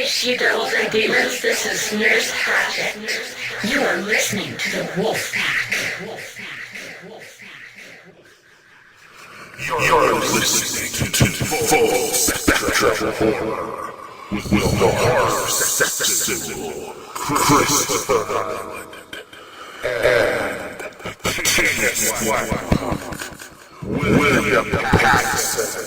She-Devils and Demons, this is Nurse Hatchet. You are listening to the Wolf Pack. You're listening to Full Spectrum Horror with the horror symbol, Christopher Highland, and the King of Swag Punk, William Pattison.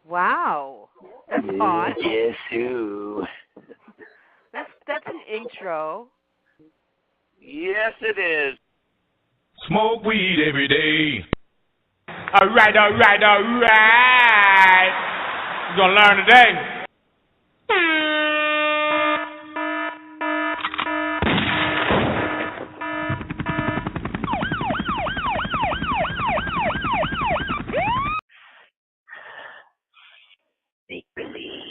Wow, that's hot. Yes, who? That's an intro. Yes, it is. Smoke weed every day. All right. We're gonna learn today. Make believe.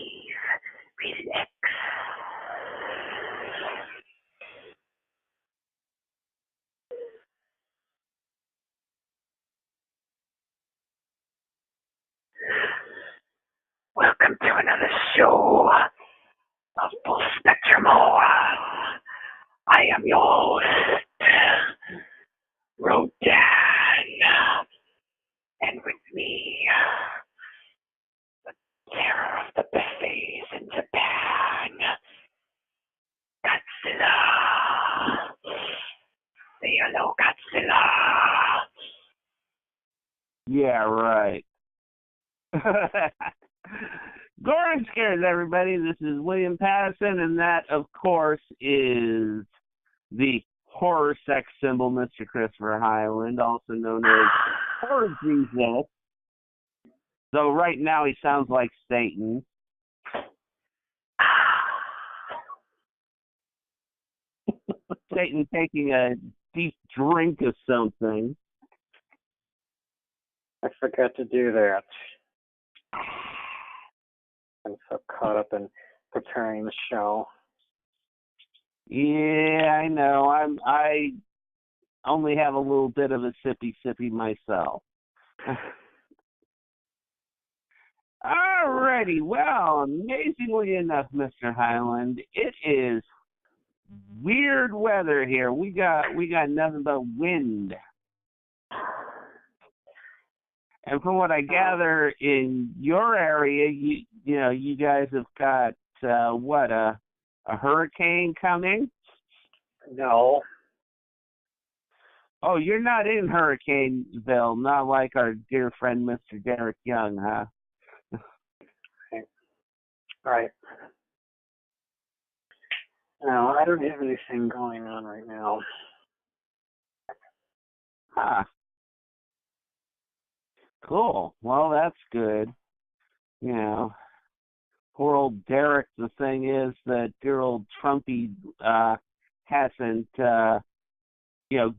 Rated X. Welcome to another show Full Spectrum. I am your host, Rodan. And with me, the terror of the buffets in Japan, Godzilla. Say hello, Godzilla. Yeah, right. Greetings, everybody. This is William Pattison, and that, of course, is the horror sex symbol, Mr. Christopher Highland, also known as Horror Jesus. Though right now he sounds like Satan. Satan taking a deep drink of something. I forgot to do that. I'm so caught up in preparing the show. Yeah, I know. I only have a little bit of a sippy myself. Alrighty, well, amazingly enough, Mr. Highland, it is weird weather here. We got nothing but wind. And from what I gather in your area, you guys have got a hurricane coming? No. Oh, you're not in Hurricaneville, not like our dear friend Mr. Derek Young, huh? Right. No, I don't have anything going on right now. Huh. Cool. Well, that's good. You know, poor old Derek, the thing is that dear old Trumpy hasn't,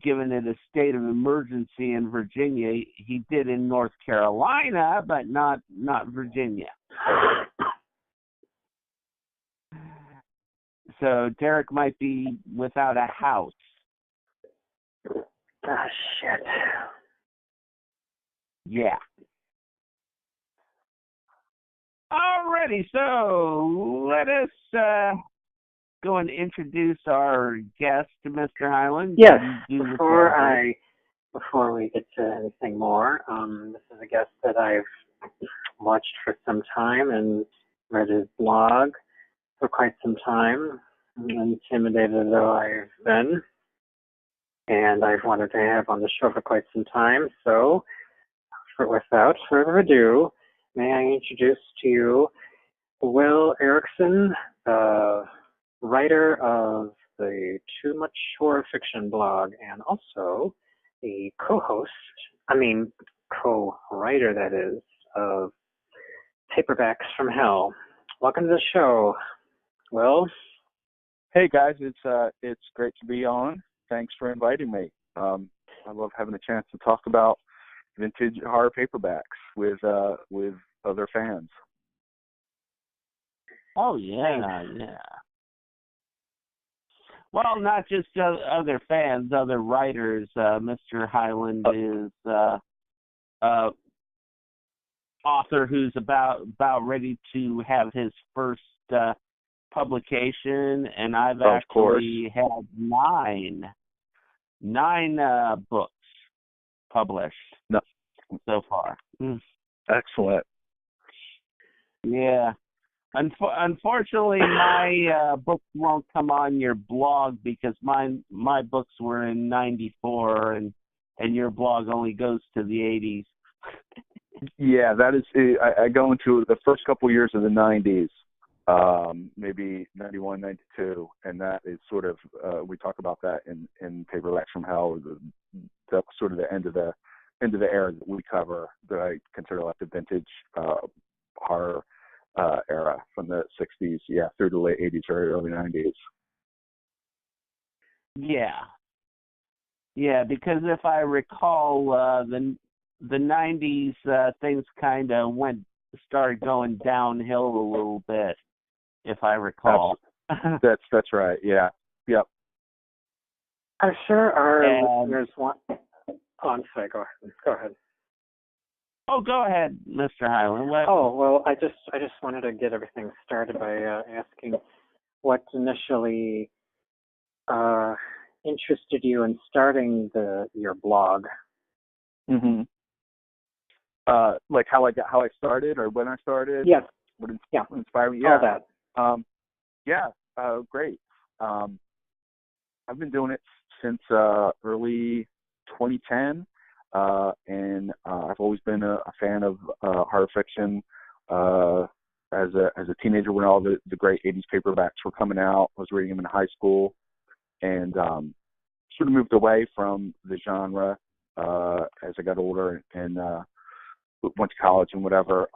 given it a state of emergency in Virginia. He did in North Carolina, but not Virginia. So Derek might be without a house. Ah, shit. Yeah. Alrighty, so let us go and introduce our guest, Mr. Highland. Yes, Before we get to anything more, this is a guest that I've watched for some time and read his blog for quite some time, intimidated though I've been, and I've wanted to have on the show for quite some time, so without further ado, may I introduce to you Will Errickson, the writer of the Too Much Horror Fiction blog, and also the co-writer, that is, of Paperbacks from Hell. Welcome to the show, Will. Hey guys, it's great to be on. Thanks for inviting me. I love having a chance to talk about vintage horror paperbacks with other fans. Oh yeah. Well, not just other fans, other writers. Mr. Highland is author who's about ready to have his first publication, and I've actually had nine books published so far. Excellent. Yeah. Unfortunately, my books won't come on your blog because my books were in '94, and your blog only goes to the '80s. Yeah, that is. I go into the first couple years of the '90s, maybe '91, '92, and that is sort of we talk about that in Paperbacks from Hell. That's sort of the end of the era that we cover, that I consider like the vintage horror era from the '60s, through the late '80s or early '90s. Yeah, because if I recall, the '90s things kind of started going downhill a little bit, if I recall. That's right. Yeah. Yep. I'm sure our listeners want. Oh, I'm sorry. Go ahead. Oh, go ahead, Mr. Highland. Oh, well, I just wanted to get everything started by asking what initially interested you in starting your blog? Mm-hmm. Like how I started or when I started? Yes. What Yeah. inspired me? All Yeah. that. Great. I've been doing it since early 2010, and I've always been a fan of horror fiction. As a teenager, when all the great 80s paperbacks were coming out, I was reading them in high school, and sort of moved away from the genre as I got older and went to college and whatever.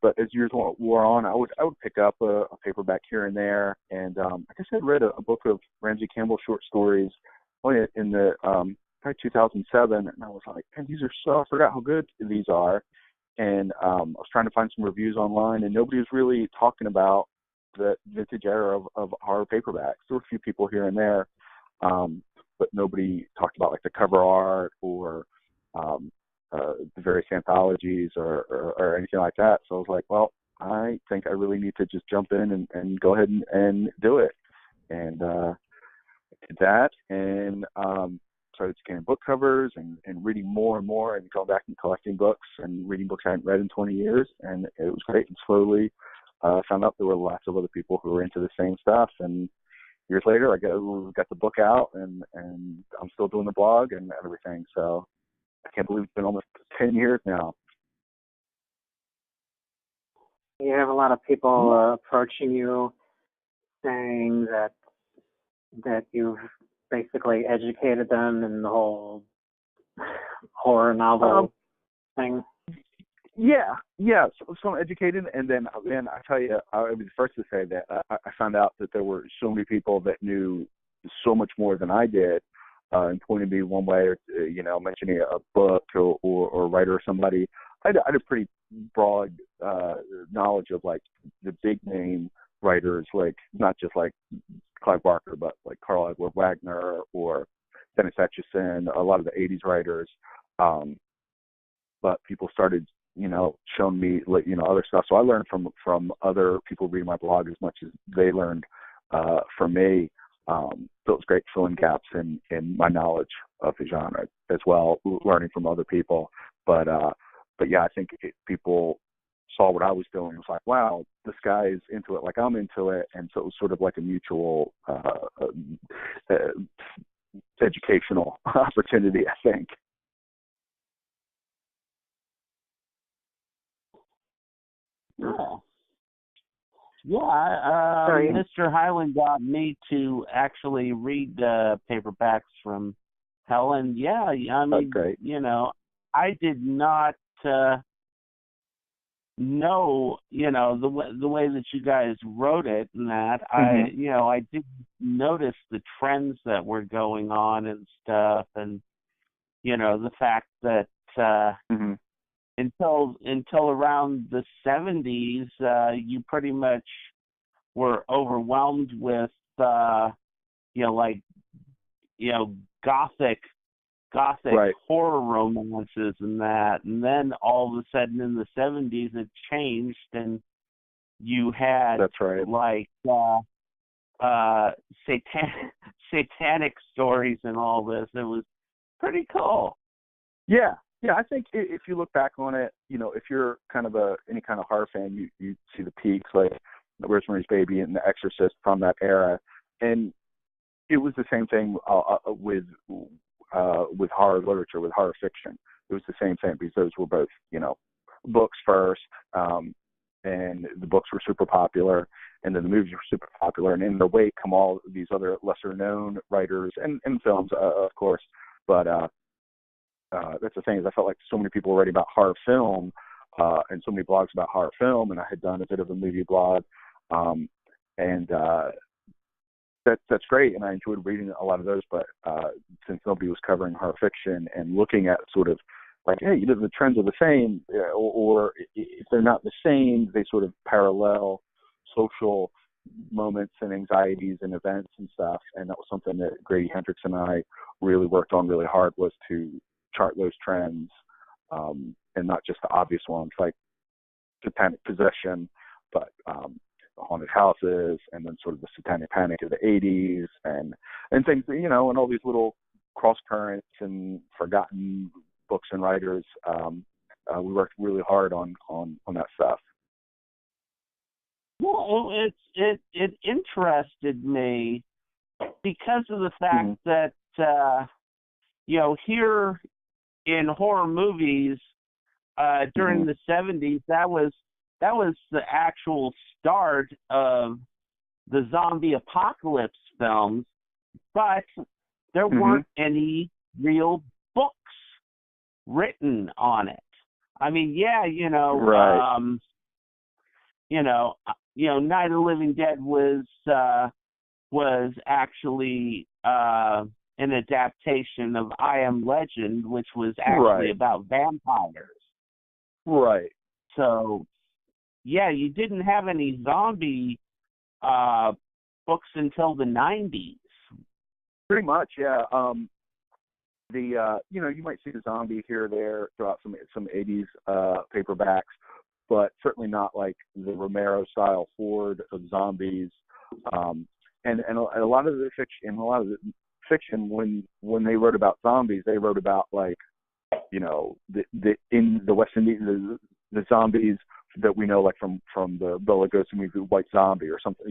But as years wore on, I would pick up a paperback here and there. And I guess I'd read a book of Ramsey Campbell short stories in the probably 2007, and I was like, man, these are so, I forgot how good these are. And I was trying to find some reviews online, and nobody was really talking about the vintage era of horror paperbacks. There were a few people here and there, but nobody talked about like the cover art or the various anthologies or anything like that. So I was like, well, I think I really need to just jump in and go ahead and do it. And did that, and started scanning book covers and reading more and more and going back and collecting books and reading books I hadn't read in 20 years. And it was great. And slowly found out there were lots of other people who were into the same stuff. And years later, I got the book out, and I'm still doing the blog and everything. So I can't believe it's been almost 10 years now. You have a lot of people approaching you saying that you've basically educated them in the whole horror novel thing. Yeah. So I'm educated, and then I tell you, I would be the first to say that I found out that there were so many people that knew so much more than I did, and pointing me one way, or mentioning a book or a writer or somebody. I had a pretty broad knowledge of like the big name writers, like not just like Clive Barker, but like Karl Edward Wagner or Dennis Etchison, a lot of the 80s writers. But people started, showing me, other stuff. So I learned from other people reading my blog as much as they learned from me. So it was great filling gaps in my knowledge of the genre as well, learning from other people. But yeah, I think people saw what I was doing and was like, wow, this guy is into it like I'm into it. And so it was sort of like a mutual educational opportunity, I think. Mr. Highland got me to actually read paperbacks from Helen. Yeah, I mean, that's great. I did not know, the way that you guys wrote it and that. Mm-hmm. I did notice the trends that were going on and stuff, and the fact that mm-hmm. until around the 70s, you pretty much were overwhelmed with gothic right. horror romances and that, and then all of a sudden in the 70s it changed, and you had that's right. like satanic stories and all this. It was pretty cool. Yeah, I think if you look back on it, if you're kind of any kind of horror fan, you see the peaks like Rosemary's Baby and The Exorcist from that era, and it was the same thing with horror literature, with horror fiction. It was the same thing because those were both, books first, and the books were super popular, and then the movies were super popular, and in their wake come all these other lesser known writers and films, of course, but that's the thing, is I felt like so many people were writing about horror film, and so many blogs about horror film, and I had done a bit of a movie blog, and that's great, and I enjoyed reading a lot of those, but since nobody was covering horror fiction and looking at sort of like, hey, the trends are the same, or if they're not the same, they sort of parallel social moments and anxieties and events and stuff, and that was something that Grady Hendrix and I really worked on really hard, was to chart those trends, and not just the obvious ones like satanic possession, but haunted houses, and then sort of the Satanic Panic of the '80s, and things, and all these little cross currents and forgotten books and writers. We worked really hard on that stuff. Well, it interested me because of the fact that here in horror movies during the '70s, that was the actual start of the zombie apocalypse films, but there weren't any real books written on it. I mean, right. Night of the Living Dead was actually an adaptation of I Am Legend, which was actually about vampires. Right. So, you didn't have any zombie books until the '90s. Pretty much, yeah. You might see the zombie here or there throughout some '80s paperbacks, but certainly not like the Romero style horde of zombies. And a lot of the fiction, when they wrote about zombies, they wrote about like, in the West Indies, the zombies that we know, like from the Bela Lugosi movie White Zombie or something,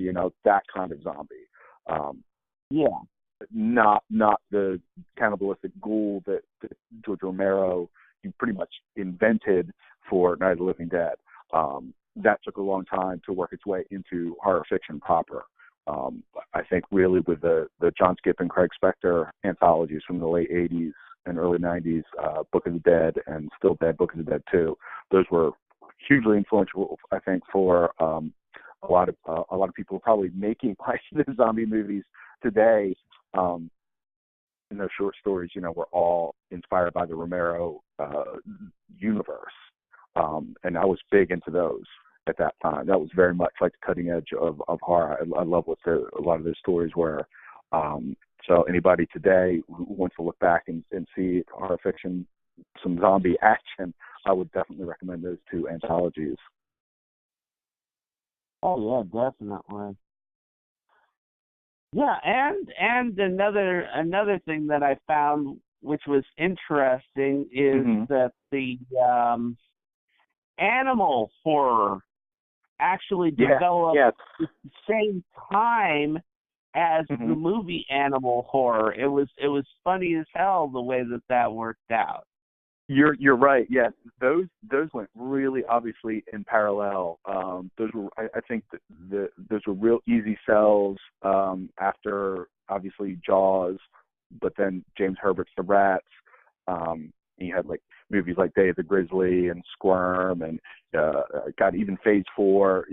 that kind of zombie. Not the cannibalistic ghoul that George Romero pretty much invented for Night of the Living Dead. That took a long time to work its way into horror fiction proper. I think really with the John Skipp and Craig Spector anthologies from the late '80s and early '90s, Book of the Dead and Still Dead, Book of the Dead 2, those were hugely influential, I think, for a lot of people probably making like the zombie movies today. In those short stories, were all inspired by the Romero universe, and I was big into those at that time. That was very much like the cutting edge of horror. I love what a lot of those stories were. So anybody today who wants to look back and see horror fiction, some zombie action, I would definitely recommend those two anthologies. Oh yeah, definitely. Yeah, and another thing that I found, which was interesting, is that the animal horror actually developed at the same time as the movie Animal Horror. It was funny as hell the way that worked out. You're right. Yes, those went really obviously in parallel. Those were, I think, those were real easy sells after obviously Jaws, but then James Herbert's The Rats. You had like movies like Day of the Grizzly and Squirm, and even Phase 4.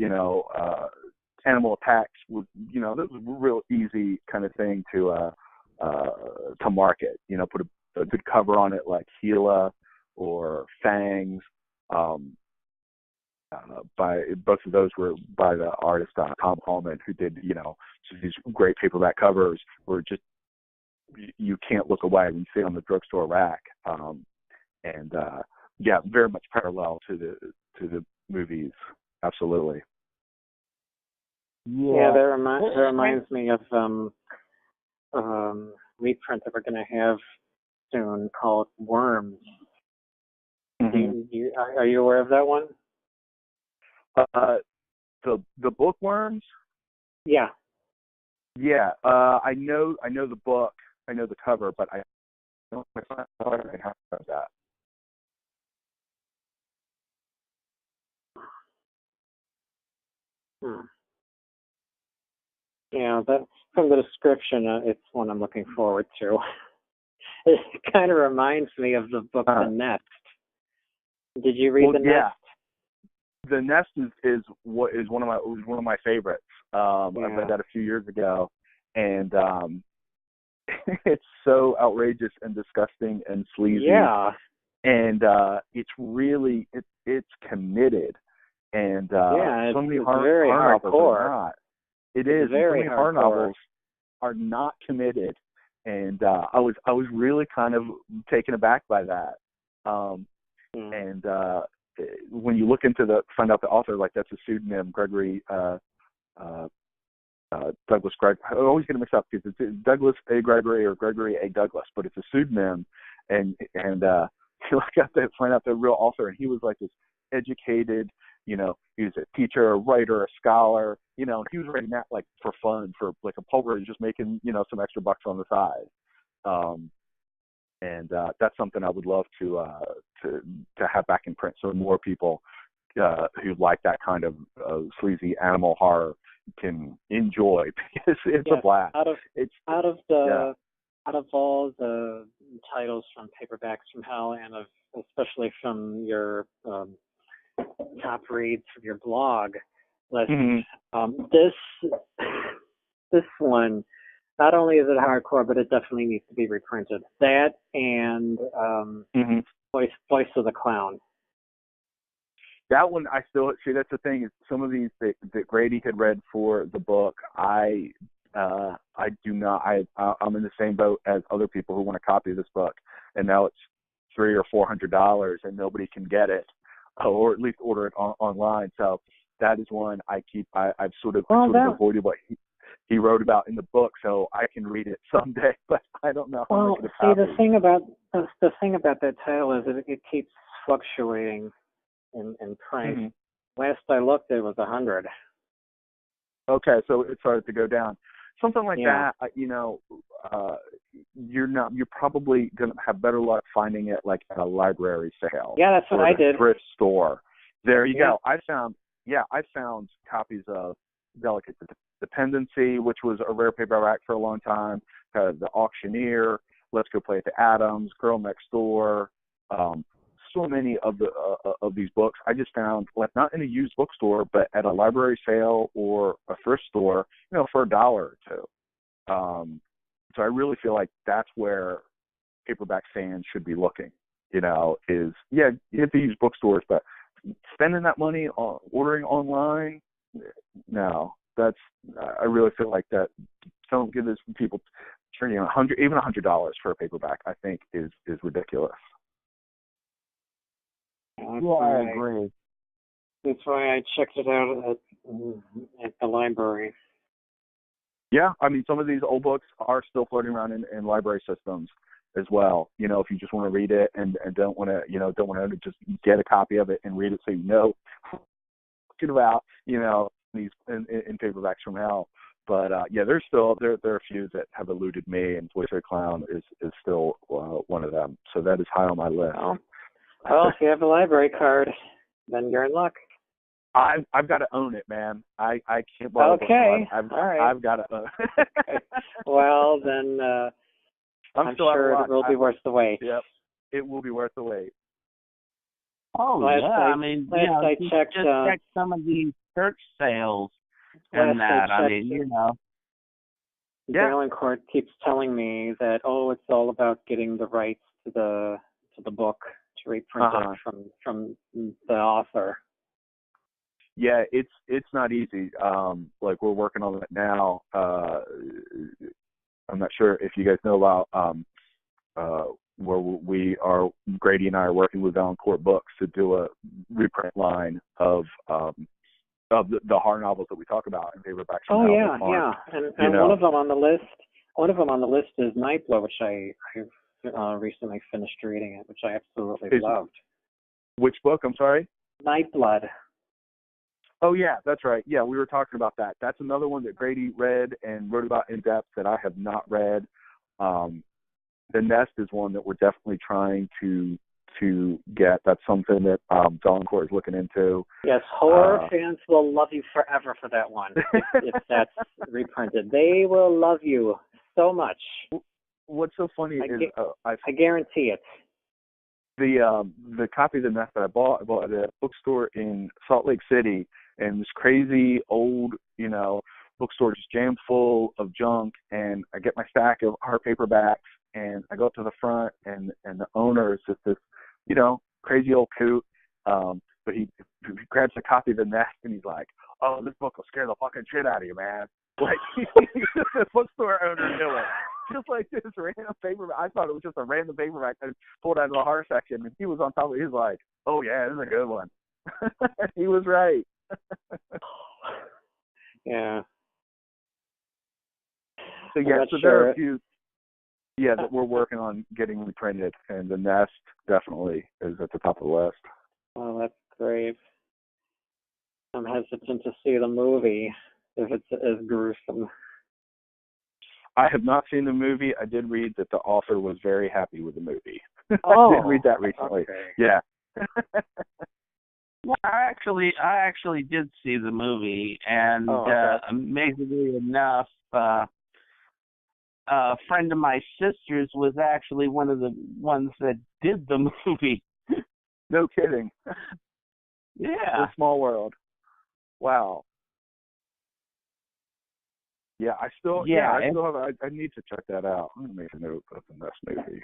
Animal Attacks. Those was a real easy kind of thing to market. Put a good cover on it like Gila or Fangs. By both of those were by the artist Tom Hallman, who did these great paperback covers where just you can't look away when you see it on the drugstore rack. Very much parallel to the movies. Absolutely. Yeah, that reminds me of reprint that we're going to have soon called Worms. Are you aware of that one? The book Worms? Yeah. Yeah. I know the book. I know the cover, but I don't know if I have that. Yeah, that from the description, it's one I'm looking forward to. It kind of reminds me of the book The Nest. Did you read The Nest? The Nest is one of my favorites. I read that a few years ago, and it's so outrageous and disgusting and sleazy. Yeah. And it's really it's committed, and so many horror novels are not. It is. Very so many horror novels are not committed, and I was really kind of taken aback by that. And when you look into find out the author, like that's a pseudonym, Gregory Douglas Greg. I always get it mixed up because it's Douglas A. Gregory or Gregory A. Douglas, but it's a pseudonym. And I got to find out the real author, and he was like this educated, he was a teacher, a writer, a scholar, he was writing that like for fun, for like a pulver, just making, some extra bucks on the side. And that's something I would love to have back in print, so more people who like that kind of sleazy animal horror can enjoy, because it's a blast. Out of all the titles from Paperbacks from Hell, and especially from your top reads from your blog list, this one, not only is it hardcore, but it definitely needs to be reprinted. That and Voice of the Clown. That one, I still see. That's the thing, is some of these that Grady had read for the book, I do not. I'm in the same boat as other people who want a copy of this book, and now it's $300 or $400, and nobody can get it, or at least order it online. So that is one I've sort of avoided what he wrote about in the book, so I can read it someday, but I don't know. Well, see, the thing about that title is that it keeps fluctuating in price. Last I looked, it was $100. Okay, so it started to go down. Something like that, you're probably going to have better luck finding it like at a library sale. Yeah, that's what I did. Thrift store. There you go. I found copies of Delicate Dependency, which was a rare paperback for a long time, The Auctioneer, Let's Go Play at the Adams, Girl Next Door, so many of these books I just found, like, not in a used bookstore, but at a library sale or a thrift store, for $1 or $2. So I really feel like that's where paperback fans should be looking. You have to use bookstores, but spending that money on ordering online, no. I really feel like that. Don't give this people turning $100 for a paperback, I think is ridiculous. I agree. That's why I checked it out at the library. Yeah, I mean, some of these old books are still floating around in library systems as well. If you just want to read it and don't want to just get a copy of it and read it, so talking about these in Paperbacks from Hell. But there's still there are a few that have eluded me, and Voice of the Clown is still one of them. So that is high on my list. Well, if you have a library card, then you're in luck. I've got to own it, man. I can't borrow Okay. All right. I've got to own it. Okay. Well, then I'm sure it will be worth the wait. Yep. It will be worth the wait. Oh, I checked some of these church sales and that. Valancourt keeps telling me that, it's all about getting the rights to the book to reprint it from the author. Yeah, it's not easy. Like, we're working on it now. I'm not sure if you guys know about where Grady and I are working with Valancourt Books to do a reprint line of the horror novels that we talk about in Paperbacks from Hell. Yeah. And one of them on the list is Nightblood, which I've recently finished reading it, which I absolutely loved. Which book? I'm sorry? Nightblood. Oh, yeah, that's right. Yeah, we were talking about that. That's another one that Grady read and wrote about in depth that I have not read. The Nest is one that we're definitely trying to get. That's something that Valancourt is looking into. Yes, horror fans will love you forever for that one if that's reprinted. They will love you so much. What's so funny is I guarantee it. The copy of The Nest that I bought at a bookstore in Salt Lake City, and this crazy old, bookstore just jammed full of junk, and I get my stack of hard paperbacks, and I go up to the front, and the owner is just this, crazy old coot, but he grabs a copy of The Nest, and he's like, "Oh, this book will scare the fucking shit out of you, man." Like, the bookstore owner knew it. Just like this random paperback. I thought it was just a random paperback that pulled out of the horror section, and he was on top of it. He was like, "Oh, yeah, this is a good one." He was right. Yeah. So I'm yeah, not so there are sure. a few that we're working on getting reprinted, and The Nest definitely is at the top of the list. Oh, that's great. I'm hesitant to see the movie if it's as gruesome. I have not seen the movie. I did read that the author was very happy with the movie. Oh, I did read that recently. okay. Yeah. Yeah, I actually did see the movie, and amazingly enough, a friend of my sister's was actually one of the ones that did the movie. No kidding. Yeah. A small world. Wow. Yeah, I still have. I need to check that out. I'm gonna make a note of the Nest movie.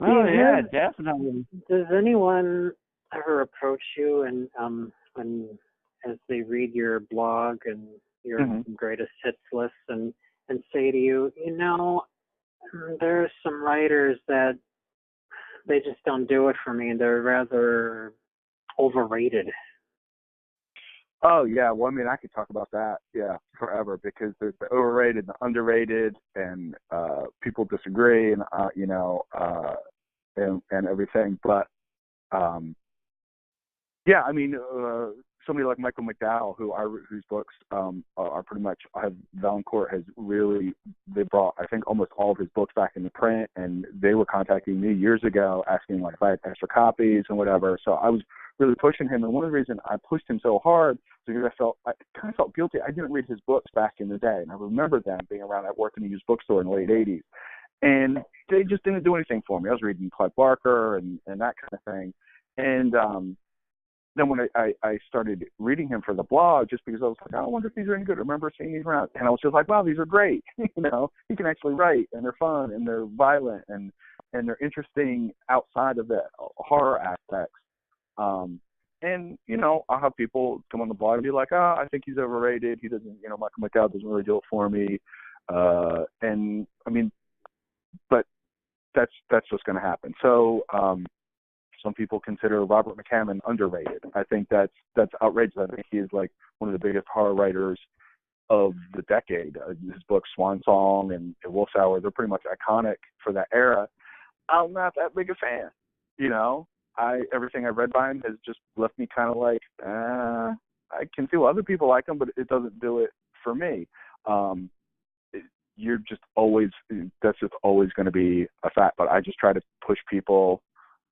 Oh yeah, definitely. Does anyone ever approach you and when as they read your blog and your greatest hits list and say to you, there are some writers that they just don't do it for me, and they're rather overrated? Oh yeah, well I mean I could talk about that forever, because there's the overrated and the underrated, and people disagree, and and everything, but yeah, I mean somebody like Michael McDowell, whose books are pretty much Valancourt has really, they brought I think almost all of his books back into print, and they were contacting me years ago asking like if I had extra copies and whatever. So I was really pushing him, and one of the reasons I pushed him so hard is because I kind of felt guilty. I didn't read his books back in the day, and I remember them being around. I worked in a used bookstore in the late '80s, and they just didn't do anything for me. I was reading Clive Barker and that kind of thing, and then when I started reading him for the blog, just because I was like, I wonder if these are any good. I remember seeing these around, and I was just like, wow, these are great. He can actually write, and they're fun, and they're violent, and they're interesting outside of the horror aspects. And I'll have people come on the blog and be like, I think he's overrated. He doesn't, Michael McDowell doesn't really do it for me. And I mean, but that's what's going to happen. So, some people consider Robert McCammon underrated. I think that's outrageous. I think he is like one of the biggest horror writers of the decade. His books Swan Song and Wolf's Hour, they're pretty much iconic for that era. I'm not that big a fan. Everything I've read by him has just left me kind of like, I can see why other people like him, but it doesn't do it for me. That's just always going to be a fact. But I just try to push people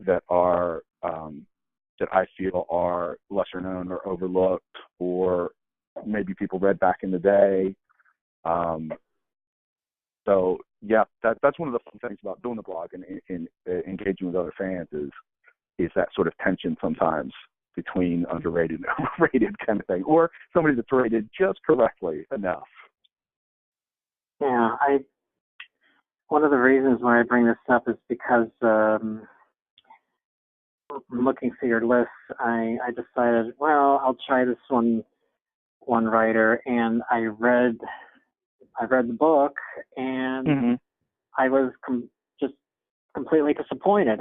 that are that I feel are lesser known or overlooked, or maybe people read back in the day. So yeah, that's one of the fun things about doing the blog and engaging with other fans is that sort of tension sometimes between underrated and overrated kind of thing, or somebody that's rated just correctly enough. Yeah, one of the reasons why I bring this up is because looking through your list, I decided, well, I'll try this one writer, and I read the book, and I was just completely disappointed.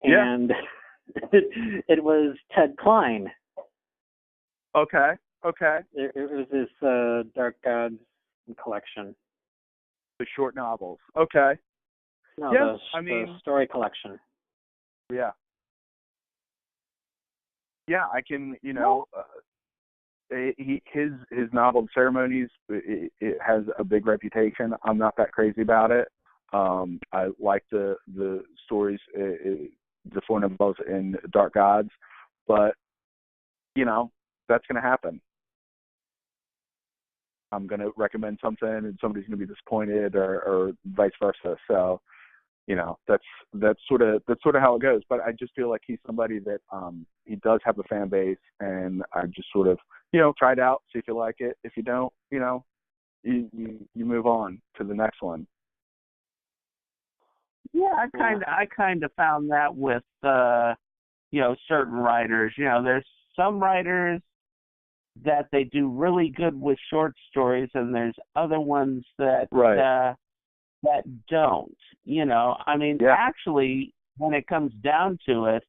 Yeah. And it was Ted Klein. Okay. It was his Dark Gods collection. The short novels. Okay. No, yeah, the story collection. Yeah. Yeah, I can, his novel Ceremonies, it has a big reputation. I'm not that crazy about it. I like the stories, the four novels in Dark Gods, but that's going to happen. I'm going to recommend something and somebody's going to be disappointed, or vice versa. So, that's sort of how it goes. But I just feel like he's somebody that he does have a fan base, and I just sort of try it out, see if you like it. If you don't, you move on to the next one. Yeah, I kind of found that with certain writers. There's some writers that they do really good with short stories, and there's other ones that that don't. Actually, when it comes down to it,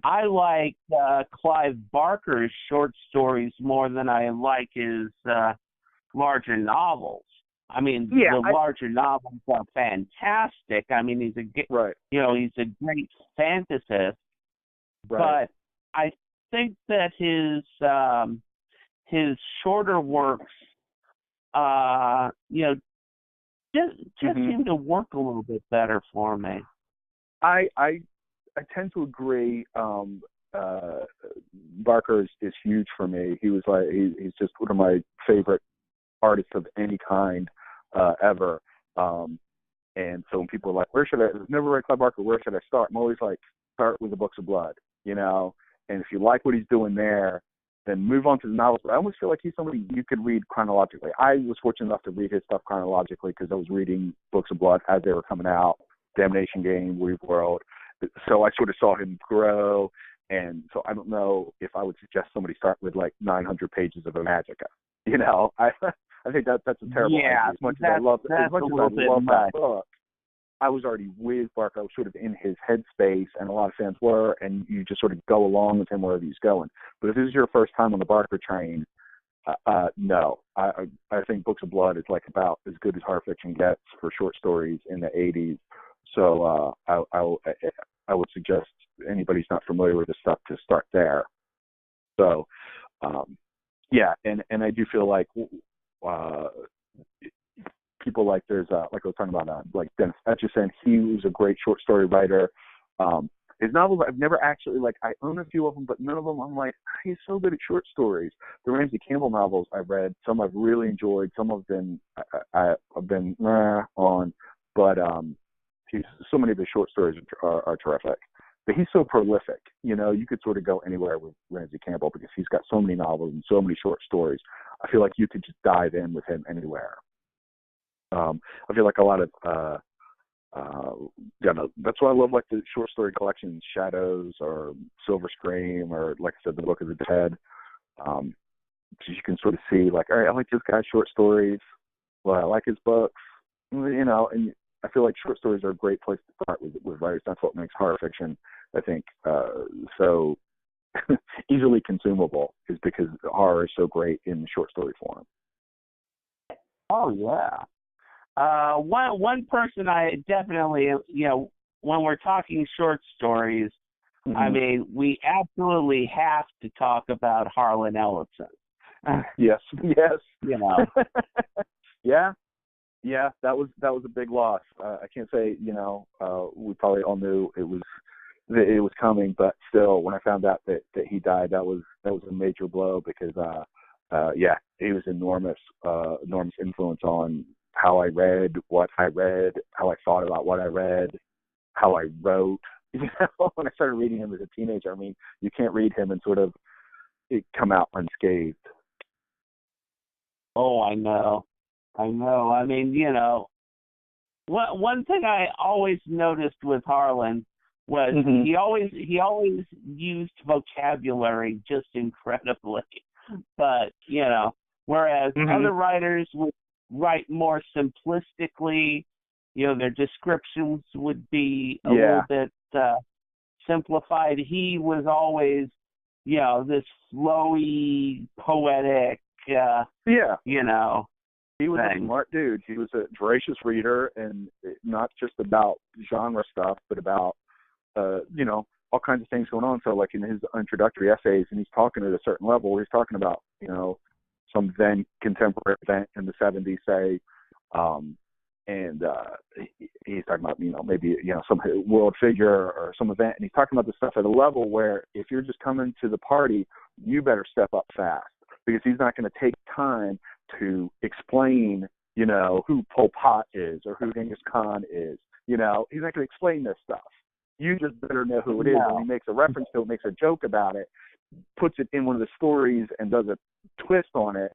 I like Clive Barker's short stories more than I like his larger novels. I mean, larger novels are fantastic. I mean, he's a he's a great fantasist. But I think that his shorter works, just seem to work a little bit better for me. I tend to agree. Barker is huge for me. He was he's just one of my favorite artists of any kind ever. And so when people are like, I've never read Clive Barker, where should I start? I'm always like, start with the Books of Blood, and if you like what he's doing there, then move on to the novels. But I almost feel like he's somebody you could read chronologically. I was fortunate enough to read his stuff chronologically because I was reading Books of Blood as they were coming out, Damnation Game, Weird World. So I sort of saw him grow, and so I don't know if I would suggest somebody start with like 900 pages of Magica. I think that's a terrible idea. As much as I love that book, I was already with Barker. I was sort of in his headspace, and a lot of fans were, and you just sort of go along with him wherever he's going. But if this is your first time on the Barker train, no. I think Books of Blood is like about as good as horror fiction gets for short stories in the 80s. So I would suggest anybody who's not familiar with this stuff to start there. So, and I do feel like people like there's like I was talking about like Dennis Etchison. He was a great short story writer. His novels I've never actually I own a few of them, but none of them I'm like he's so good at short stories. The Ramsey Campbell novels I've read, some I've really enjoyed, some have been I've been on, but so many of his short stories are terrific. But he's so prolific, you could sort of go anywhere with Ramsey Campbell because he's got so many novels and so many short stories. I feel like you could just dive in with him anywhere. I feel like a lot of, that's why I love like the short story collections, Shadows or Silver Scream, or like I said, The Book of the Dead. So you can sort of see like, all right, I like this guy's short stories. Well, I like his books, and I feel like short stories are a great place to start with writers. That's what makes horror fiction, I think, so easily consumable, is because horror is so great in short story form. Oh, yeah. One person I definitely, when we're talking short stories, I mean, we absolutely have to talk about Harlan Ellison. Yes. Yeah, that was a big loss. I can't say, we probably all knew it was coming, but still, when I found out that he died, that was a major blow because, he was enormous influence on how I read, what I read, how I thought about what I read, how I wrote. When I started reading him as a teenager, I mean, you can't read him and sort of come out unscathed. Oh, I know. I mean, one thing I always noticed with Harlan was he always used vocabulary just incredibly. But, whereas other writers would write more simplistically, their descriptions would be a little bit simplified. He was always, this flowy, poetic, He was a smart dude. He was a voracious reader, and not just about genre stuff, but about, all kinds of things going on. So, like in his introductory essays, and he's talking at a certain level, he's talking about, some then contemporary event in the 70s, say, and he's talking about, maybe, some world figure or some event, and he's talking about this stuff at a level where if you're just coming to the party, you better step up fast, because he's not going to take time to explain, who Pol Pot is or who Genghis Khan is. He's not going to explain this stuff. You just better know who it is. And he makes a reference to it, makes a joke about it, puts it in one of the stories and does a twist on it.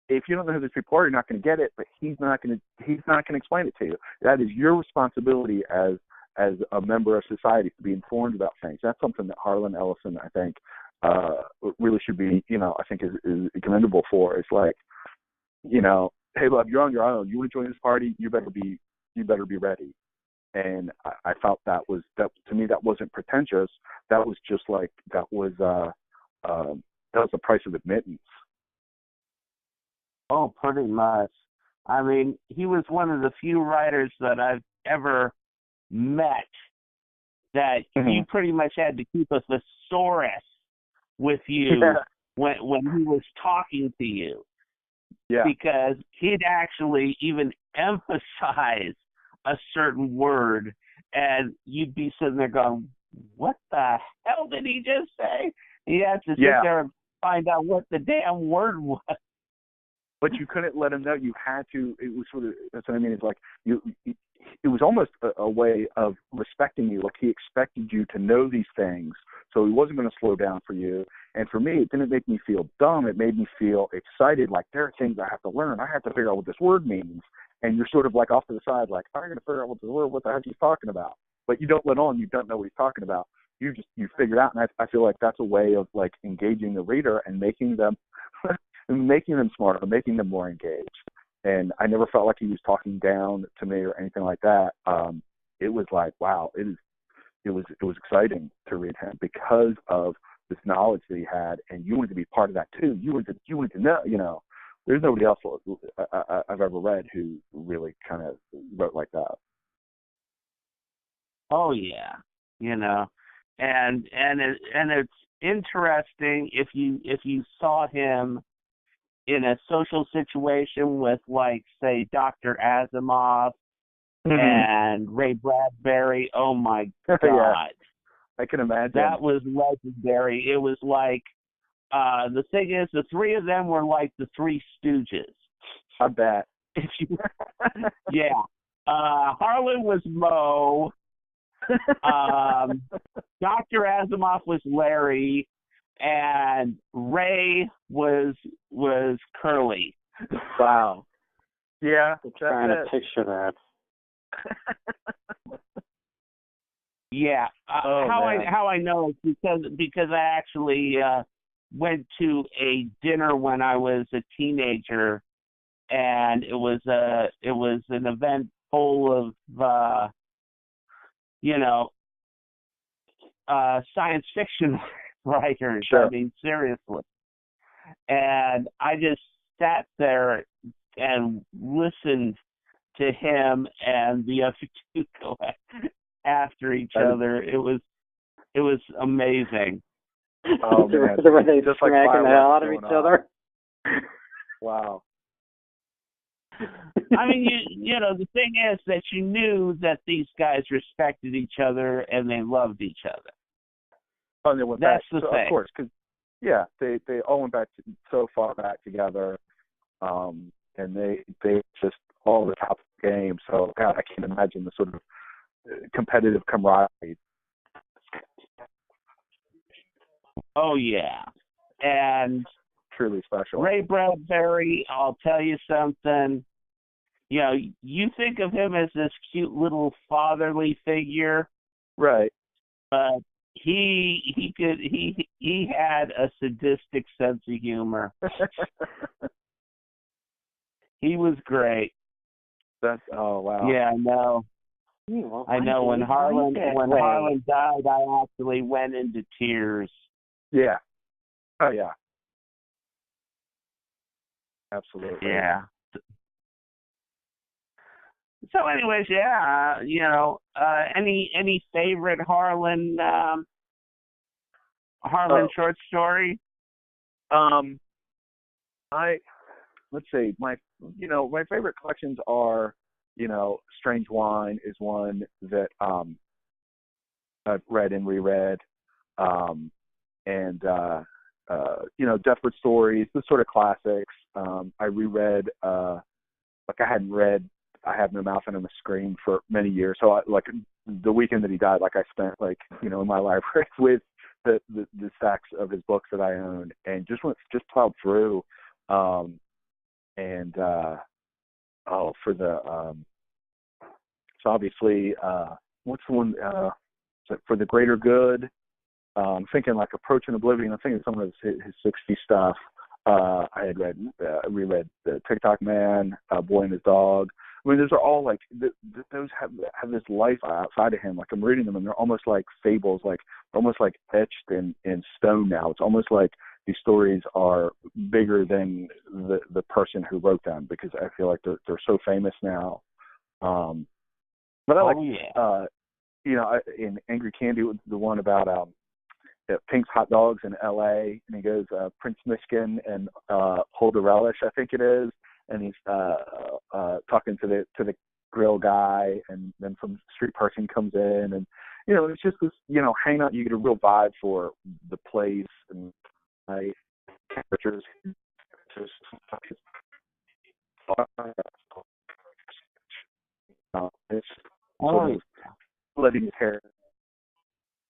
If you don't know who these people are, you're not going to get it, but he's not going to explain it to you. That is your responsibility as a member of society to be informed about things. That's something that Harlan Ellison, I think, really should be, I think is commendable for. It's like, hey, love, you're on your own. You want to join this party? You better be ready. And I felt that to me, that wasn't pretentious. That was just like, that was the price of admittance. Oh, pretty much. I mean, he was one of the few writers that I've ever met that you pretty much had to keep a thesaurus with you when he was talking to you. Yeah. Because he'd actually even emphasize a certain word, and you'd be sitting there going, what the hell did he just say? You had to sit there and find out what the damn word was. But you couldn't let him know. You had to. It was sort of, that's what I mean. It's like it was almost a way of respecting you. Like, he expected you to know these things, so he wasn't going to slow down for you. And for me, it didn't make me feel dumb. It made me feel excited. Like, there are things I have to learn. I have to figure out what this word means. And you're sort of like off to the side, like, I'm going to figure out what the heck he's talking about. But you don't let on. You don't know what he's talking about. You figure it out. And I feel like that's a way of, like, engaging the reader and making them smarter, making them more engaged. And I never felt like he was talking down to me or anything like that. It was like, wow, it was exciting to read him because of this knowledge that he had, and you wanted to be part of that too. You wanted to know, there's nobody else I've ever read who really kind of wrote like that. Oh yeah, and it's interesting if you saw him in a social situation with, like, say, Dr. Asimov and Ray Bradbury. Oh my God. Yeah, I can imagine. That was legendary. It was like, the thing is, the three of them were like the Three Stooges. I bet. Yeah. Harlan was Moe. Dr. Asimov was Larry, and Ray was Curly. Wow. Yeah. I'm trying to picture that. Yeah. How I know is because I actually went to a dinner when I was a teenager, and it was an event full of science fiction writers. Sure. I mean, seriously. And I just sat there and listened to him and the other two go after each other. It was amazing. Oh man! Were they just smacking like the hell out of each other? Wow. I mean, the thing is that you knew that these guys respected each other and they loved each other. Oh, they went That's back. the thing. Of course, because they all went back so far back together, and they just all the top of the game. So God, I can't imagine the sort of competitive camaraderie. Oh yeah, and truly special. Ray Bradbury, I'll tell you something. You think of him as this cute little fatherly figure, right? But he had a sadistic sense of humor. He was great. Oh wow. Yeah, I know. Well, I know. When Harlan died, I actually went into tears. Yeah. Oh yeah. Absolutely. Yeah. So, anyways, yeah, any favorite Harlan short story? Let's see. My favorite collections are, Strange Wine is one that I've read and reread, and Desperate Stories, the sort of classics. I reread, I hadn't read I Have No Mouth and I'm a Scream for many years. So the weekend that he died, I spent in my library with the stacks of his books that I owned, and just plowed through. So obviously, what's the one? For the Greater Good. I'm thinking Approaching Oblivion. I'm thinking some of his 60s stuff. I had reread the TikTok Man, Boy and His Dog. I mean, those are all like those have this life outside of him. Like I'm reading them, and they're almost like fables, like almost like etched in stone now. It's almost like these stories are bigger than the person who wrote them, because I feel like they're so famous now. But I like, in Angry Candy, the one about Pink's Hot Dogs in L.A., and he goes Prince Mishkin and Hold the Relish, I think it is, and he's talking to the grill guy, and then some street person comes in, and it's just this hangout. You get a real vibe for the place and temperatures. It's sort of letting his hair.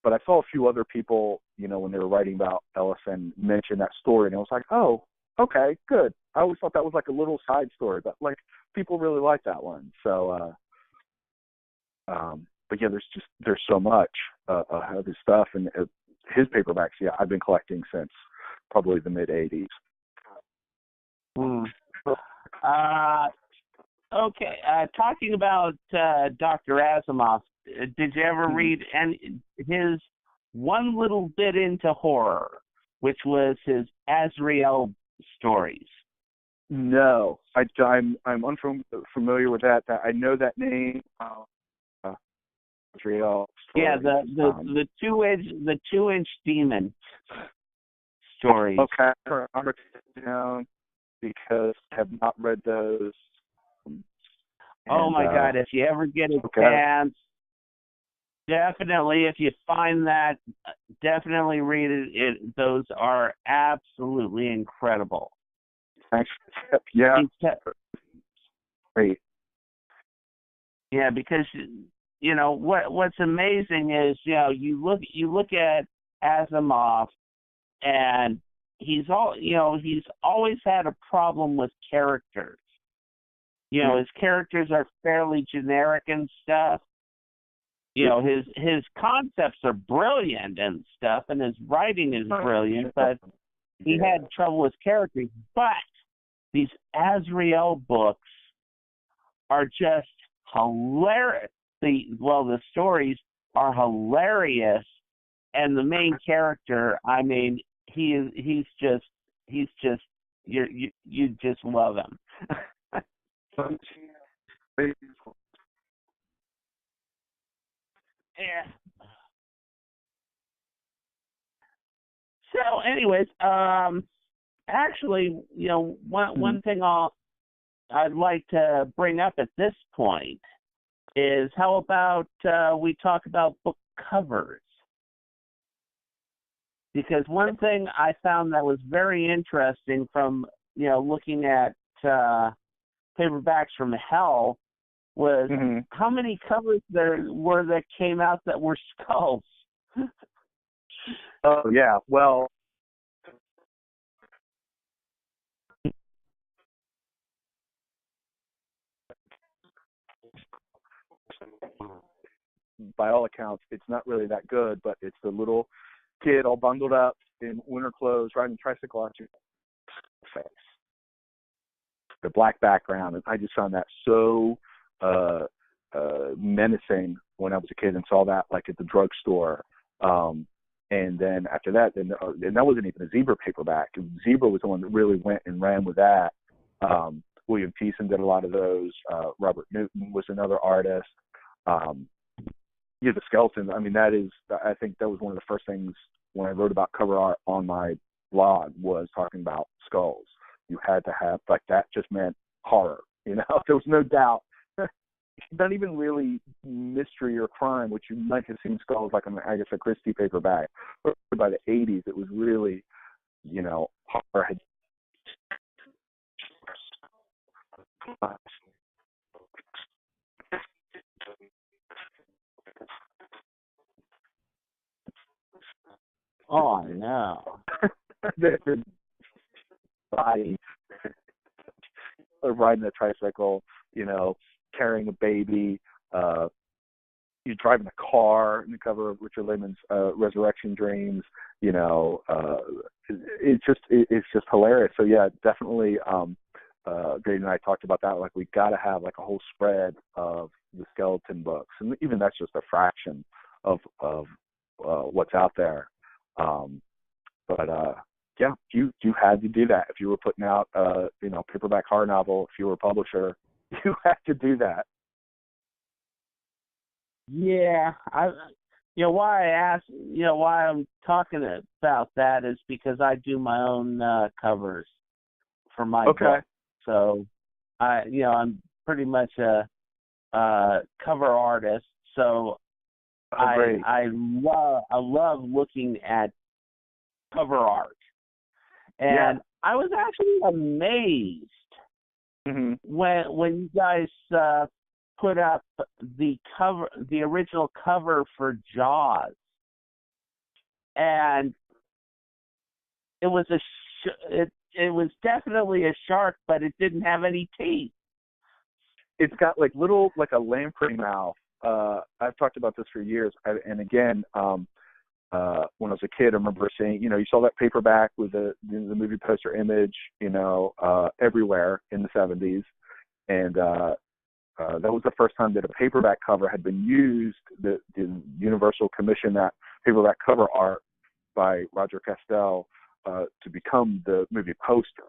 But I saw a few other people, when they were writing about Ellison, mention that story, and I was like, oh, okay, good. I always thought that was like a little side story, but like people really like that one. So, but yeah, there's so much of his stuff, and his paperbacks. Yeah, I've been collecting since probably the mid '80s. Okay, talking about Dr. Asimov, did you ever read his One Little Bit Into Horror, which was his Azrael stories? No, I'm unfamiliar with that. I know that name. Azrael stories. Yeah, the 2-inch demon stories. Okay, I'm writing it down because I have not read those. Oh my God! If you ever get a chance, definitely. If you find that, definitely read it. Those are absolutely incredible. Thanks. Yeah. Great. Yeah, because what's amazing is you look at Asimov, and he's always had a problem with characters. His characters are fairly generic and stuff. His concepts are brilliant and stuff, and his writing is brilliant, but he had trouble with characters. But these Azrael books are just hilarious. The stories are hilarious, and the main character, I mean, he's just you just love him. Yeah. So, anyways, actually, one thing I'd like to bring up at this point is how about we talk about book covers? Because one thing I found that was very interesting from looking at paperbacks from hell was how many covers there were that came out that were skulls. Oh yeah, well, by all accounts, it's not really that good, but it's the little kid all bundled up in winter clothes riding a tricycle on your face. The black background, and I just found that so menacing when I was a kid and saw that like at the drugstore. And then after that, and that wasn't even a Zebra paperback. Zebra was the one that really went and ran with that. William Thiessen did a lot of those. Robert Newton was another artist. The skeletons. I mean, I think that was one of the first things when I wrote about cover art on my blog was talking about skulls. You had to have, like, that just meant horror. There was no doubt. Not even really mystery or crime, which you might have seen skulls like on the Agatha Christie paperback. But by the 80s, it was really, horror had. Oh, no. Body riding a tricycle, carrying a baby, you're driving a car in the cover of Richard Lehman's Resurrection Dreams. It's just hilarious. So yeah, definitely Dave and I talked about that. Like, we got to have like a whole spread of the skeleton books, and even that's just a fraction of what's out there. But yeah, you had to do that if you were putting out paperback horror novel. If you were a publisher, you had to do that. Yeah, why I asked, why I'm talking about that is because I do my own covers for my book. So I'm pretty much a cover artist. So I love looking at cover art, and I was actually amazed when you guys put up the original cover for Jaws, and it was it was definitely a shark, but it didn't have any teeth. It's got like a lamprey mouth. I've talked about this for years, and again, when I was a kid, I remember seeing, you saw that paperback with the movie poster image, everywhere in the 70s, and that was the first time that a paperback cover had been used. The Universal commissioned that paperback cover art by Roger Castell to become the movie poster.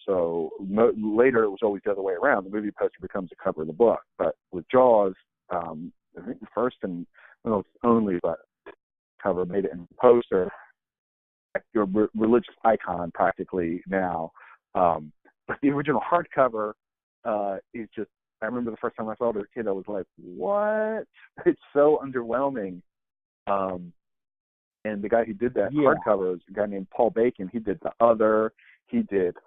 So later it was always the other way around. The movie poster becomes the cover of the book. But with Jaws, I think the first and only cover made it in the poster. Your religious icon practically now. But the original hardcover is just, I remember the first time I saw it as a kid, I was like, what? It's so underwhelming. And the guy who did that hardcover was a guy named Paul Bacon. He did The Other. He did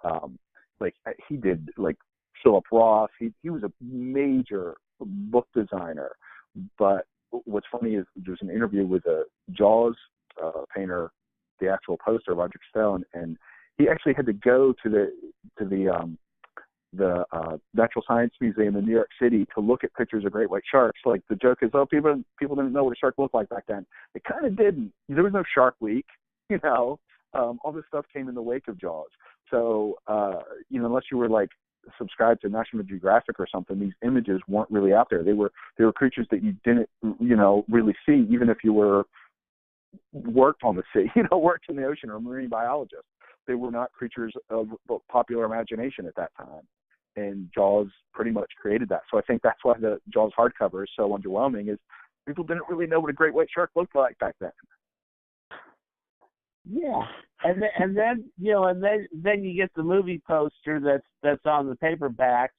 Philip Roth. He was a major book designer. But what's funny is there's an interview with a Jaws painter, the actual poster, Roger Castell, and he actually had to go to the Natural Science Museum in New York City to look at pictures of great white sharks. Like, the joke is, people didn't know what a shark looked like back then. They kind of didn't. There was no Shark Week, all this stuff came in the wake of Jaws. So, unless you were like subscribed to National Geographic or something, these images weren't really out there. They were creatures that you didn't, really see, even if you were worked on the sea, worked in the ocean, or a marine biologist. They were not creatures of popular imagination at that time. And Jaws pretty much created that. So I think that's why the Jaws hardcover is so underwhelming, is people didn't really know what a great white shark looked like back then. Yeah, and then you get the movie poster that's on the paperbacks,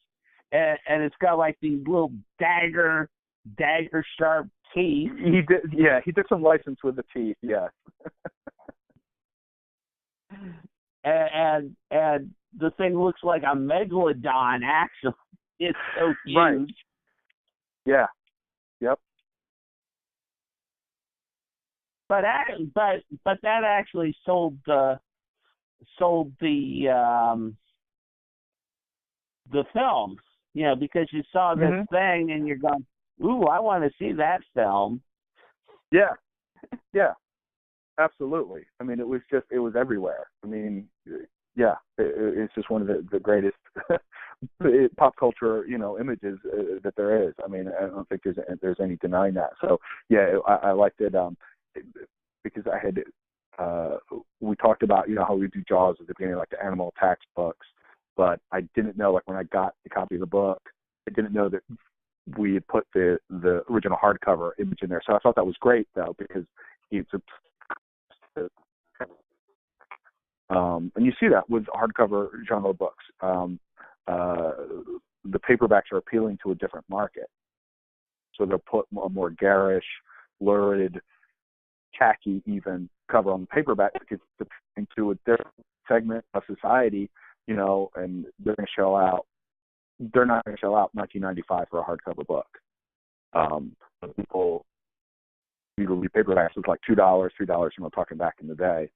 and it's got like these little dagger sharp teeth. He did some license with the teeth, yeah. and the thing looks like a megalodon. Actually, it's so huge. Right. Yeah. Yep. But that actually sold the films, because you saw this thing and you're going, ooh, I want to see that film. Yeah. Yeah. Absolutely. I mean, it was everywhere. I mean, yeah, it's just one of the greatest pop culture, images that there is. I mean, I don't think there's any denying that. So yeah, I liked it because I had we talked about how we do Jaws at the beginning, like the animal attacks books, but I didn't know, like, when I got the copy of the book, I didn't know that we had put the original hardcover image in there. So I thought that was great, though, because it's and you see that with hardcover genre books. The paperbacks are appealing to a different market. So they'll put a more garish, lurid, tacky even cover on the paperback because it's appealing to a different segment of society, and they're not going to shell out $19.95 for a hardcover book. People usually paperbacks was like $2, $3, talking back in the day.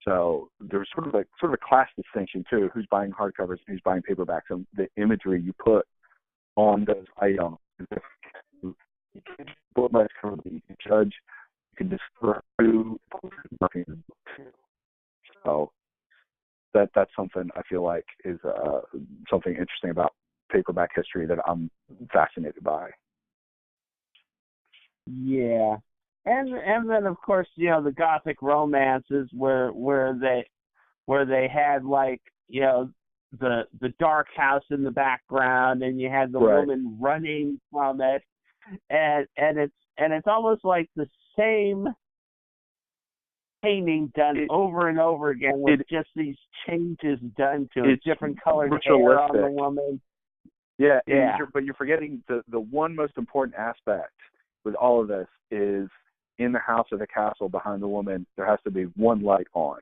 So there's sort of a class distinction too. Who's buying hardcovers and who's buying paperbacks, and the imagery you put on those items. You can judge. You can discover who. So that's something I feel like is something interesting about paperback history that I'm fascinated by. Yeah. And then of course, the Gothic romances where they had like, the dark house in the background and you had the woman running from it, and it's almost like the same painting done over and over again with just these changes done to it, different colored hair on the woman. Yeah. But you're forgetting the one most important aspect with all of this is in the house or the castle behind the woman, there has to be one light on.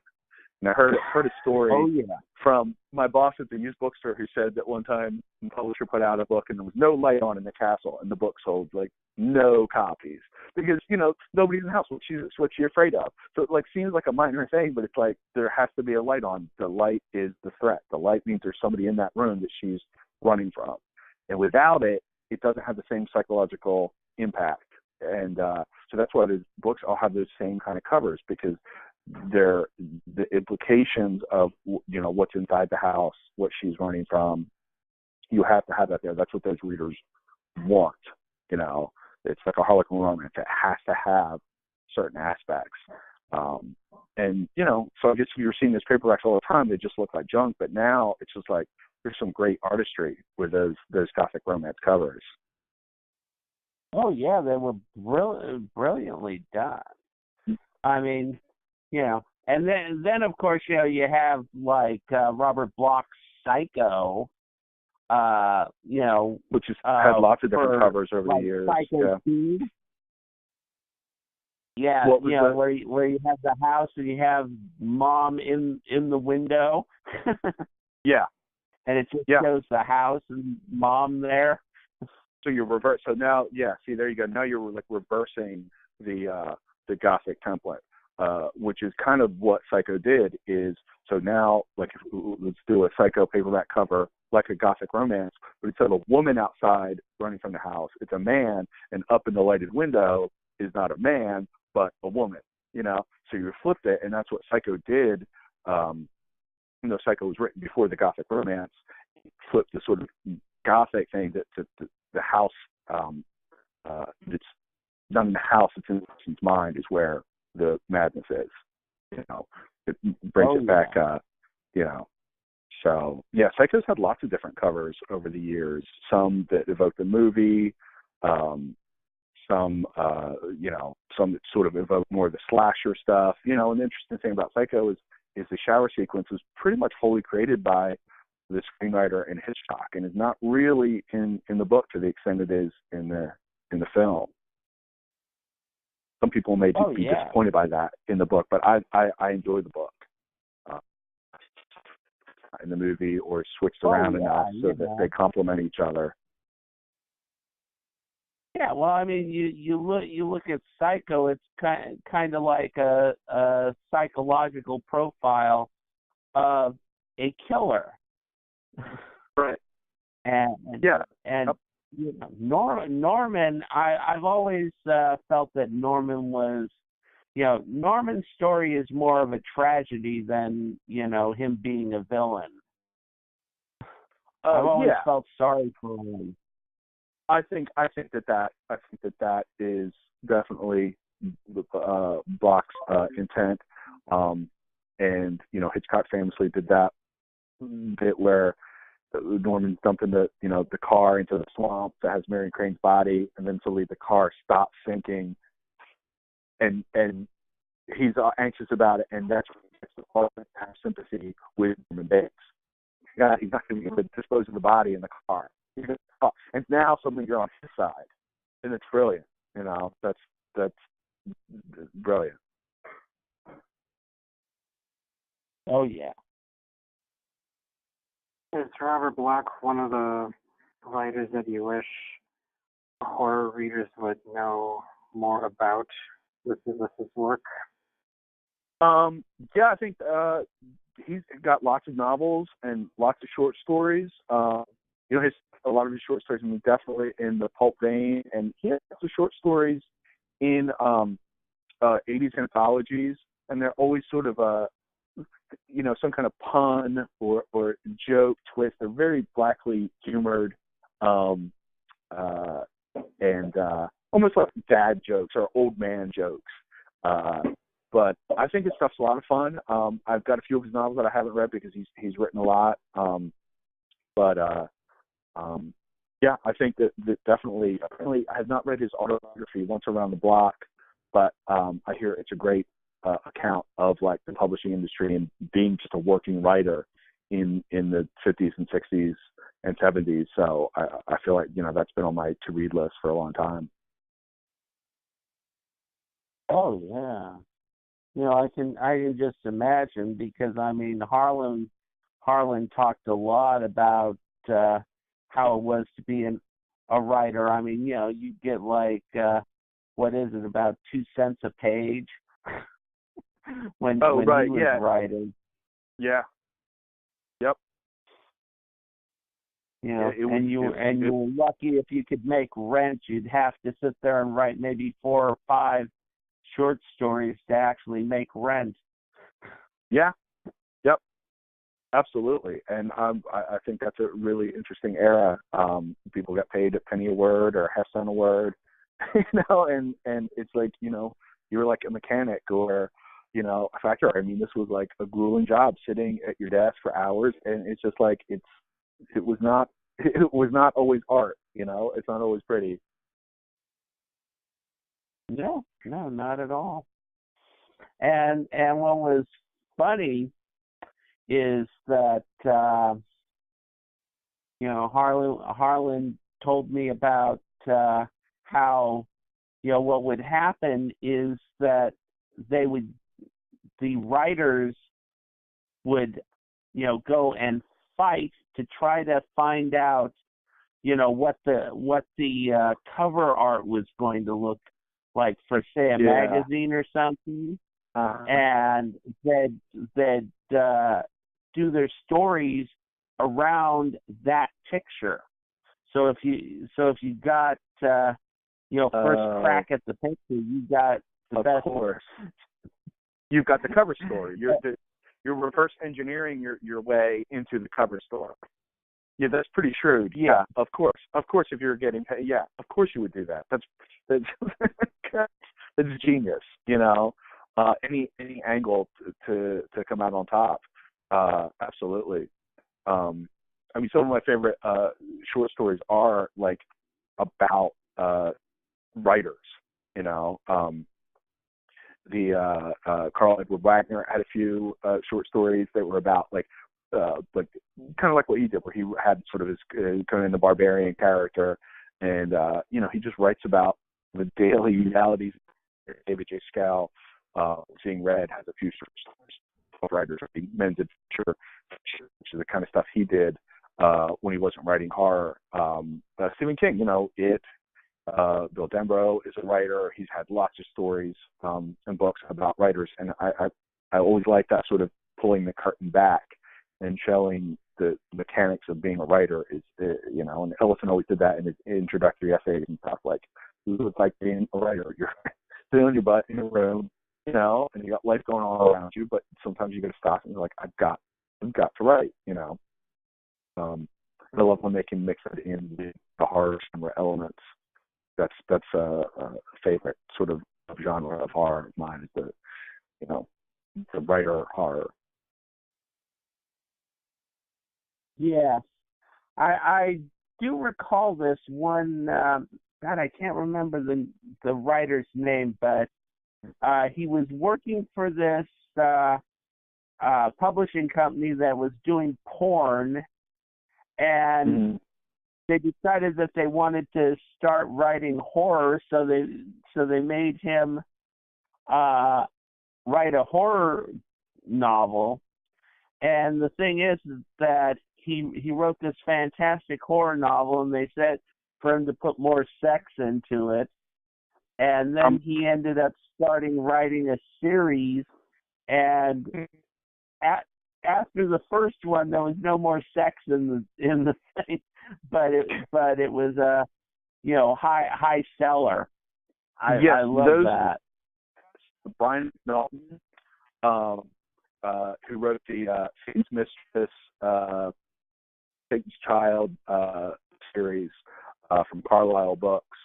And I heard a story from my boss at the used bookstore who said that one time the publisher put out a book and there was no light on in the castle, and the book sold like no copies because nobody's in the house. What's she afraid of? So it like seems like a minor thing, but it's like there has to be a light on. The light is the threat. The light means there's somebody in that room that she's running from, and without it, it doesn't have the same psychological impact. And so that's why the books all have those same kind of covers, because they're the implications of what's inside the house, what she's running from. You have to have that there. That's what those readers want. It's like a Harlequin romance. It has to have certain aspects. And so I guess if you're seeing those paperbacks all the time, they just look like junk. But now it's just like there's some great artistry with those Gothic romance covers. Oh yeah, they were brilliantly done. I mean, and then of course, you have like Robert Bloch's Psycho, which has had lots of different covers over the years. Psycho Speed. Yeah, where you have the house and you have mom in the window. Yeah. And it just shows the house and mom there. So you're reverse. So now, see, there you go. Now you're like reversing the Gothic template, which is kind of what Psycho did. Is so now, like, let's do a Psycho paperback cover like a Gothic romance, but instead of a woman outside running from the house, it's a man, and up in the lighted window is not a man but a woman. So you flipped it, and that's what Psycho did. Psycho was written before the Gothic romance. Flipped the sort of Gothic thing that the house, it's not in the house, it's in the person's mind, is where the madness is. It brings it back. So Psycho's had lots of different covers over the years. Some that evoke the movie, some that sort of evoke more of the slasher stuff. And the interesting thing about Psycho is the shower sequence was pretty much wholly created by the screenwriter and Hitchcock, and is not really in the book to the extent it is in the film. Some people may be disappointed by that in the book, but I enjoy the book in the movie, or switched around enough so that they complement each other. Yeah, well, I mean, you look at Psycho. It's kind of like a psychological profile of a killer. Right. And Norman, I've always felt that Norman was, Norman's story is more of a tragedy than, him being a villain. I've always felt sorry for him. I think that is definitely Bloch's intent. And Hitchcock famously did that bit where Norman's dumping the car into the swamp that has Marion Crane's body, and then suddenly the car stops sinking, and he's anxious about it, and that's when he gets the part to have sympathy with Norman Bates. He's not going to dispose of the body in the car, and now suddenly you're on his side, and it's brilliant. That's brilliant. Oh yeah. Is Robert Bloch one of the writers that you wish horror readers would know more about with his work? I think he's got lots of novels and lots of short stories. A lot of his short stories, definitely in the pulp vein, and he has some short stories in 80s anthologies, and they're always sort of some kind of pun or joke twist. They're very blackly humored, and almost like dad jokes or old man jokes. But I think his stuff's a lot of fun. I've got a few of his novels that I haven't read because he's written a lot. Yeah, I think that definitely. Apparently, I have not read his autobiography, Once Around the Block, but I hear it's a great account of like the publishing industry and being just a working writer in the 50s and 60s and 70s. So I feel like that's been on my to read list for a long time. Oh yeah. I can just imagine, because I mean Harlan talked a lot about how it was to be a writer. I mean, you get like what is it, about 2 cents a page when right, he was writing. Yeah. Yep. You were lucky if you could make rent. You'd have to sit there and write maybe 4 or 5 short stories to actually make rent. Yeah. Yep. Absolutely. And I think that's a really interesting era. People got paid a penny a word or half cent a word, and it's like, you were like a mechanic or, a factory. I mean, this was like a grueling job, sitting at your desk for hours. And it's just like, it was not always art, it's not always pretty. No, not at all. And what was funny is that Harlan told me about how what would happen is that the writers would go and fight to try to find out what the cover art was going to look like for, say, a magazine or something, and they'd do their stories around that picture. So if you got first crack at the picture, you got the best. Of course, you've got the cover story. You're reverse engineering your way into the cover story. Yeah, that's pretty shrewd. Yeah, of course. If you're getting paid, of course you would do that. That's genius. Any angle to come out on top. Absolutely. I mean, some of my favorite short stories are like about writers. Carl Edward Wagner had a few short stories that were about like kind of like what he did, where he had sort of his Conan the Barbarian character, and he just writes about the daily realities. David J. Scal, Seeing Red, has a few short stories of writers, men's adventure, which is the kind of stuff he did when he wasn't writing horror. Stephen King, It. Bill Denbrough is a writer. He's had lots of stories and books about writers, and I always like that sort of pulling the curtain back and showing the mechanics of being a writer. Is and Ellison always did that in his introductory essays and stuff, like it's like being a writer. You're sitting on your butt in a room, and you got life going on around you, but sometimes you got to stop and you're like, I've got to write. I love when they can mix it in with the horror genre elements. That's a favorite sort of genre of horror of mine, is the writer horror. Yeah, I do recall this one. God, I can't remember the writer's name, but he was working for this publishing company that was doing porn, and they decided that they wanted to start writing horror, so they made him write a horror novel. And the thing is that he wrote this fantastic horror novel, and they said for him to put more sex into it. And then he ended up writing a series, and after the first one, there was no more sex in the thing, but it was a high seller. I love that. Brian Melton who wrote the Satan's Mistress, Satan's Child series from Carlisle Books,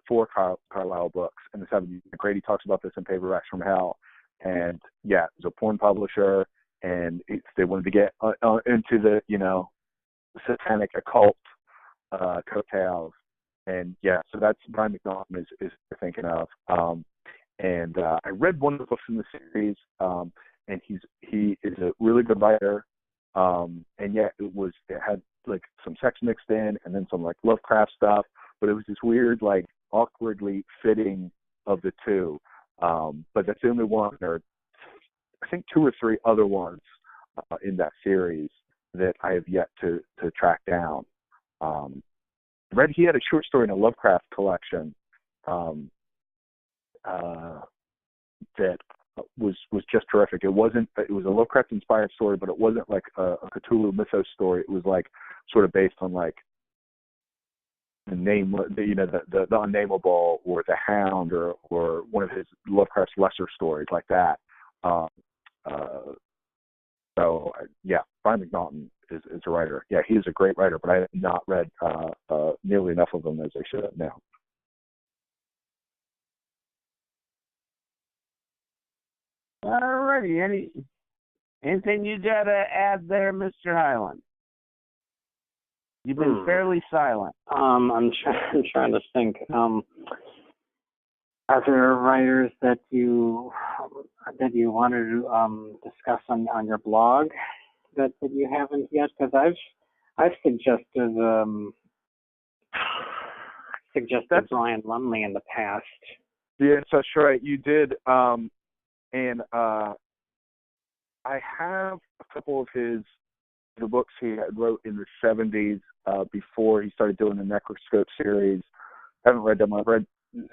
for Carlisle Books in the 70s. Grady talks about this in Paperbacks from Hell. And yeah, it was a porn publisher, and they wanted to get into the, satanic occult coattails. And yeah, so that's Brian McNaughton is you're thinking of. And I read one of the books in the series, and he is a really good writer. And yeah, it had like some sex mixed in, and then some like Lovecraft stuff, but it was this weird, like awkwardly fitting of the two. But that's the only one. There are, I think, 2 or 3 other ones in that series that I have yet to track down. Read he had a short story in a Lovecraft collection that was just terrific. It was a Lovecraft inspired story, but it wasn't like a Cthulhu mythos story. It was like sort of based on like the Unnameable or the Hound or one of his Lovecraft's lesser stories like that. So yeah, Brian McNaughton is a writer. Yeah, he is a great writer, but I have not read nearly enough of them as I should have now. All righty. Anything you got to add there, Mr. Highland? You've been fairly silent. I'm trying to think. Are there writers that you wanted to discuss on your blog that you haven't yet? Because I've suggested Brian Lumley in the past. Yes, that's right. You did. And I have a couple of the books he had wrote in the 70s before he started doing the Necroscope series. I haven't read them. I've read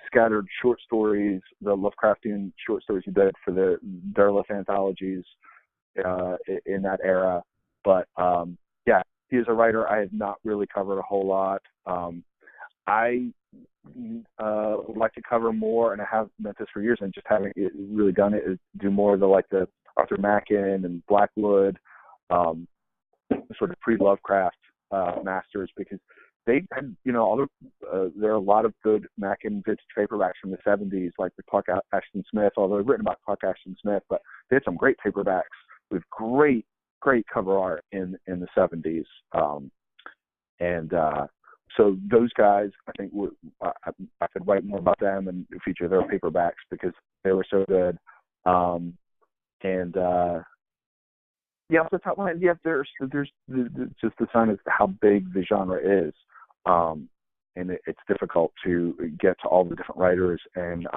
scattered short stories, the Lovecraftian short stories he did for the Derleth anthologies in that era. But yeah, he is a writer I have not really covered a whole lot. I would like to cover more, and I have meant this for years and just haven't really done it, is do more of the Arthur Machen and Blackwood, sort of pre-Lovecraft masters, because they had, there are a lot of good Machen vintage paperbacks from the 70s, like the Clark Ashton Smith, although I've written about Clark Ashton Smith, but they had some great paperbacks with great cover art in the 70s. So those guys, I think, I could write more about them and feature their paperbacks because they were so good. Yeah, off the top of my head, yeah, there's just the sign of how big the genre is, and it's difficult to get to all the different writers and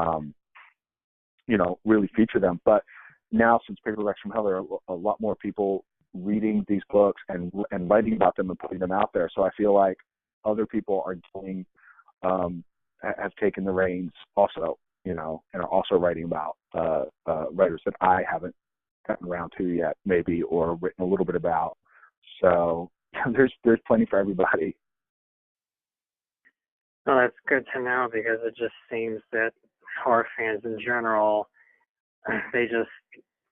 really feature them. But now, since Paperbacks from Hell, there are a lot more people reading these books and writing about them and putting them out there. So I feel like other people are doing, have taken the reins also, and are also writing about writers that I haven't gotten around to yet, maybe, or written a little bit about. So there's plenty for everybody. Well, that's good to know, because it just seems that horror fans in general, they just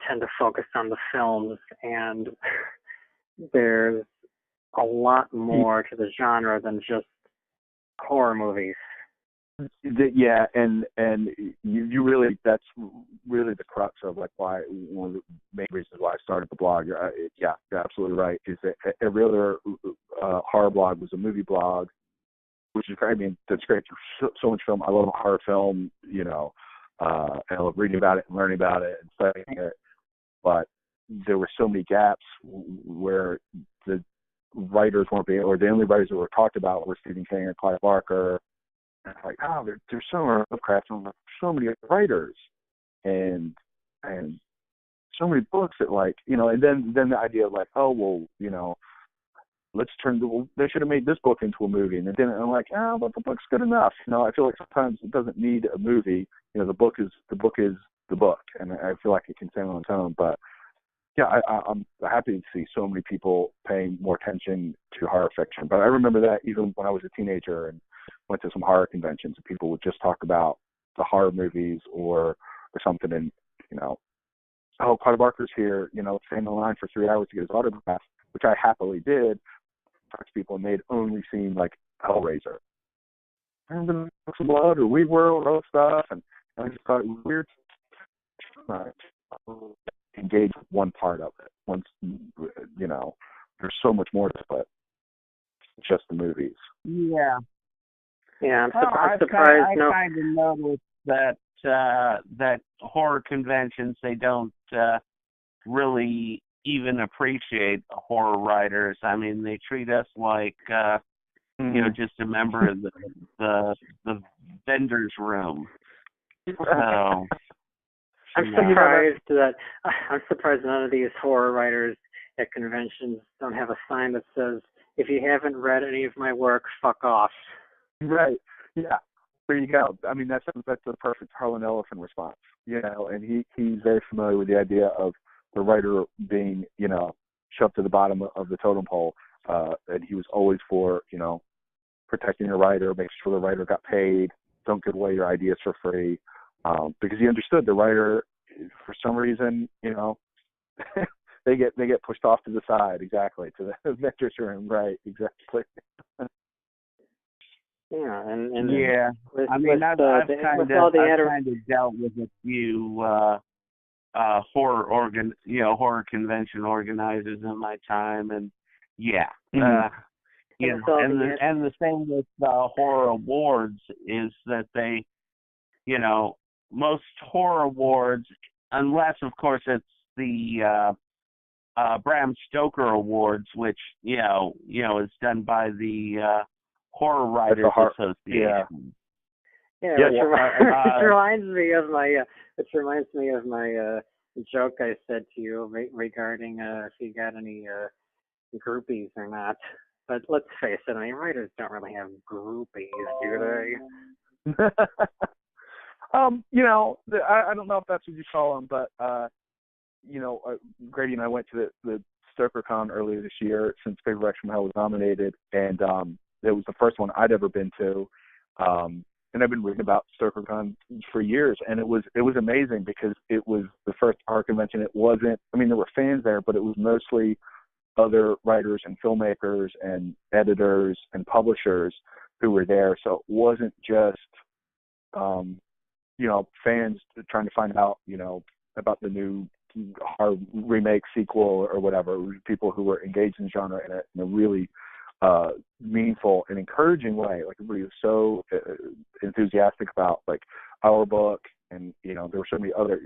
tend to focus on the films, and there's a lot more to the genre than just horror movies. Yeah, and you really, that's really the crux of why, one of the main reasons why I started the blog. Yeah, you're absolutely right. Is that every other horror blog was a movie blog, which is great. I mean, that's great. There's so much film. I love a horror film, and I love reading about it and learning about it and studying it. But there were so many gaps where the writers weren't being, or the only writers that were talked about were Stephen King and Clive Barker. And it's like, there's so many Lovecraft and so many writers and so many books that and then the idea of they should have made this book into a movie, and then I'm like, but the book's good enough. I feel like sometimes it doesn't need a movie. The book is the book, and I feel like it can stand on its own. But yeah, I'm happy to see so many people paying more attention to horror fiction. But I remember that even when I was a teenager and went to some horror conventions, and people would just talk about the horror movies or something, and oh, Carter Barker's here, staying in line for 3 hours to get his autograph, which I happily did, talk to people, and they'd only seen, like, Hellraiser. And then some blood or Weed World, all stuff, and I just thought it was weird to engage with one part of it. Once, there's so much more to it. It's just the movies. Yeah. Yeah, I'm I surprised. kind of noticed that horror conventions, they don't really even appreciate horror writers. I mean, they treat us like just a member of the vendor's room. So I'm surprised none of these horror writers at conventions don't have a sign that says, "If you haven't read any of my work, fuck off." Right. Yeah. There you go. I mean, that's the perfect Harlan Ellison response. And he's very familiar with the idea of the writer being, shoved to the bottom of the totem pole. And he was always for, protecting the writer, making sure the writer got paid, don't give away your ideas for free. Because he understood the writer, for some reason, they get pushed off to the side, exactly, to the vendor's room, right, exactly. Yeah, and yeah, I've kind of dealt with a few horror convention organizers in my time, and and the same with horror awards is that they, most horror awards, unless of course it's the Bram Stoker Awards, which is done by the Horror Writers Association. Yeah, which reminds me of my joke I said to you regarding if you got any groupies or not. But let's face it, writers don't really have groupies, do they? I don't know if that's what you call them, but Grady and I went to the StokerCon earlier this year since Paperback from Hell was nominated, and it was the first one I'd ever been to. And I've been reading about StokerCon for years, and it was amazing because it was the first horror convention. It wasn't, there were fans there, but it was mostly other writers and filmmakers and editors and publishers who were there. So it wasn't just, fans trying to find out, about the new horror remake, sequel, or whatever. It was people who were engaged in the genre in a really meaningful and encouraging way. Like, everybody was so enthusiastic about, like, our book, and there were so many other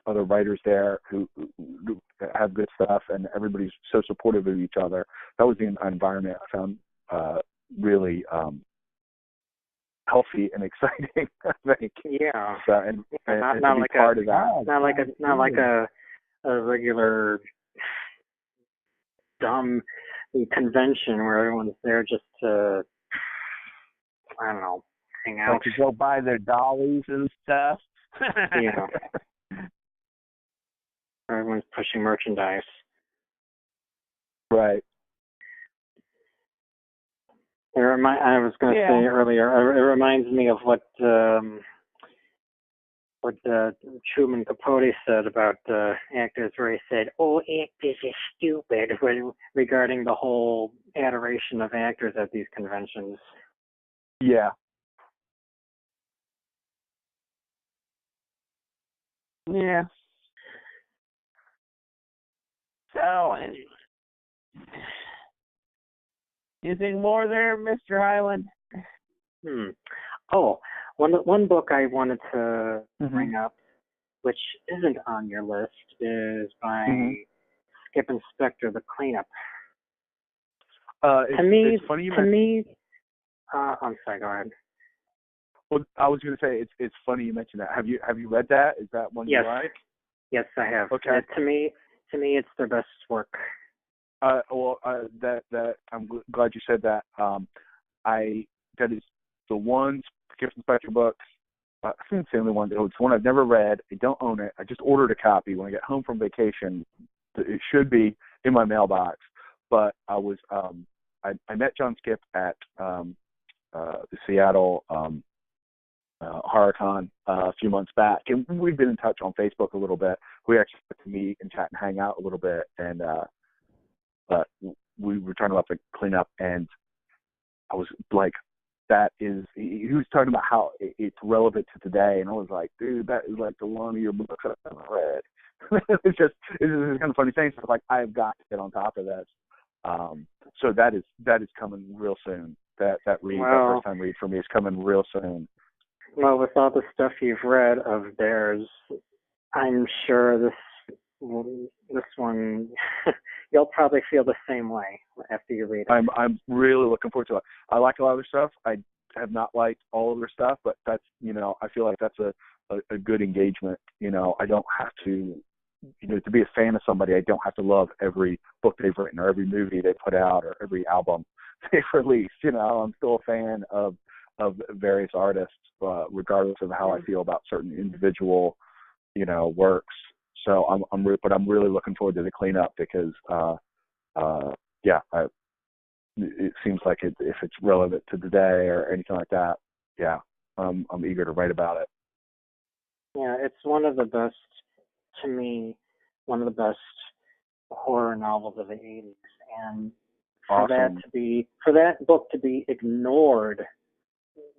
other writers there who have good stuff, and everybody's so supportive of each other. That was the environment I found really healthy and exciting, I think. Yeah. So, and not to be like part of that. Not like a regular dumb convention where everyone's there just to, I don't know, hang out. Like to go buy their dollies and stuff. Yeah. Everyone's pushing merchandise. Right. I was going to say earlier, it reminds me of what Truman Capote said about actors, where he said, "Oh, actors are stupid," regarding the whole adoration of actors at these conventions. Yeah. Yeah. So, anyway. Anything more there, Mr. Highland? Oh, one book I wanted to bring up, which isn't on your list, is by Skip Inspector, The Cleanup. It's funny you mentioned. I'm sorry, go ahead. Well, I was going to say it's funny you mentioned that. Have you read that? Is that one you like? Yes, I have. Okay. To me, it's their best work. That I'm glad you said that. That is the one Skip Inspector book. I think it's the only one. It's one I've never read. I don't own it. I just ordered a copy when I get home from vacation. It should be in my mailbox. But I was I met John Skip at the Seattle HorrorCon a few months back, and we've been in touch on Facebook a little bit. We actually got to meet and chat and hang out a little bit, and but we were talking about the cleanup, and I was like, that is, he was talking about how it's relevant to today, and I was like, dude, that is like the one of your books I've ever read. it's just kind of funny thing. So like, I've got to get on top of this. So that is coming real soon. That read, that first time read for me is coming real soon. Well, with all the stuff you've read of theirs, I'm sure this one you'll probably feel the same way after you read it. I'm really looking forward to it. I like a lot of their stuff. I have not liked all of their stuff, but that's, I feel like that's a good engagement. I don't have to, to be a fan of somebody, I don't have to love every book they've written or every movie they put out or every album they've released. I'm still a fan of various artists, regardless of how I feel about certain individual, works. So I'm really looking forward to the cleanup because, it seems like if it's relevant to today or anything like that, I'm eager to write about it. Yeah, it's one of the best, to me, one of the best horror novels of the 80s, and for Awesome. for that book to be ignored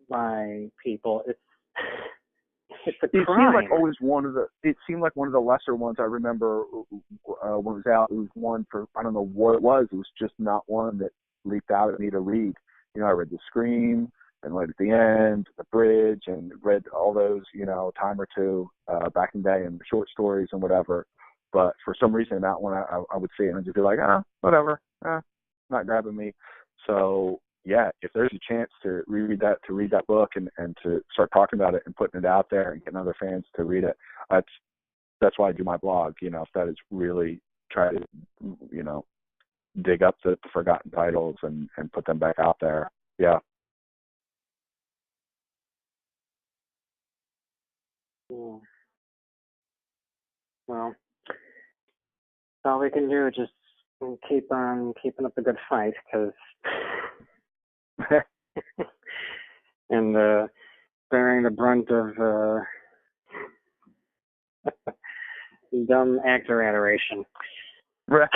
by people, it's a crime. It seemed like one of the lesser ones. I remember when it was out, it was one for, I don't know what it was. It was just not one that leaped out at me to read. I read The Scream and Light at the End, The Bridge, and read all those, a time or two back in the day, and the short stories and whatever. But for some reason, that one, I would see it and I'd just be like, whatever, not grabbing me. So, yeah, if there's a chance to read that book and to start talking about it and putting it out there and getting other fans to read it, that's why I do my blog. If that is really try to, dig up the forgotten titles and put them back out there. Yeah. Yeah. Well, all we can do is just keep on keeping up the good fight, because and bearing the brunt of dumb actor adoration. Right.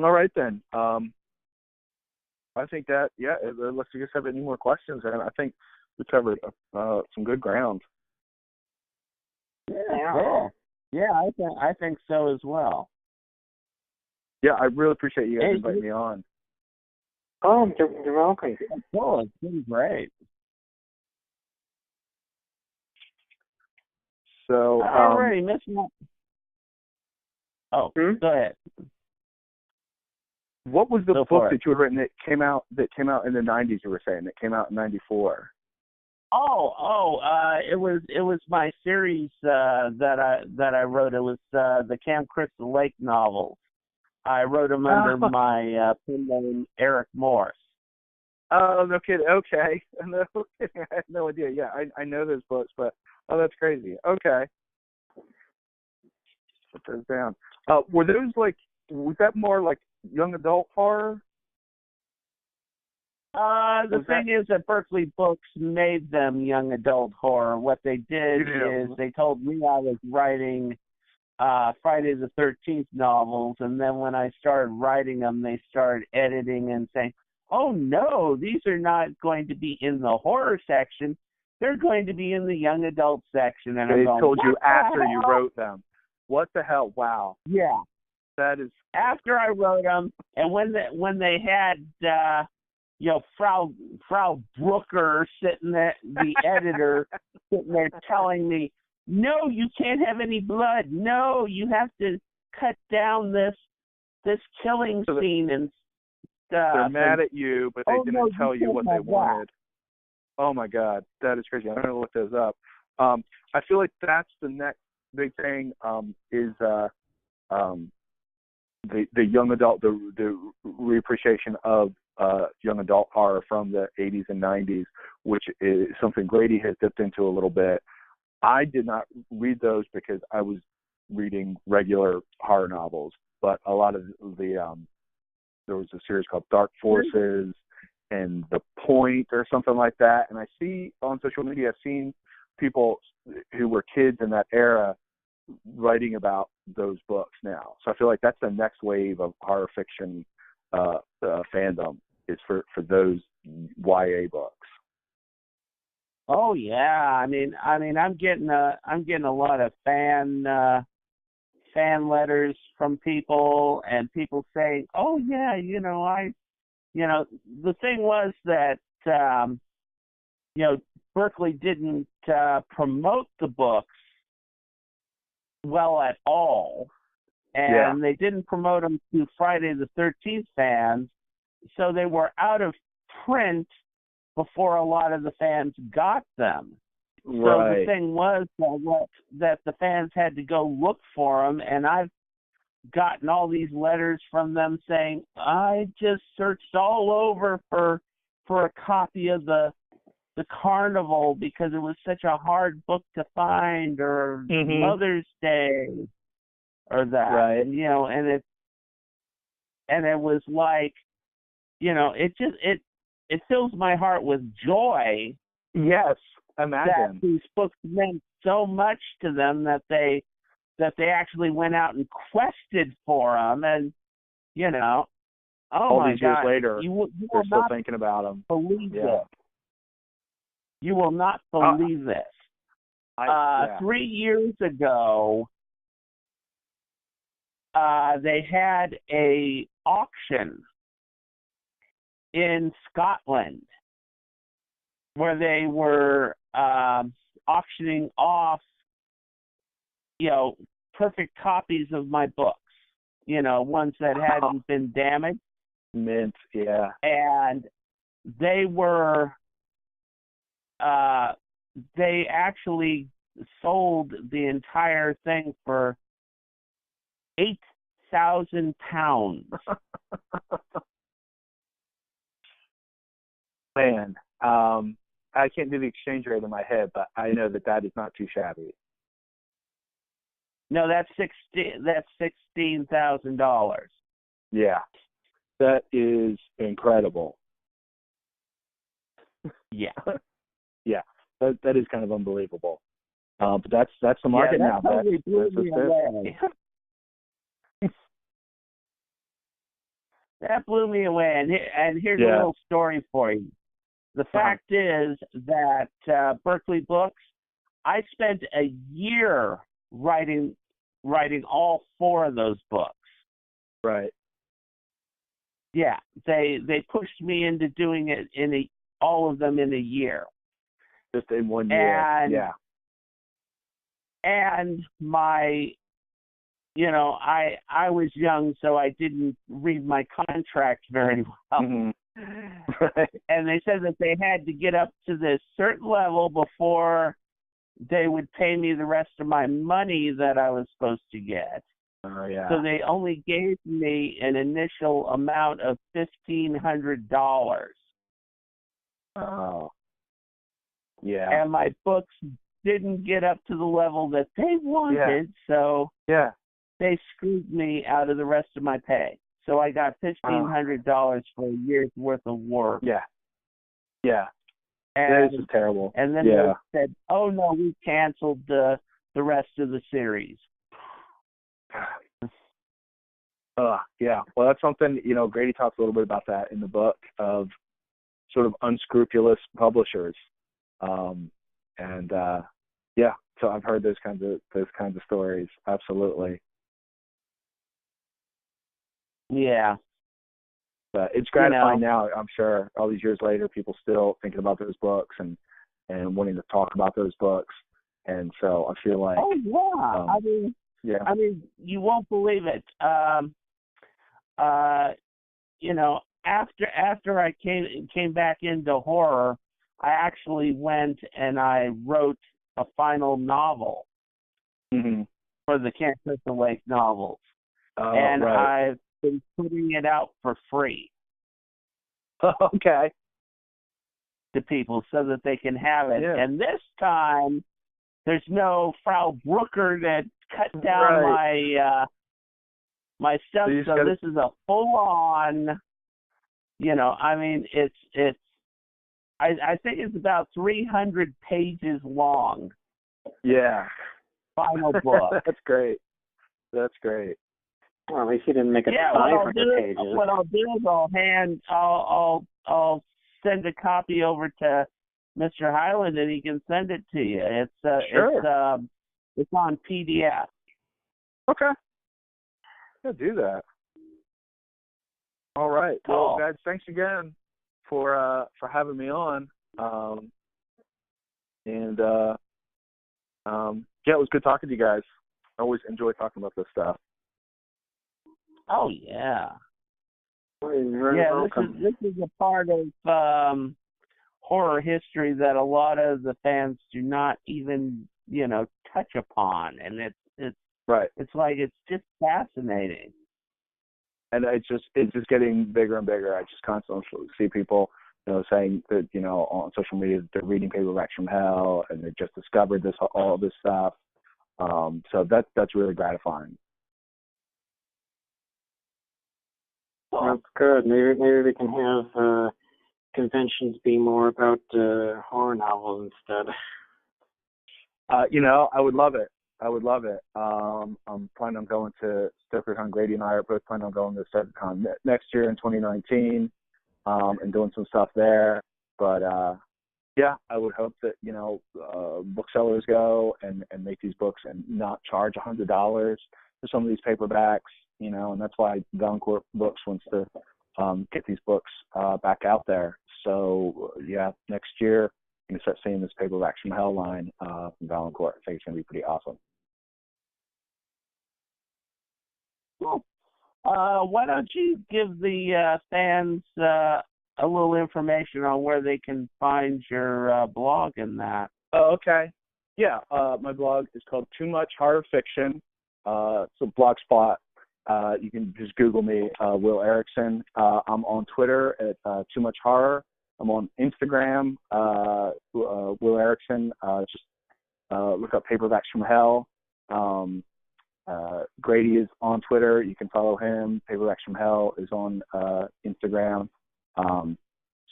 All right then. I think that let's just have any more questions, and I think we covered some good ground. Yeah, cool. Yeah, I think so as well. Yeah, I really appreciate you guys inviting me on. Oh, you're welcome. Cool, it's been great. So, already missing up. Oh, go ahead. What was the book that you had written that came out in the 90s? You were saying that came out in '94. It was my series that I wrote. It was the Camp Crystal Lake novels. I wrote them under my pen name Eric Morse. Oh, no kidding. Okay. No kidding. I had no idea. Yeah, I know those books, but that's crazy. Okay. Put those down. Were those was that more like young adult horror? The thing is that Berkeley Books made them young adult horror. What they did is they told me I was writing Friday the 13th novels, and then when I started writing them, they started editing and saying, oh no, these are not going to be in the horror section. They're going to be in the young adult section. And they told you after you wrote them. What the hell? Wow. Yeah. That is after I wrote them, and when they had Frau Brooker sitting there, the editor sitting there telling me, no, you can't have any blood. No, you have to cut down this killing scene and stuff. They're mad at you, but they didn't tell you what they wanted. Oh my God, that is crazy. I'm gonna look those up. I feel like that's the next big thing. Is the young adult, the reappreciation of young adult horror from the 80s and 90s, which is something Grady has dipped into a little bit. I did not read those because I was reading regular horror novels, but a lot of the there was a series called Dark Forces and The Point or something like that. And I see on social media, I've seen people who were kids in that era writing about those books now. So I feel like that's the next wave of horror fiction fandom, is for those YA books. Oh yeah, I mean, I'm getting a lot of fan letters from people, and people saying, "Oh yeah, the thing was that Berkeley didn't promote the books well at all, and they didn't promote them to Friday the 13th fans, so they were out of print before a lot of the fans got them." So the thing was that the fans had to go look for them, and I've gotten all these letters from them saying, "I just searched all over for a copy of the Carnival because it was such a hard book to find, or Mother's Day, or that." Right. And it was like, it fills my heart with joy. Yes, imagine that these books meant so much to them that they actually went out and quested for them, and all my these God, years later, you they're still thinking about them. Believe this. You will not believe this. 3 years ago, they had a auction in Scotland where they were auctioning off, perfect copies of my books, ones that hadn't been damaged. Mint, yeah. And they were, they actually sold the entire thing for £8,000. Man, I can't do the exchange rate in my head, but I know that is not too shabby. No, that's $16,000. Yeah, that is incredible. Yeah, yeah, that is kind of unbelievable. But that's the market now. That totally blew me away. That blew me away. And here's a little story for you. The fact is that Berkeley Books, I spent a year writing all 4 of those books. Right. Yeah, they pushed me into doing it all of them in a year. Just in 1 year. And my, I was young, so I didn't read my contract very well. Mm-hmm. Right. And they said that they had to get up to this certain level before they would pay me the rest of my money that I was supposed to get. Oh, yeah. So they only gave me an initial amount of $1,500. Oh. Yeah. And my books didn't get up to the level that they wanted, so they screwed me out of the rest of my pay. So I got $1,500 for a year's worth of work. Yeah. Yeah. And, that is terrible. And then they said, "Oh no, we canceled the rest of the series." Yeah. Well, that's something, Grady talks a little bit about that in the book, of sort of unscrupulous publishers. So I've heard those kinds of stories. Absolutely. Yeah. But it's gratifying now, I'm sure, all these years later, people still thinking about those books and wanting to talk about those books. And so I feel like... Oh, yeah. I mean, you won't believe it. After I came back into horror, I actually went and I wrote a final novel for the Can't Kiss the Lake novels. And I've been putting it out for free. Okay. To people so that they can have it. Yeah. And this time, there's no Frau Brooker that cut down my stuff. So this is a full-on, I mean, I think it's about 300 pages long. Yeah. Final book. That's great. That's great. Well, at least you didn't make it Yeah, 500 pages. what I'll do is I'll send a copy over to Mr. Highland, and he can send it to you. It's on PDF. Okay. Yeah, do that. All right. Well, guys, thanks again for having me on. Yeah, it was good talking to you guys. I always enjoy talking about this stuff. Oh yeah. You're Yeah, welcome. this is a part of horror history that a lot of the fans do not even touch upon, and it's right. It's like it's just fascinating. And it's just getting bigger and bigger. I just constantly see people saying that on social media that they're reading Paperbacks from Hell and they just discovered all this stuff. So that's really gratifying. That's good. Maybe we can have conventions be more about horror novels instead. I would love it. I'm planning on going to StokerCon. Grady and I are both planning on going to StokerCon next year in 2019 and doing some stuff there. But yeah, I would hope that booksellers go and make these books and not charge $100 for some of these paperbacks. And that's why Valancourt Books wants to get these books back out there. So yeah, next year you can start seeing this Paperbacks from Hell line from Valancourt. I think it's going to be pretty awesome. Cool. Why don't you give the fans a little information on where they can find your blog and that? Oh, okay. Yeah, my blog is called Too Much Horror Fiction. It's a blog spot. You can just Google me, Will Errickson. I'm on Twitter at Too Much Horror. I'm on Instagram, Will Errickson. Just look up Paperbacks from Hell. Grady is on Twitter. You can follow him. Paperbacks from Hell is on Instagram.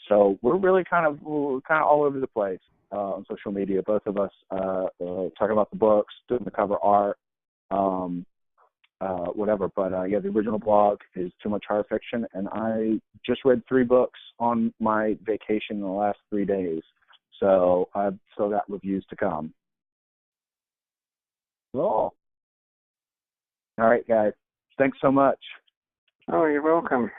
So we're really kind of all over the place on social media. Both of us talking about the books, doing the cover art, whatever. But yeah, the original blog is Too Much Horror Fiction, and I just read 3 books on my vacation in the last 3 days. So I've still got reviews to come. Cool. All right, guys. Thanks so much. Oh, you're welcome.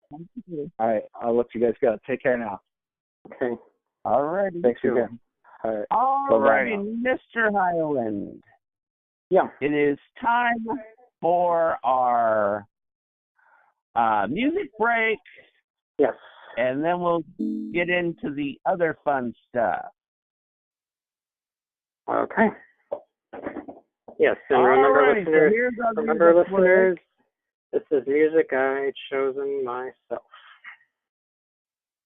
Thank you. All right, I'll let you guys go. Take care now. Okay. All righty. Thanks again. All right. All righty, Mr. Highland. Yeah. It is time for our music break. Yes. And then we'll get into the other fun stuff. Okay. Yes, and Alrighty, remember, listeners, this is music I'd chosen myself.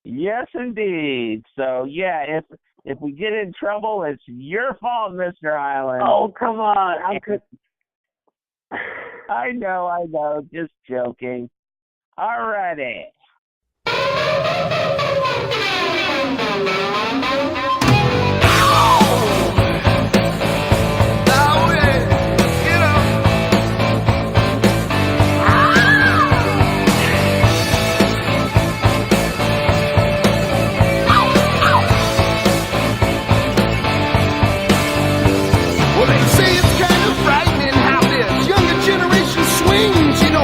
Yes, indeed. So, yeah, if we get in trouble, it's your fault, Mr. Highland. Oh, come on. How could... I know. Just joking. Alrighty.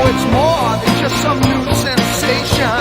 It's more than just some new sensation.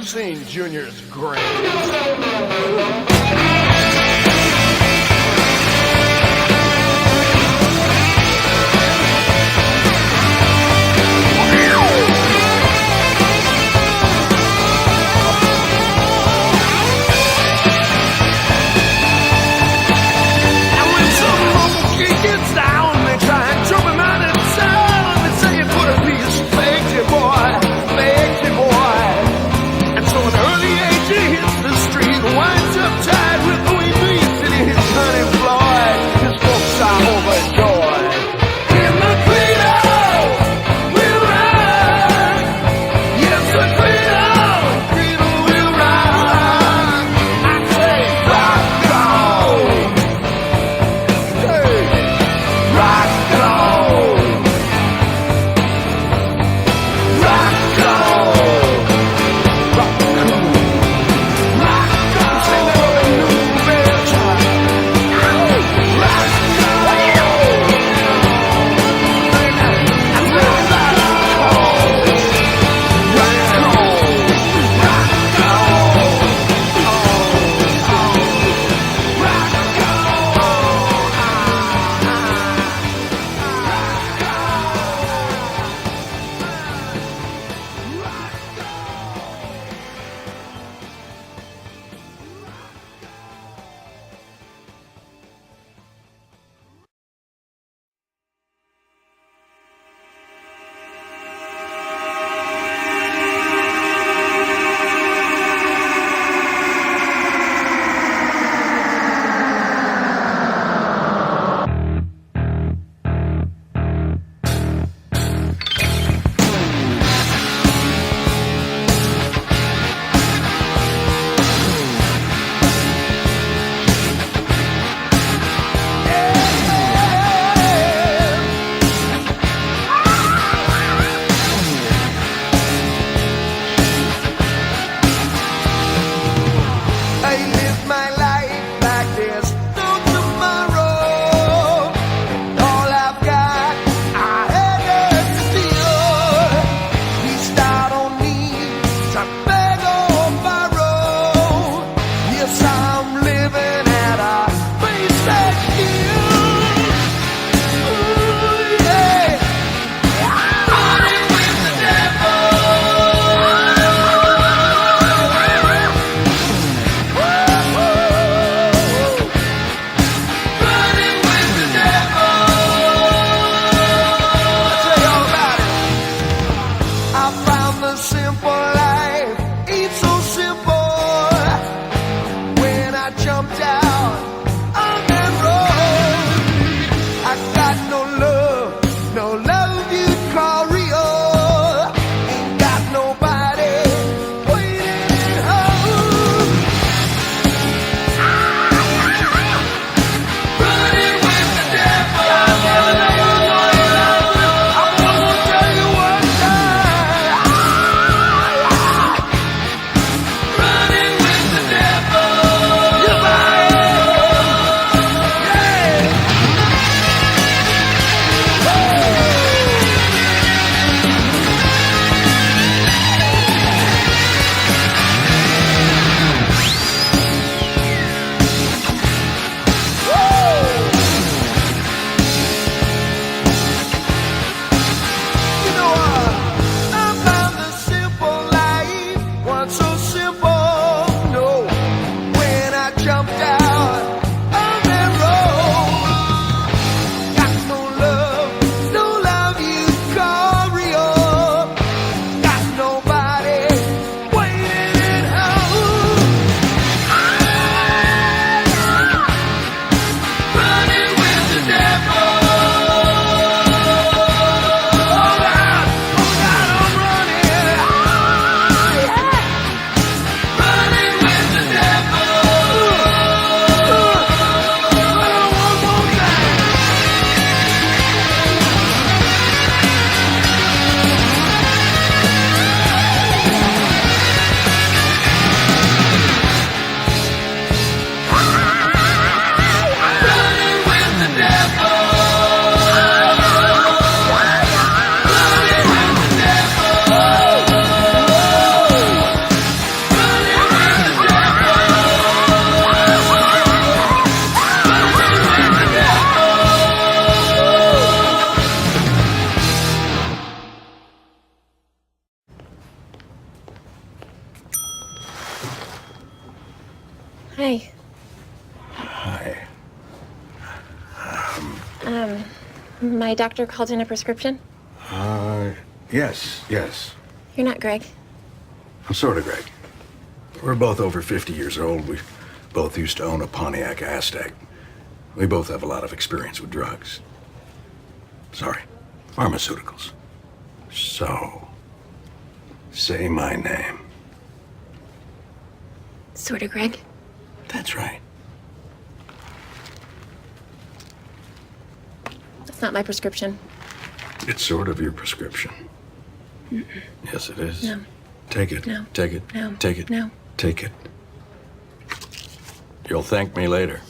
You've seen Junior's grave. Hi. Hi. My doctor called in a prescription. Yes. You're not Greg. I'm sort of Greg. We're both over 50 years old. We both used to own a Pontiac Aztec. We both have a lot of experience with drugs. Sorry, pharmaceuticals. So, say my name. Sort of Greg. That's right. That's not my prescription. It's sort of your prescription. Mm-mm. Yes, it is. No. Take it. No. Take it. No. Take it. No. Take it. You'll thank me later.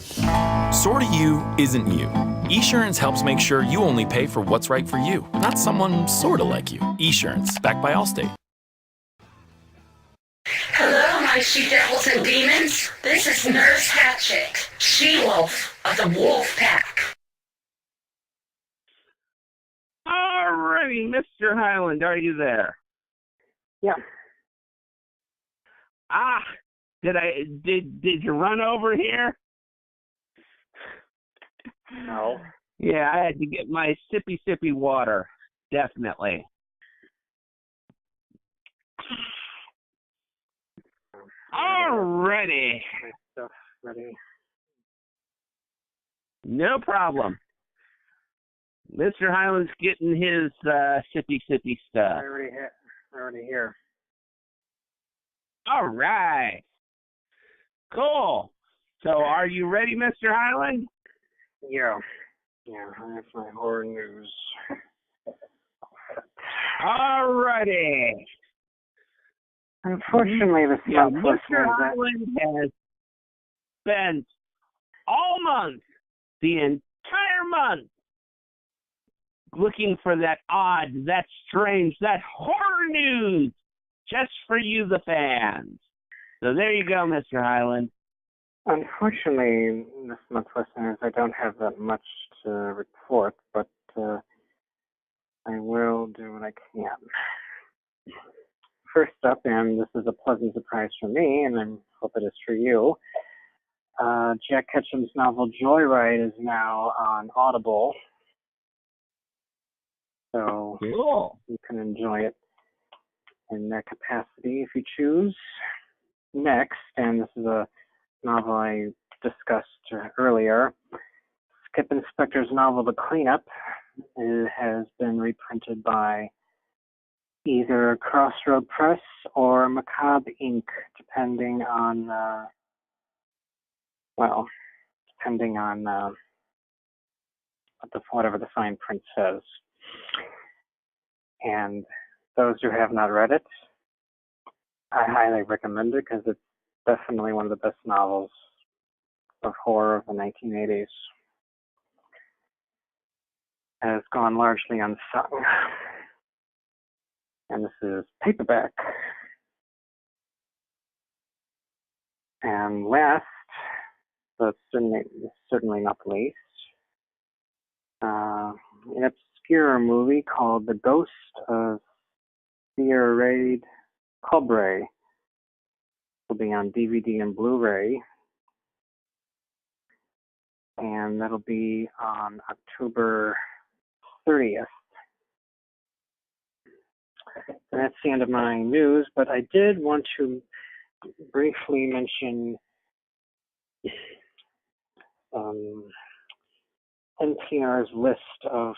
Sorta You isn't you. Esurance helps make sure you only pay for what's right for you, not someone sorta like you. Esurance, backed by Allstate. Hello, my she-devils and demons. This is Nurse Hatchet, she-wolf of the Wolf Pack. Alrighty, Mr. Highland, are you there? Yeah. Did you run over here? No. Yeah, I had to get my sippy water. Definitely. Alrighty. My stuff ready. No problem. Mr. Highland's getting his sippy stuff. Already here. All right. Cool. So are you ready, Mr. Highland? Yeah, I have my horror news. All righty. Unfortunately, this month, Mr. listeners, Highland has spent all month, the entire month, looking for that odd, that strange, that horror news, just for you, the fans. So there you go, Mr. Highland. unfortunately, this month, listeners, I don't have that much to report, but I will do what I can. First up, and this is a pleasant surprise for me, and I hope it is for you, Jack Ketchum's novel Joyride is now on Audible, so Cool. you can enjoy it in that capacity if you choose. Next, and this is a novel I discussed earlier, Skip Inspector's novel The Cleanup. It has been reprinted by either Crossroad Press or Macabre Inc., depending on whatever the fine print says. And those who have not read it, I highly recommend it because it's definitely one of the best novels of horror of the 1980s. It has gone largely unsung. And this is paperback. And last, but certainly not least, an obscure movie called The Ghost of Thierry Cobray will be on DVD and Blu-ray, and that'll be on October 30th. And that's the end of my news, but I did want to briefly mention NPR's list of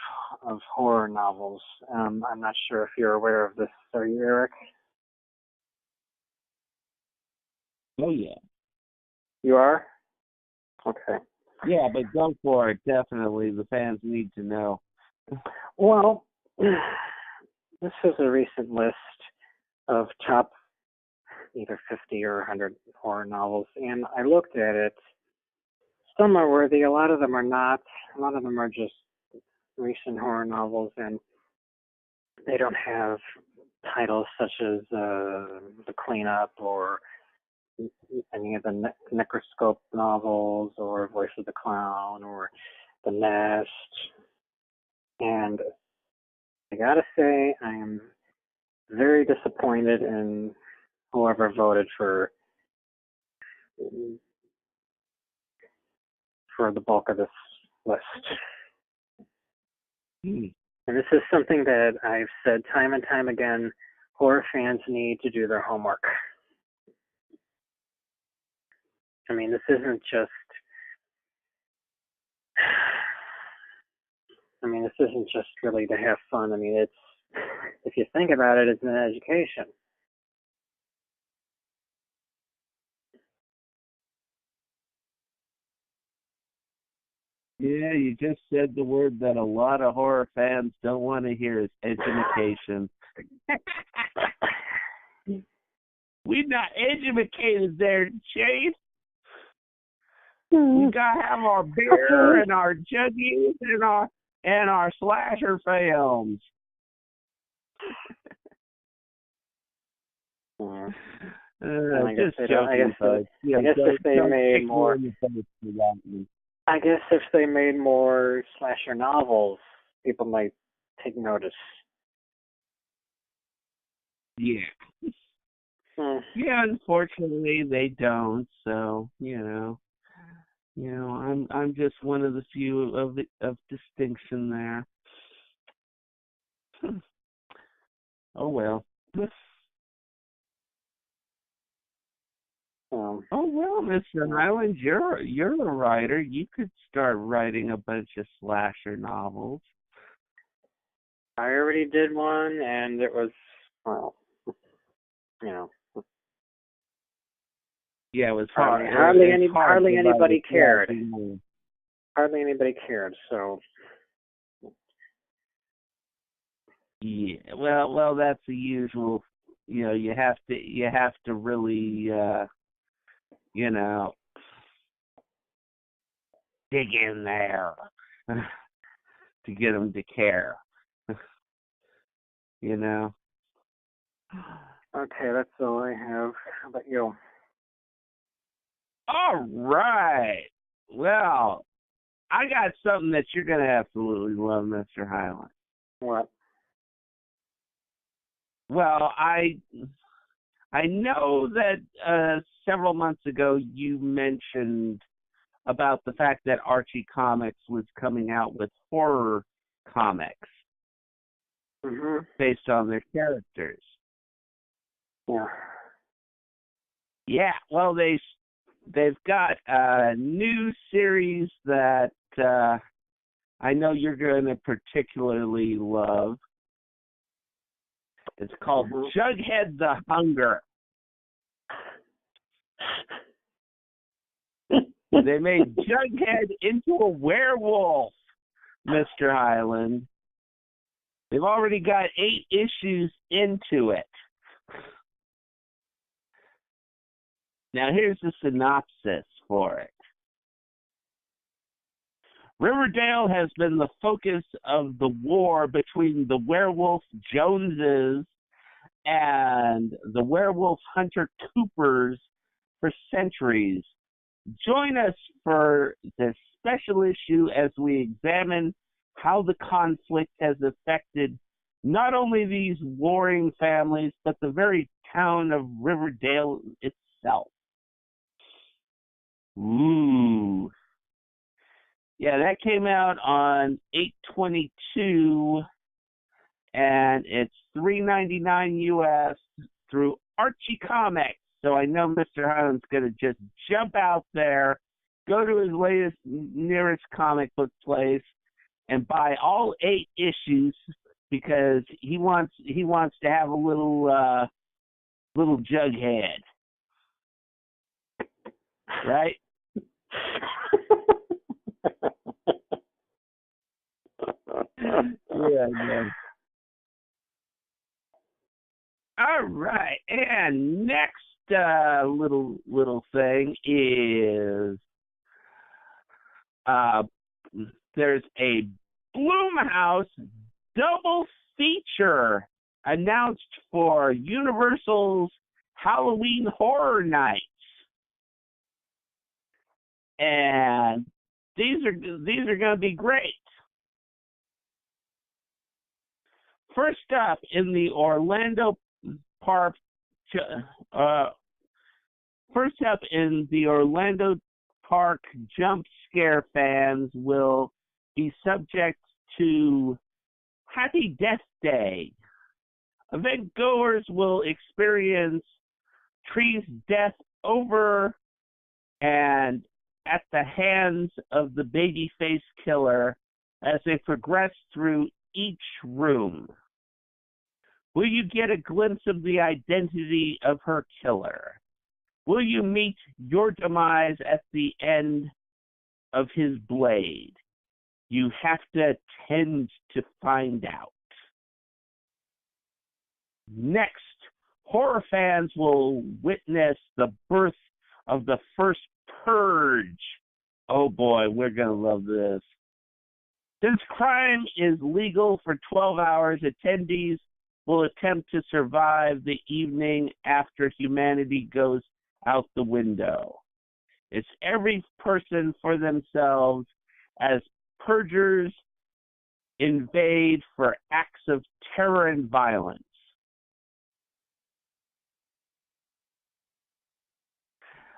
horror novels. I'm not sure if you're aware of this. Are you, Eric? Oh, yeah. You are? Okay. Yeah, but go for it. Definitely. The fans need to know. Well, this is a recent list of top either 50 or 100 horror novels, and I looked at it. Some are worthy, a lot of them are not. A lot of them are just recent horror novels, and they don't have titles such as The Cleanup or any of the Necroscope novels or Voice of the Clown or The Nest. And I gotta say, I am very disappointed in whoever voted for for the bulk of this list. Hmm. And this is something that I've said time and time again, horror fans need to do their homework. I mean, this isn't just, really to have fun. I mean, if you think about it, it's an education. Yeah, you just said the word that a lot of horror fans don't want to hear is education. We're not educated there, Chase. We gotta have our beer and our juggies and our slasher films. I guess Just joking, folks. I guess if they made more slasher novels, people might take notice. Yeah. Yeah, unfortunately they don't. So I'm just one of the few of distinction there. Oh well. Oh well, Mr. Highland, you're a writer. You could start writing a bunch of slasher novels. I already did one, and it was, Yeah, it was hard. Hardly anybody cared. Hardly anybody cared. So. Yeah, well, that's the usual. You have to really, dig in there to get them to care. Okay, that's all I have. How about you? All right. Well, I got something that you're going to absolutely love, Mr. Highland. What? Well, I know that several months ago you mentioned about the fact that Archie Comics was coming out with horror comics based on their characters. Yeah. Yeah, well, they've got a new series that I know you're going to particularly love. It's called Jughead the Hunger. They made Jughead into a werewolf, Mr. Highland. They've already got 8 issues into it. Now, here's the synopsis for it. Riverdale has been the focus of the war between the werewolf Joneses and the werewolf hunter Coopers for centuries. Join us for this special issue as we examine how the conflict has affected not only these warring families, but the very town of Riverdale itself. Ooh. Yeah, that came out on 8/22, and it's $3.99 US through Archie Comics. So I know Mr. Highland's going to just jump out there, go to his nearest comic book place, and buy all 8 issues because he wants to have a little Jughead, right? Yeah. All right, and next little thing is there's a Blumhouse double feature announced for Universal's Halloween Horror Nights, and these are going to be great. First up in the Orlando Park Park jump scare fans will be subject to Happy Death Day. Event goers will experience Tree's death over and at the hands of the babyface killer as they progress through each room. Will you get a glimpse of the identity of her killer? Will you meet your demise at the end of his blade? You have to tend to find out. Next, horror fans will witness the birth of the first Purge. Oh boy, we're going to love this. Since crime is legal for 12 hours, attendees will attempt to survive the evening after humanity goes out the window. It's every person for themselves as purgers invade for acts of terror and violence.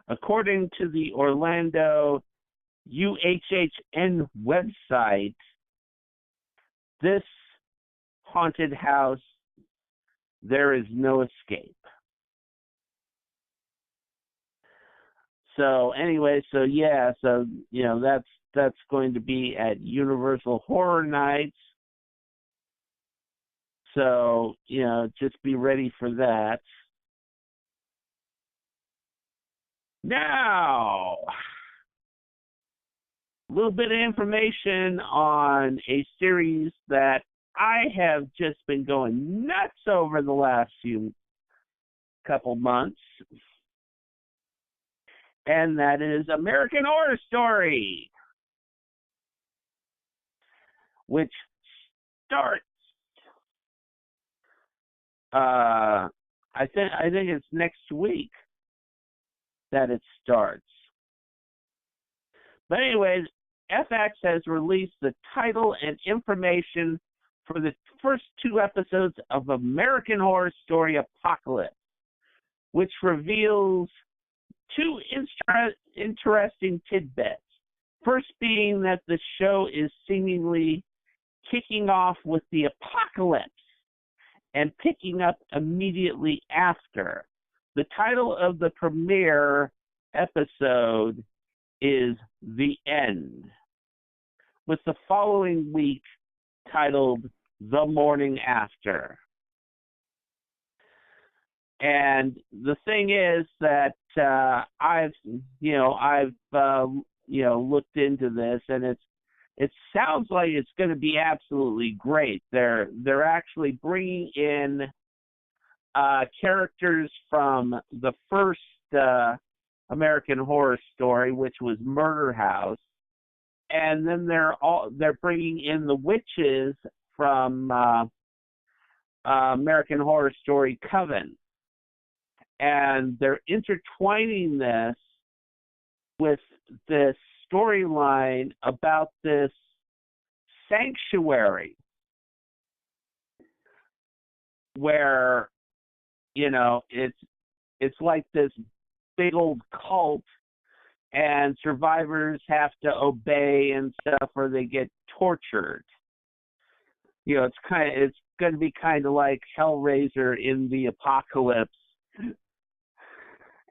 According to the Orlando UHHN website, this haunted house, there is no escape. So anyway, that's going to be at Universal Horror Nights. So, just be ready for that. Now, a little bit of information on a series that I have just been going nuts over the last couple months, and that is American Horror Story, which starts, I think it's next week that it starts. But anyways, FX has released the title and information for the first 2 episodes of American Horror Story Apocalypse, which reveals 2 interesting tidbits. First being that the show is seemingly kicking off with the apocalypse and picking up immediately after. The title of the premiere episode is The End, with the following week titled The Morning After. And the thing is that I've looked into this, and it sounds like it's going to be absolutely great. They're actually bringing in characters from the first American Horror Story, which was Murder House, and then they're bringing in the witches from American Horror Story Coven, and they're intertwining this with this storyline about this sanctuary where it's like this big old cult, and survivors have to obey and stuff, or they get tortured. It's going to be kind of like Hellraiser in the apocalypse.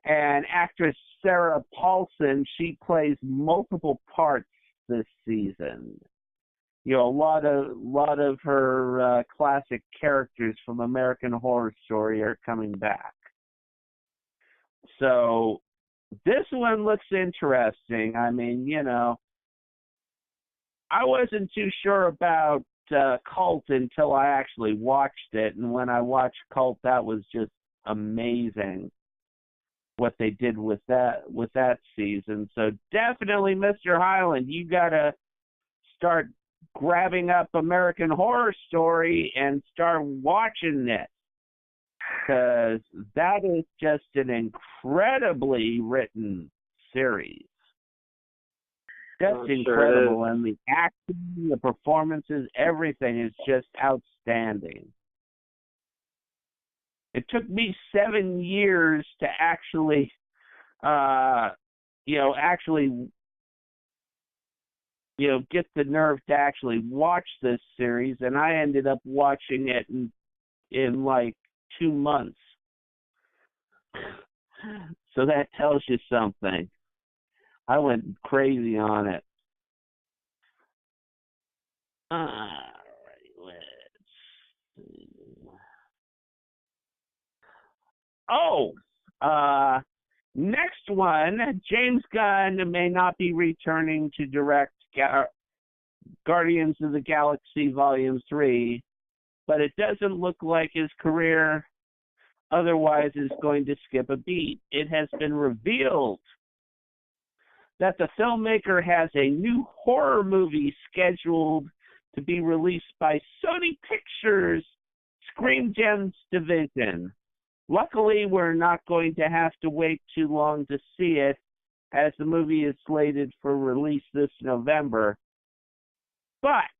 And actress Sarah Paulson, she plays multiple parts this season. A lot of her classic characters from American Horror Story are coming back. So this one looks interesting. I mean, I wasn't too sure about Cult until I actually watched it, and when I watched Cult, that was just amazing what they did with that season. So definitely, Mr. Highland, you gotta start grabbing up American Horror Story and start watching it, because that is just an incredibly written series. Just incredible, and the acting, the performances, everything is just outstanding. It took me 7 years to actually actually, get the nerve to actually watch this series, and I ended up watching it in like 2 months. So that tells you something. I went crazy on it. All right, let's see. Oh, next one, James Gunn may not be returning to direct Guardians of the Galaxy Volume 3, but it doesn't look like his career otherwise is going to skip a beat. It has been revealed that the filmmaker has a new horror movie scheduled to be released by Sony Pictures' Screen Gems division. Luckily, we're not going to have to wait too long to see it, as the movie is slated for release this November. But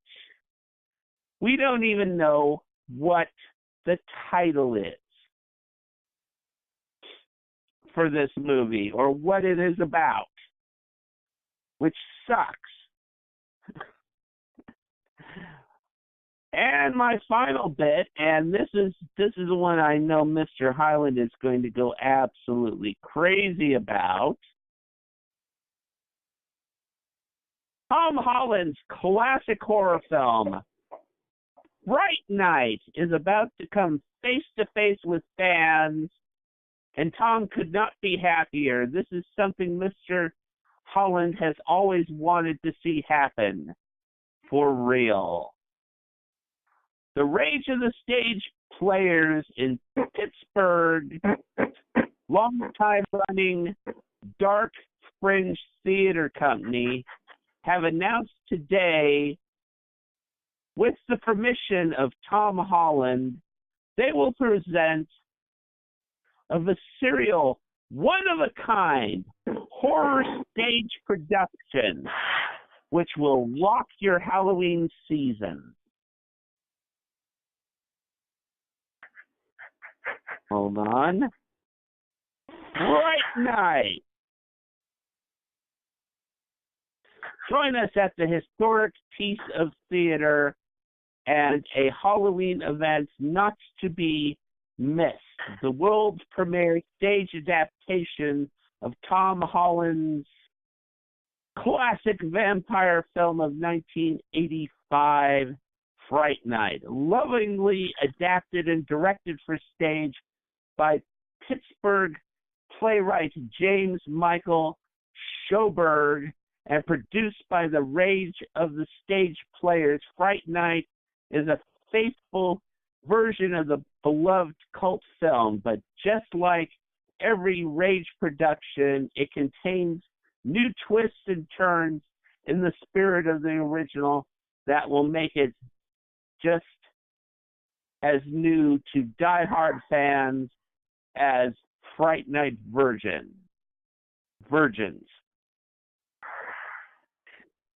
we don't even know what the title is for this movie or what it is about, which sucks. And my final bit, and this is the one I know Mr. Highland is going to go absolutely crazy about. Tom Holland's classic horror film, Fright Night, is about to come face-to-face with fans, and Tom could not be happier. This is something Mr. Holland has always wanted to see happen, for real. The Rage of the Stage players in Pittsburgh, long-time-running Dark Fringe Theater Company, have announced today, with the permission of Tom Holland, they will present a serial, one-of-a-kind horror stage production, which will rock your Halloween season. Hold on. Fright Night. Join us at the historic piece of theater and a Halloween event not to be missed. The world's premiere stage adaptation of Tom Holland's classic vampire film of 1985, Fright Night, lovingly adapted and directed for stage by Pittsburgh playwright James Michael Schoberg and produced by the Rage of the Stage players. Fright Night is a faithful version of the beloved cult film, but just like every Rage production, it contains new twists and turns in the spirit of the original that will make it just as new to diehard fans as Fright Night virgins.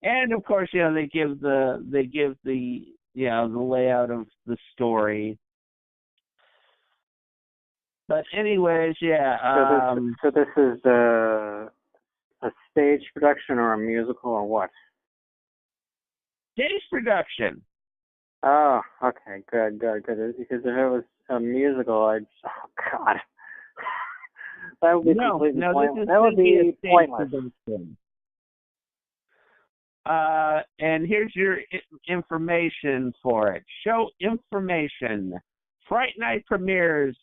And of course, they give the the layout of the story. But anyways, So this is a stage production or a musical or what? Stage production. Oh, okay, good. Because if it was a musical, God. That would be completely pointless. That would be pointless. Production. And here's your information for it. Show information. Fright Night premieres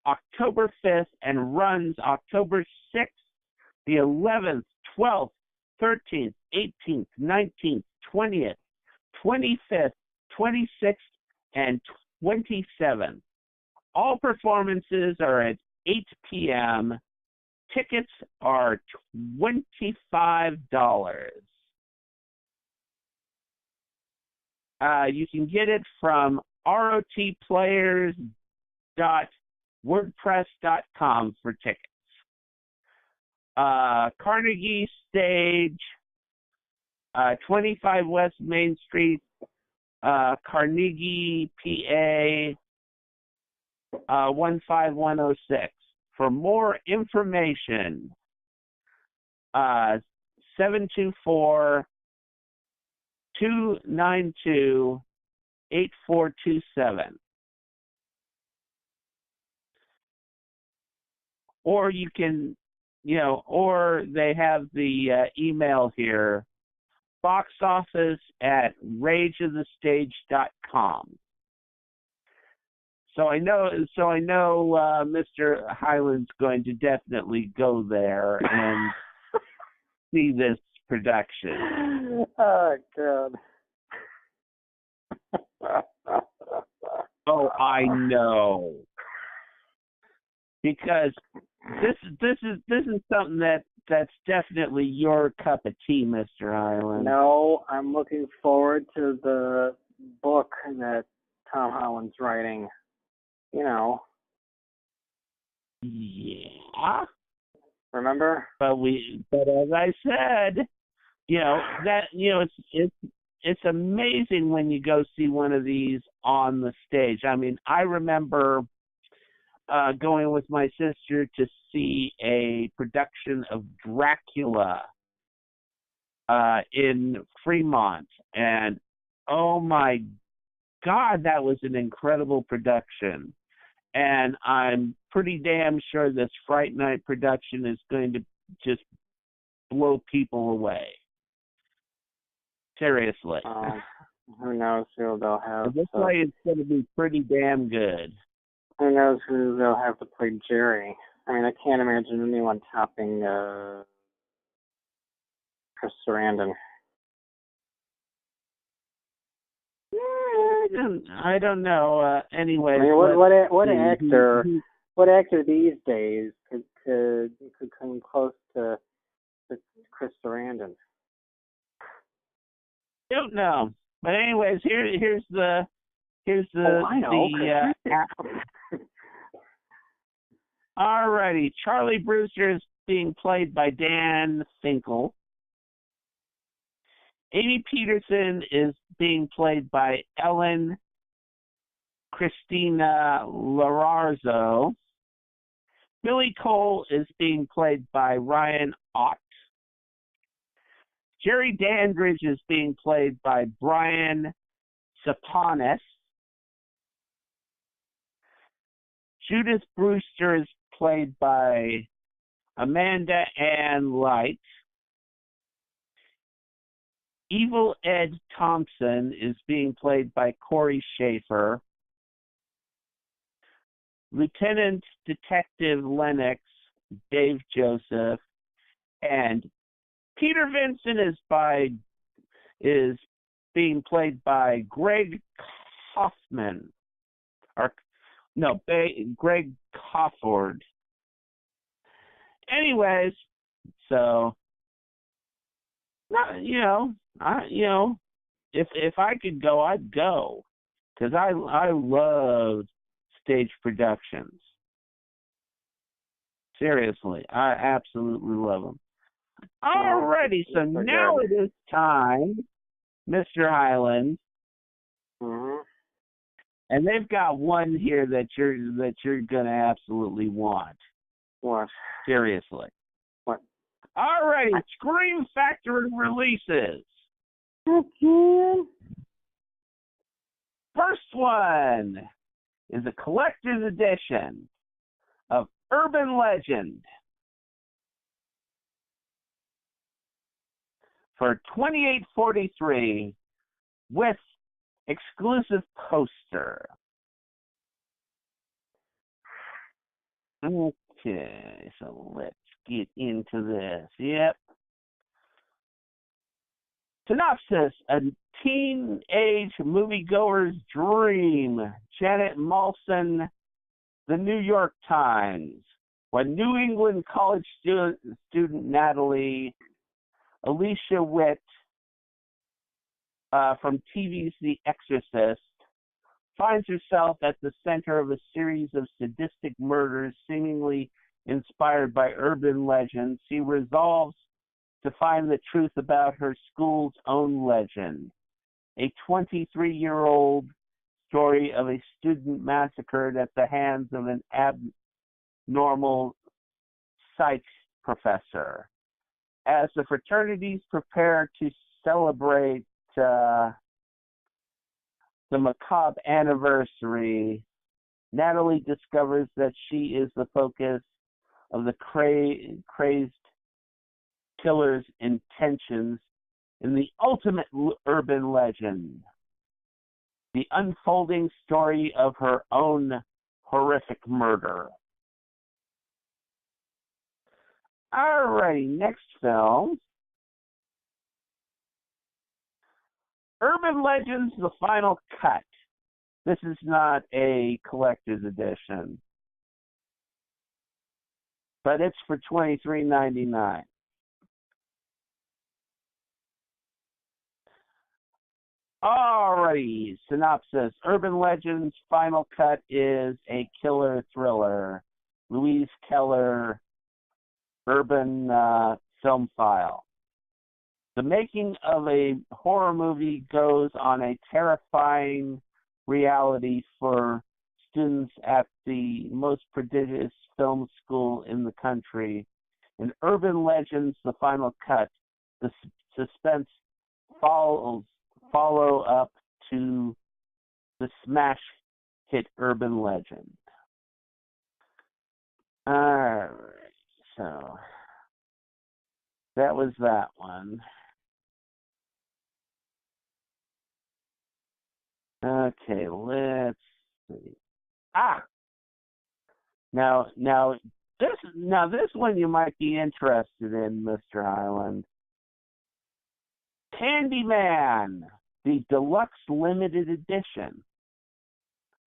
October 5th and runs October 6th, the 11th, 12th, 13th, 18th, 19th, 20th, 25th, 26th, and 27th. All performances are at 8 p.m. Tickets are $25. You can get it from rotplayers.wordpress.com for tickets. Carnegie Stage, 25 West Main Street, Carnegie, PA, 15106. For more information, 724-292-8427. Or you can, or they have the email here, boxoffice@rageofthestage.com. So I know Mr. Highland's going to definitely go there and see this production. Oh, God. Oh, I know. Because this is something that's definitely your cup of tea, Mr. Highland. No, I'm looking forward to the book that Tom Holland's writing. Yeah. Remember? But as I said, it's amazing when you go see one of these on the stage. I mean, I remember going with my sister to see a production of Dracula in Fremont, and oh my God, that was an incredible production. And I'm pretty damn sure this Fright Night production is going to just blow people away. Seriously. Who knows who they'll have. This way it's going to be pretty damn good. Who knows who they'll have to play Jerry. I mean, I can't imagine anyone topping Chris Sarandon. I don't know. Anyway, I mean, what actor these days could come close to Chris Sarandon? Don't know. But anyways, here's the I know. Alrighty, Charlie Brewster is being played by Dan Finkel. Amy Peterson is being played by Ellen Christina Lararzo. Billy Cole is being played by Ryan Ott. Jerry Dandridge is being played by Brian Saponis. Judith Brewster is played by Amanda Ann Light. Evil Ed Thompson is being played by Corey Schaefer. Lieutenant Detective Lennox, Dave Joseph, and Peter Vincent is being played by Greg Hoffman, Greg Cofford. Anyways, so if I could go, I'd go, because I love stage productions. Seriously, I absolutely love them. Alrighty, so now it is time, Mr. Highland. Mm-hmm. And they've got one here that you're gonna absolutely want. What? Seriously. What? Alrighty, Scream Factory releases. Okay. First one is a collector's edition of Urban Legend for $28.43 with exclusive poster. Okay, so let's get into this. Yep. Synopsis: a teenage moviegoer's dream. Janet Malson, The New York Times. When New England college student Natalie Alicia Witt from TV's The Exorcist finds herself at the center of a series of sadistic murders seemingly inspired by urban legends, she resolves to find the truth about her school's own legend. A 23-year-old story of a student massacred at the hands of an abnormal psych professor. As the fraternities prepare to celebrate the macabre anniversary, Natalie discovers that she is the focus of the crazed killer's intentions in the ultimate urban legend, the unfolding story of her own horrific murder. Alrighty, next film. Urban Legends: The Final Cut. This is not a collector's edition, but it's for $23.99. Alrighty, synopsis. Urban Legends: Final Cut is a killer thriller. Louise Keller, Urban Film File. The making of a horror movie goes on a terrifying reality for students at the most prestigious film school in the country. In Urban Legends: The Final Cut, the suspense follow up to the smash hit Urban Legend. Alright, so that was that one. Okay, let's see. Now this one you might be interested in, Mr. Highland. Candyman, the deluxe limited edition,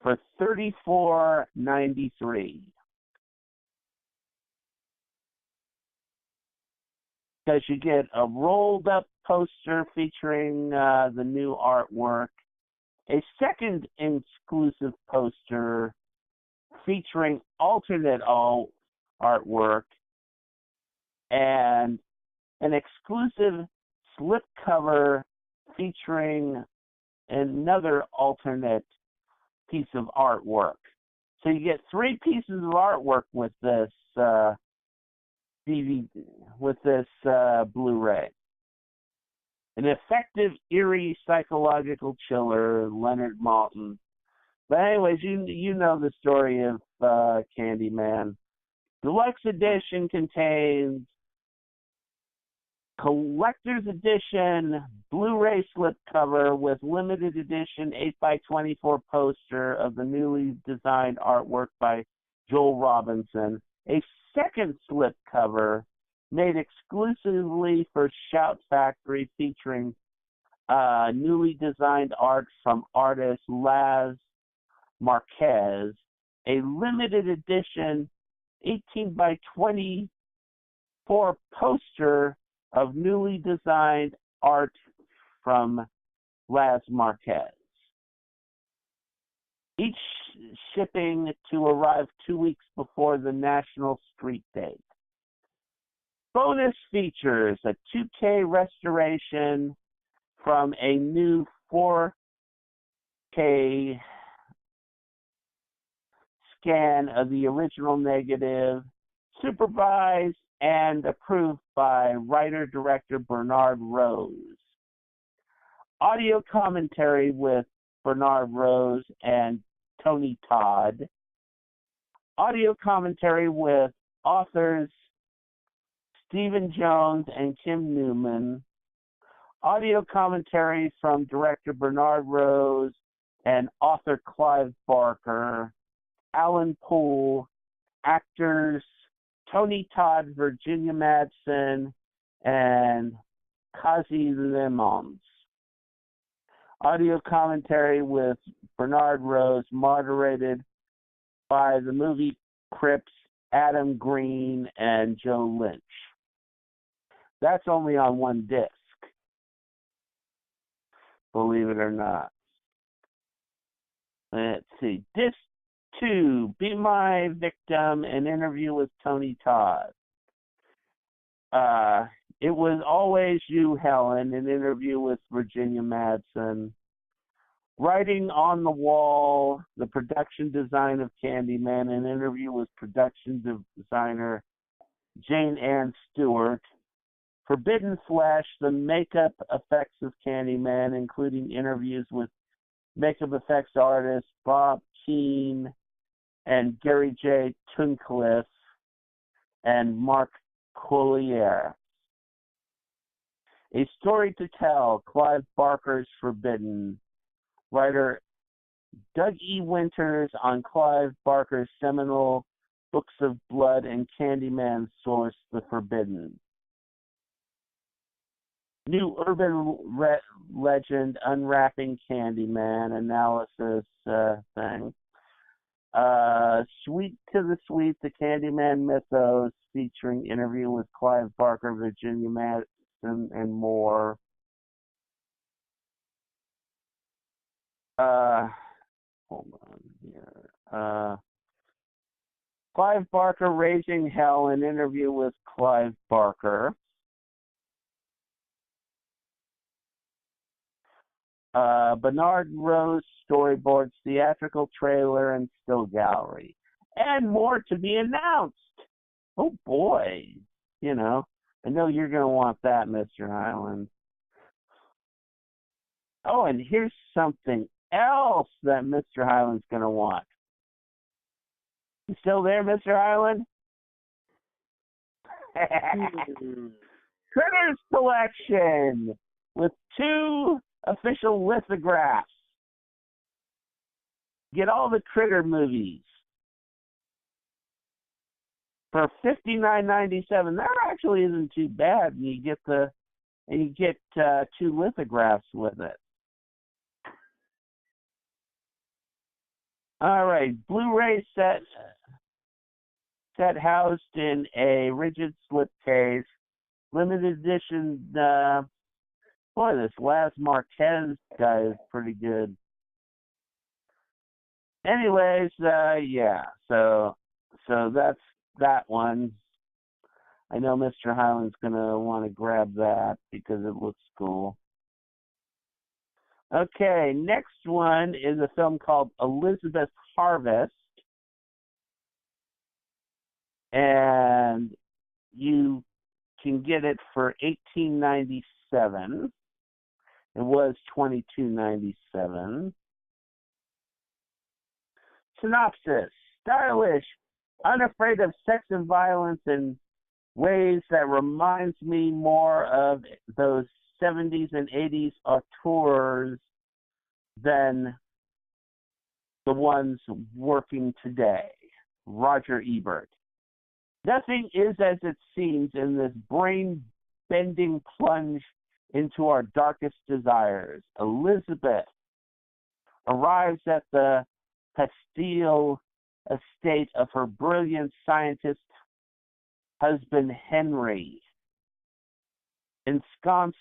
for $34.93. Because you get a rolled up poster featuring the new artwork, a second exclusive poster featuring alternate artwork, and an exclusive slipcover featuring another alternate piece of artwork. So you get 3 pieces of artwork with this DVD, with this Blu-ray. An effective, eerie, psychological chiller, Leonard Maltin. But anyways, you know the story of Candyman. Deluxe edition contains collector's edition Blu-ray slipcover with limited edition 8x24 poster of the newly designed artwork by Joel Robinson. A second slipcover made exclusively for Shout Factory featuring newly designed art from artist Laz Marquez. A limited edition 18x24 poster of newly designed art from Laz Marquez. Each shipping to arrive 2 weeks before the national street date. Bonus features: a 2K restoration from a new 4K scan of the original negative, supervised and approved by writer-director Bernard Rose. Audio commentary with Bernard Rose and Tony Todd. Audio commentary with authors Stephen Jones and Kim Newman. Audio commentary from director Bernard Rose and author Clive Barker. Alan Poole. Actors Tony Todd, Virginia Madsen, and Kazi Lemons. Audio commentary with Bernard Rose, moderated by the movie Crips, Adam Green, and Joe Lynch. That's only on one disc, believe it or not. Let's see. Disc 2, Be My Victim, an interview with Tony Todd. It Was Always You, Helen, an interview with Virginia Madsen. Writing on the Wall, the production design of Candyman, an interview with production designer Jane Ann Stewart. Forbidden Flesh, the makeup effects of Candyman, including interviews with makeup effects artists Bob Keane and Gary J. Tunnicliffe and Mark Collier. A Story to Tell, Clive Barker's Forbidden. Writer Doug E. Winters on Clive Barker's seminal Books of Blood and Candyman source, The Forbidden. New urban legend, Unwrapping Candyman analysis thing. Sweet to the Sweet, the Candyman mythos, featuring interview with Clive Barker, Virginia Madsen, and more. Hold on here. Clive Barker, Raising Hell, an interview with Clive Barker. Bernard Rose storyboards, theatrical trailer, and still gallery. And more to be announced. Oh boy. You know, I know you're going to want that, Mr. Highland. Oh, and here's something else that Mr. Highland's going to want. You still there, Mr. Highland? Critters Collection with 2 official lithographs. Get all the Critter movies for $59.97. That actually isn't too bad, and you get 2 lithographs with it. All right, Blu-ray set housed in a rigid slipcase, limited edition. Boy, this Laz Marquez guy is pretty good. Anyways, yeah, so that's that one. I know Mr. Highland's going to want to grab that because it looks cool. Okay, next one is a film called Elizabeth Harvest. And you can get it for $18.97. It was $22.97. Synopsis: stylish, unafraid of sex and violence in ways that reminds me more of those 70s and 80s auteurs than the ones working today. Roger Ebert. Nothing is as it seems in this brain-bending plunge into our darkest desires. Elizabeth arrives at the Castile estate of her brilliant scientist husband Henry, ensconced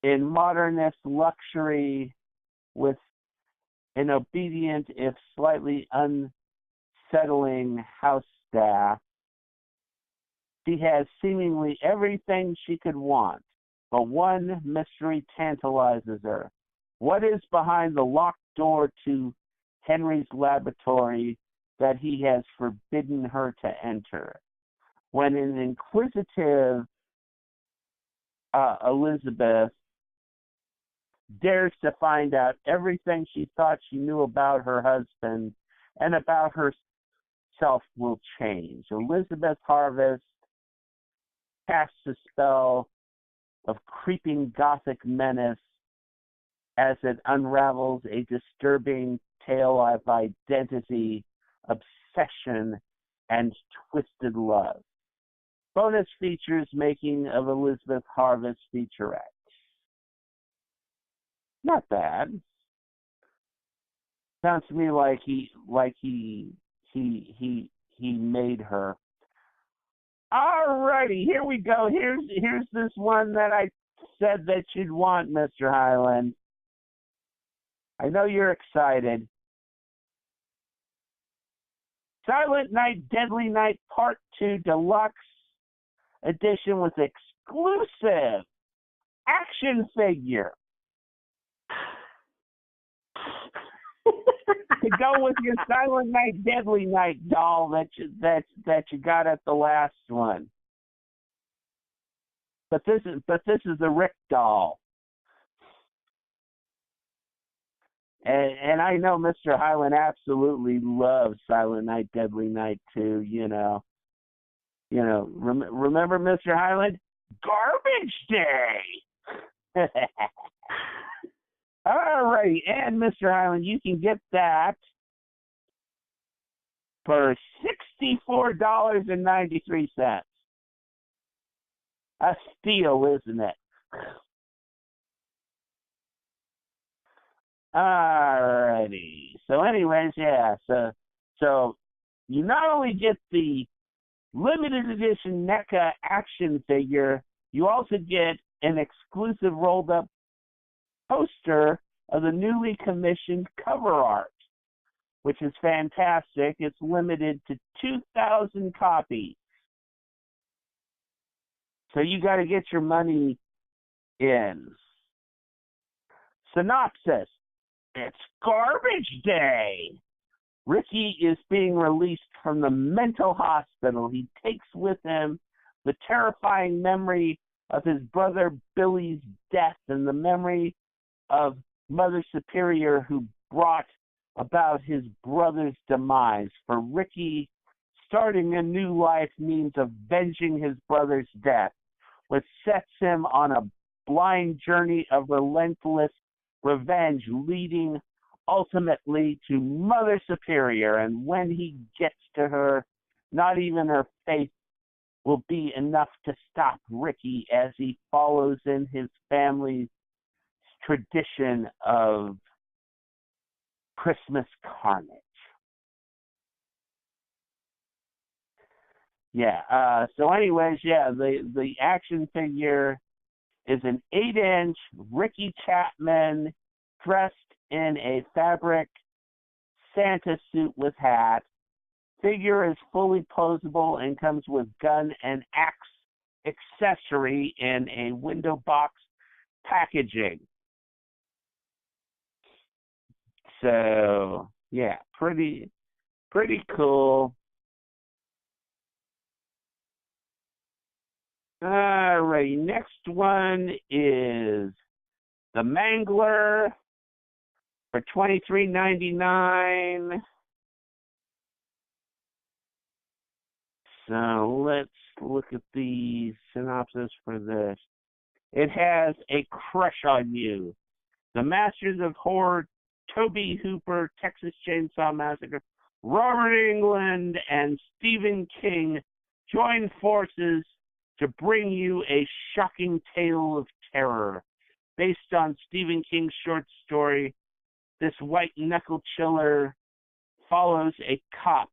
in modernist luxury with an obedient, if slightly unsettling house staff. She has seemingly everything she could want, but one mystery tantalizes her. What is behind the locked door to Henry's laboratory that he has forbidden her to enter? When an inquisitive Elizabeth dares to find out everything she thought she knew about her husband and about herself will change. Elizabeth Harvest casts a spell of creeping gothic menace as it unravels a disturbing tale of identity, obsession, and twisted love. Bonus features making of Elizabeth Harvest featurette. Not bad. Sounds to me like he made her. Alrighty, here we go. Here's this one that I said that you'd want, Mr. Highland. I know you're excited. Silent Night, Deadly Night Part 2 Deluxe Edition with exclusive action figure. To go with your Silent Night, Deadly Night doll that you got at the last one. But this is the Rick doll. And I know Mr. Highland absolutely loves Silent Night, Deadly Night too. Remember Mr. Highland? Garbage Day. All right, and Mr. Highland, you can get that for $64.93. A steal, isn't it? Alrighty. So anyways, yeah, so you not only get the limited edition NECA action figure, you also get an exclusive rolled up poster of the newly commissioned cover art, which is fantastic. It's limited to 2,000 copies. So you got to get your money in. Synopsis. It's Garbage Day. Ricky is being released from the mental hospital. He takes with him the terrifying memory of his brother Billy's death and the memory of Mother Superior who brought about his brother's demise. For Ricky, starting a new life means avenging his brother's death, which sets him on a blind journey of relentless revenge, leading ultimately to Mother Superior. And when he gets to her, not even her faith will be enough to stop Ricky as he follows in his family's tradition of Christmas carnage. Yeah, so anyways, yeah, the action figure is an 8-inch Ricky Chapman dressed in a fabric Santa suit with hat. Figure is fully posable and comes with gun and axe accessory in a window box packaging. So, yeah, pretty cool. Alright, next one is the Mangler for $23.99. So let's look at the synopsis for this. It has a crush on you. The Masters of Horror, Toby Hooper, Texas Chainsaw Massacre, Robert Englund, and Stephen King join forces to bring you a shocking tale of terror. Based on Stephen King's short story, this white knuckle chiller follows a cop.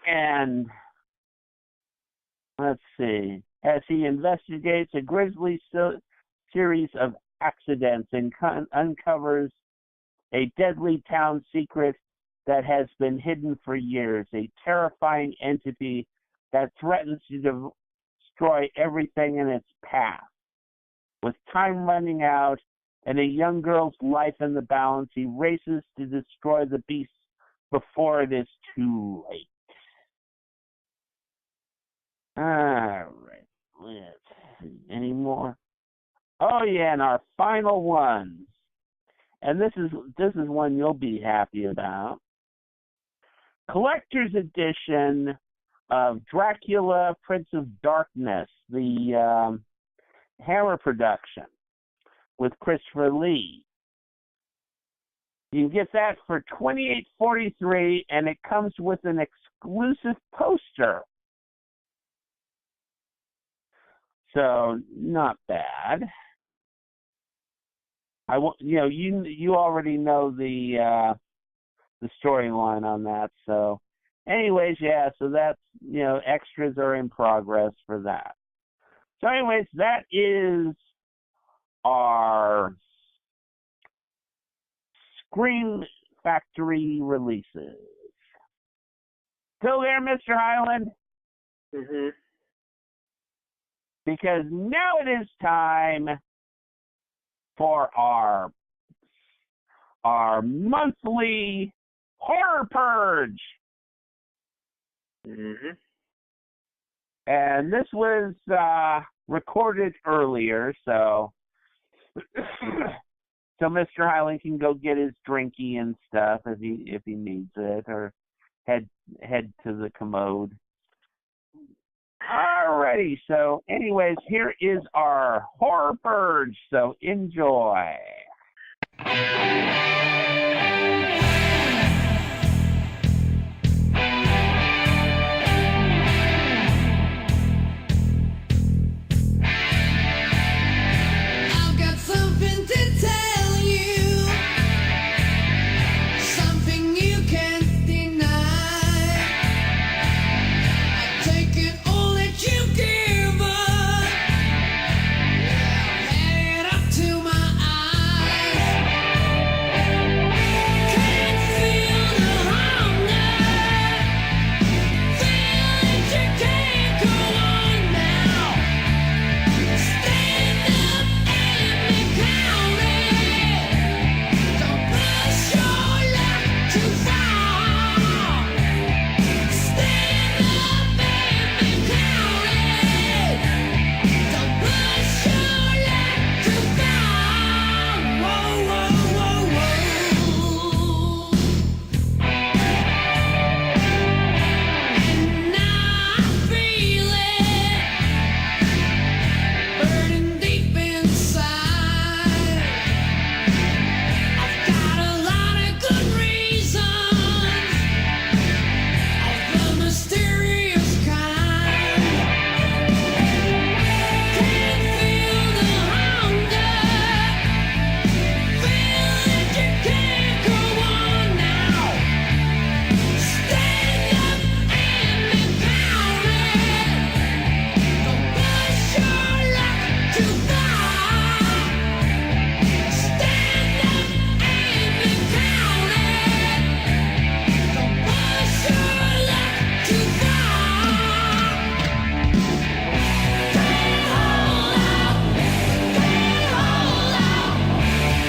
And let's see, as he investigates a grisly series of accidents and uncovers a deadly town secret that has been hidden for years, a terrifying entity that threatens to destroy everything in its path. With time running out and a young girl's life in the balance, he races to destroy the beast before it is too late. All right, let's see. Any more? Oh yeah, and our final one, and this is one you'll be happy about. Collector's edition of Dracula, Prince of Darkness, the Hammer production with Christopher Lee. You can get that for $28.43, and it comes with an exclusive poster. So not bad. You already know the storyline on that. So, anyways, yeah. So that's extras are in progress for that. So, anyways, that is our Scream Factory releases. Still there, Mr. Highland? Mm-hmm. Because now it is time for our monthly horror purge. Mm-hmm. And this was recorded earlier, so so Mr. Highland can go get his drinky and stuff if he needs it, or head to the commode. Alrighty, so anyways, here is our horror purge, so enjoy. I've got something to tell you, something you can't deny. I take it all that you give us, head up to my eyes. Can't feel the hunger, feel that you can't go on now. Stand up and be counted. Don't push your luck too far. Stand up and be counted. Don't push your luck too far. Whoa, whoa, whoa, whoa. And now I feel it burning deep inside. I've got a lot of good reasons of the mysterious kind. Can't feel the hunger, feel that you can't go on now. Stand up and be counted. Don't push your luck too far. Stand up and be counted. Don't push your luck too far. Can't hold out, can't hold out.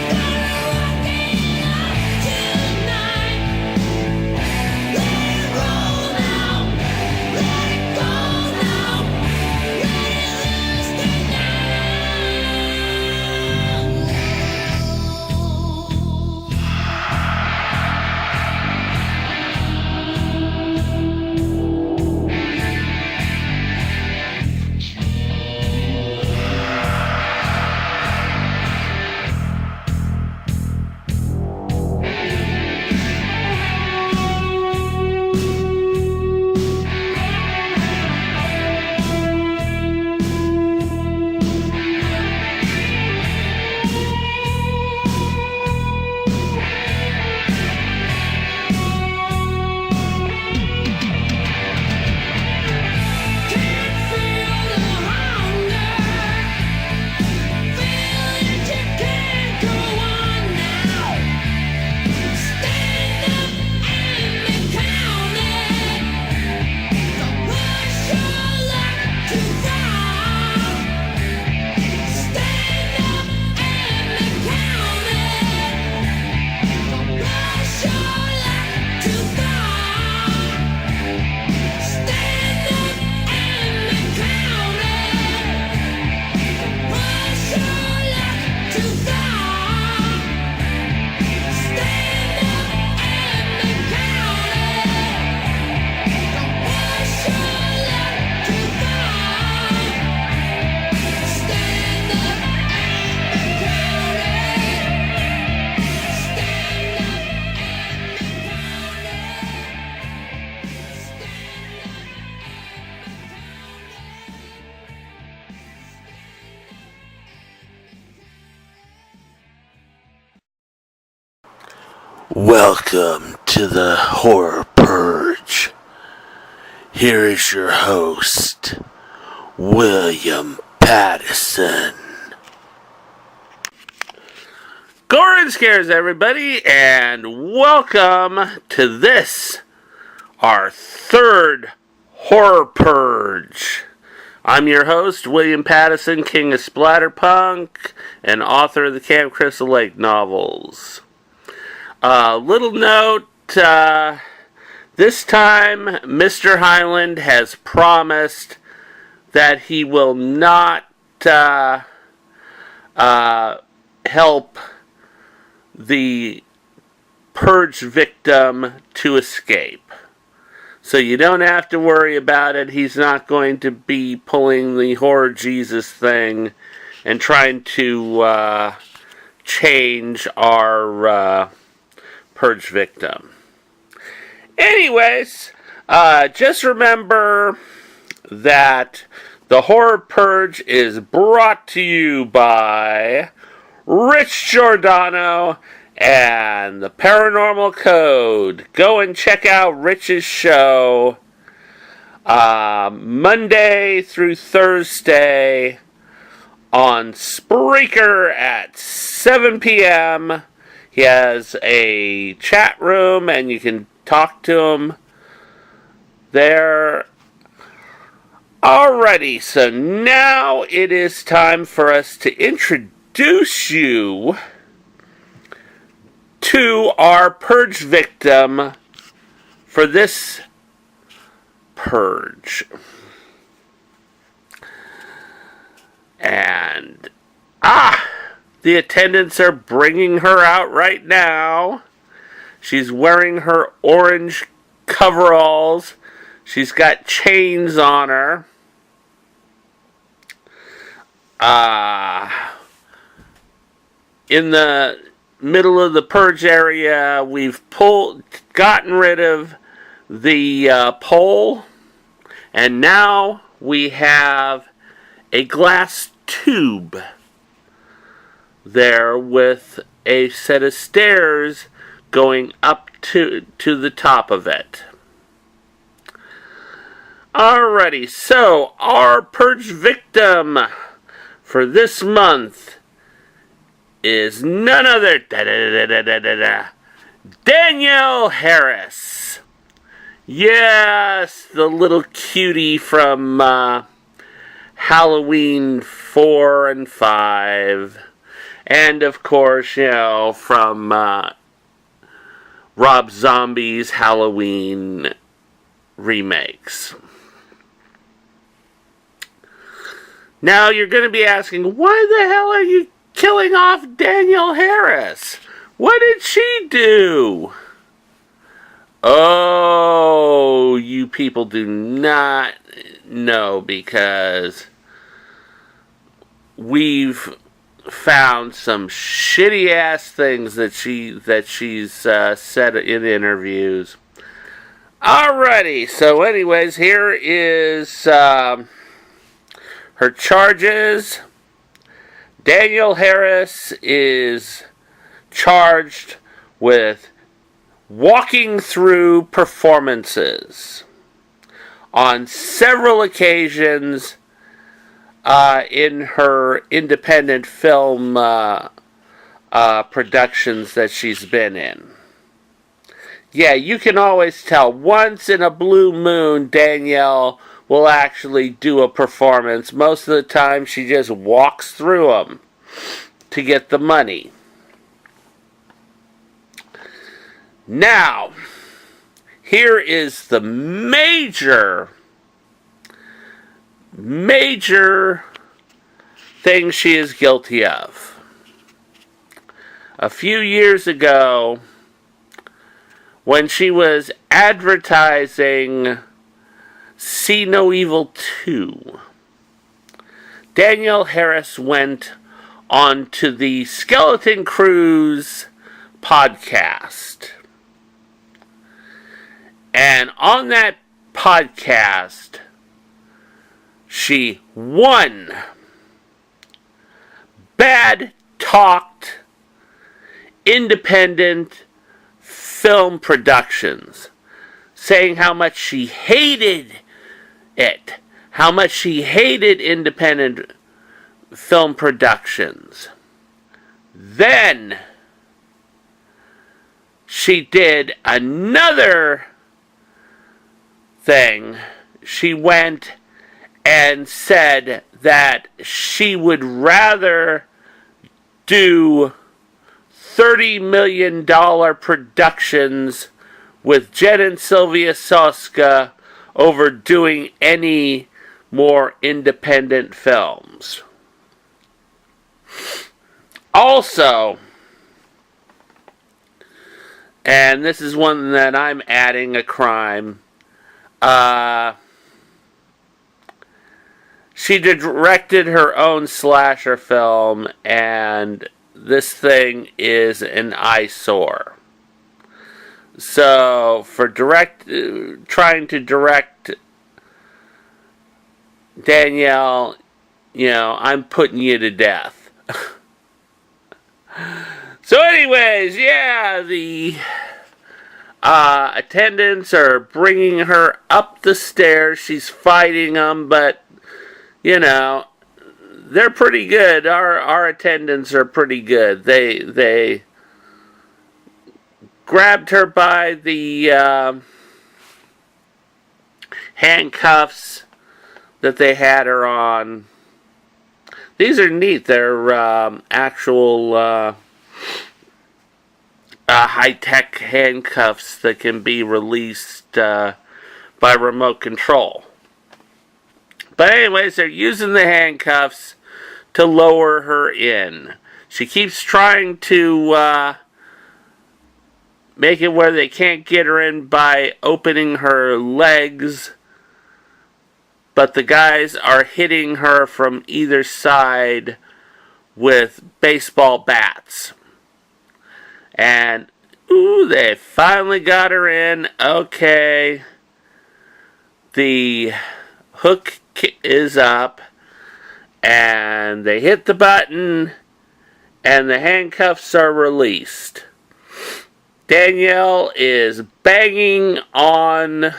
Gonna rock it out tonight. Let it roll now, let it go now. Let it loose Can't feel the hunger, feel that you can't go on now. Stand up and be counted. Don't push your luck too far. Stand up and be counted. Don't push your luck too far. Stand up and be counted. Push your luck too far. Stand up and be counted. Don't push your luck too far. Stand up and be counted. Stand up Welcome to the Horror Purge. Here is your host, William Pattison. Gore scares everybody, and welcome to this, our third Horror Purge. I'm your host, William Pattison, king of Splatter Punk, and author of the Camp Crystal Lake novels. Little note, this time Mr. Highland has promised that he will not help the purge victim to escape. So you don't have to worry about it. He's not going to be pulling the horror Jesus thing and trying to change our purge victim. Anyways, just remember that the Horror Purge is brought to you by Rich Giordano and the Paranormal Code. Go and check out Rich's show Monday through Thursday on Spreaker at 7 p.m. He has a chat room and you can talk to him there. Alrighty, so now it is time for us to introduce you to our purge victim for this purge. And, the attendants are bringing her out right now. She's wearing her orange coveralls. She's got chains on her. In the middle of the purge area, we've gotten rid of the pole, and now we have a glass tube there with a set of stairs going up to the top of it. Alrighty, so our purge victim for this month is none other Danielle Harris. Yes, the little cutie from Halloween 4 and 5. And of course, from Rob Zombie's Halloween remakes. Now you're going to be asking, why the hell are you killing off Danielle Harris? What did she do? Oh, you people do not know, because we've found some shitty ass things that she's said in interviews. Alrighty, so anyways, here is her charges. Danielle Harris is charged with walking through performances on several occasions in her independent film productions that she's been in. Yeah, you can always tell. Once in a blue moon, Danielle will actually do a performance. Most of the time, she just walks through them to get the money. Now, here is the major thing she is guilty of. A few years ago, when she was advertising See No Evil 2, Danielle Harris went on to the Skeleton Cruise podcast. And on that podcast, she bad-talked independent film productions, saying how much she hated it, how much she hated independent film productions. Then she did another thing. She went and said that she would rather do $30 million productions with Jen and Sylvia Soska over doing any more independent films. Also, and this is one that I'm adding a crime, she directed her own slasher film, and this thing is an eyesore. So, for trying to direct Danielle, I'm putting you to death. So anyways, yeah, the attendants are bringing her up the stairs. She's fighting them, but, they're pretty good. Our attendants are pretty good. They grabbed her by the handcuffs that they had her on. These are neat. They're actual high-tech handcuffs that can be released by remote control. But anyways, they're using the handcuffs to lower her in. She keeps trying to make it where they can't get her in by opening her legs, but the guys are hitting her from either side with baseball bats. And, they finally got her in. Okay. The hook is up, and they hit the button, and the handcuffs are released. Danielle is banging on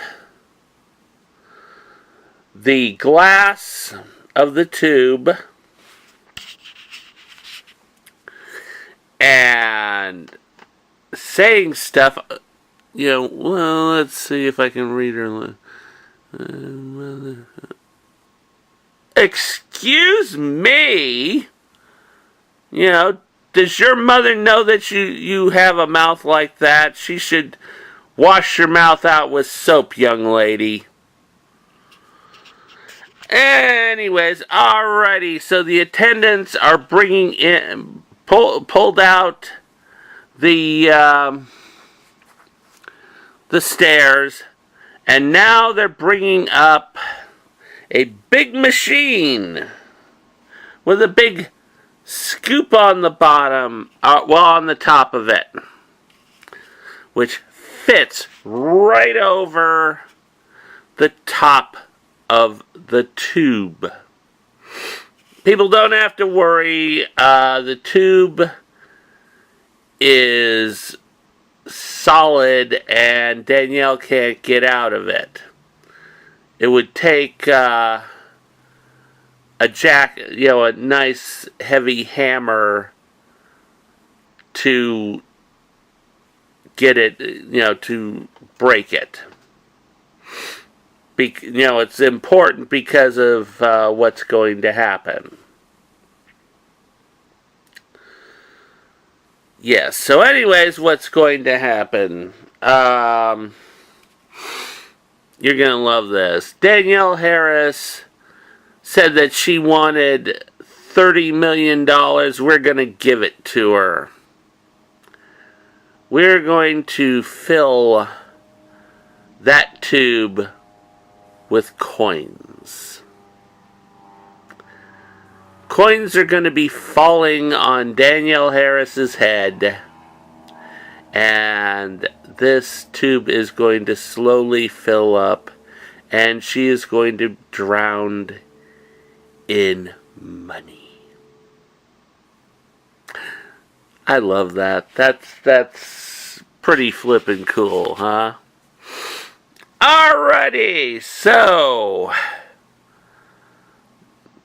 the glass of the tube, and saying stuff, well, let's see if I can read her. Excuse me? Does your mother know that you have a mouth like that? She should wash your mouth out with soap, young lady. Anyways, alrighty, so the attendants are bringing in, pulled out the stairs, and now they're bringing up a big machine with a big scoop on the bottom, on the top of it, which fits right over the top of the tube. People don't have to worry. The tube is solid and Danielle can't get out of it. It would take a nice heavy hammer to get it, to break it. It's important because of what's going to happen. Yes, so anyways, what's going to happen? You're going to love this. Danielle Harris said that she wanted $30 million. We're going to give it to her. We're going to fill that tube with coins. Coins are going to be falling on Danielle Harris's head, and this tube is going to slowly fill up, and she is going to drown in money. I love that. That's pretty flippin' cool, huh? Alrighty, so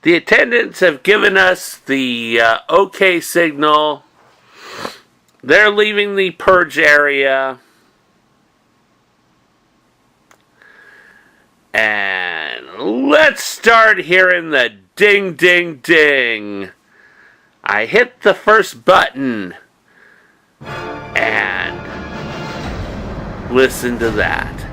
the attendants have given us the OK signal. They're leaving the purge area. And let's start hearing the ding, ding, ding. I hit the first button. And listen to that.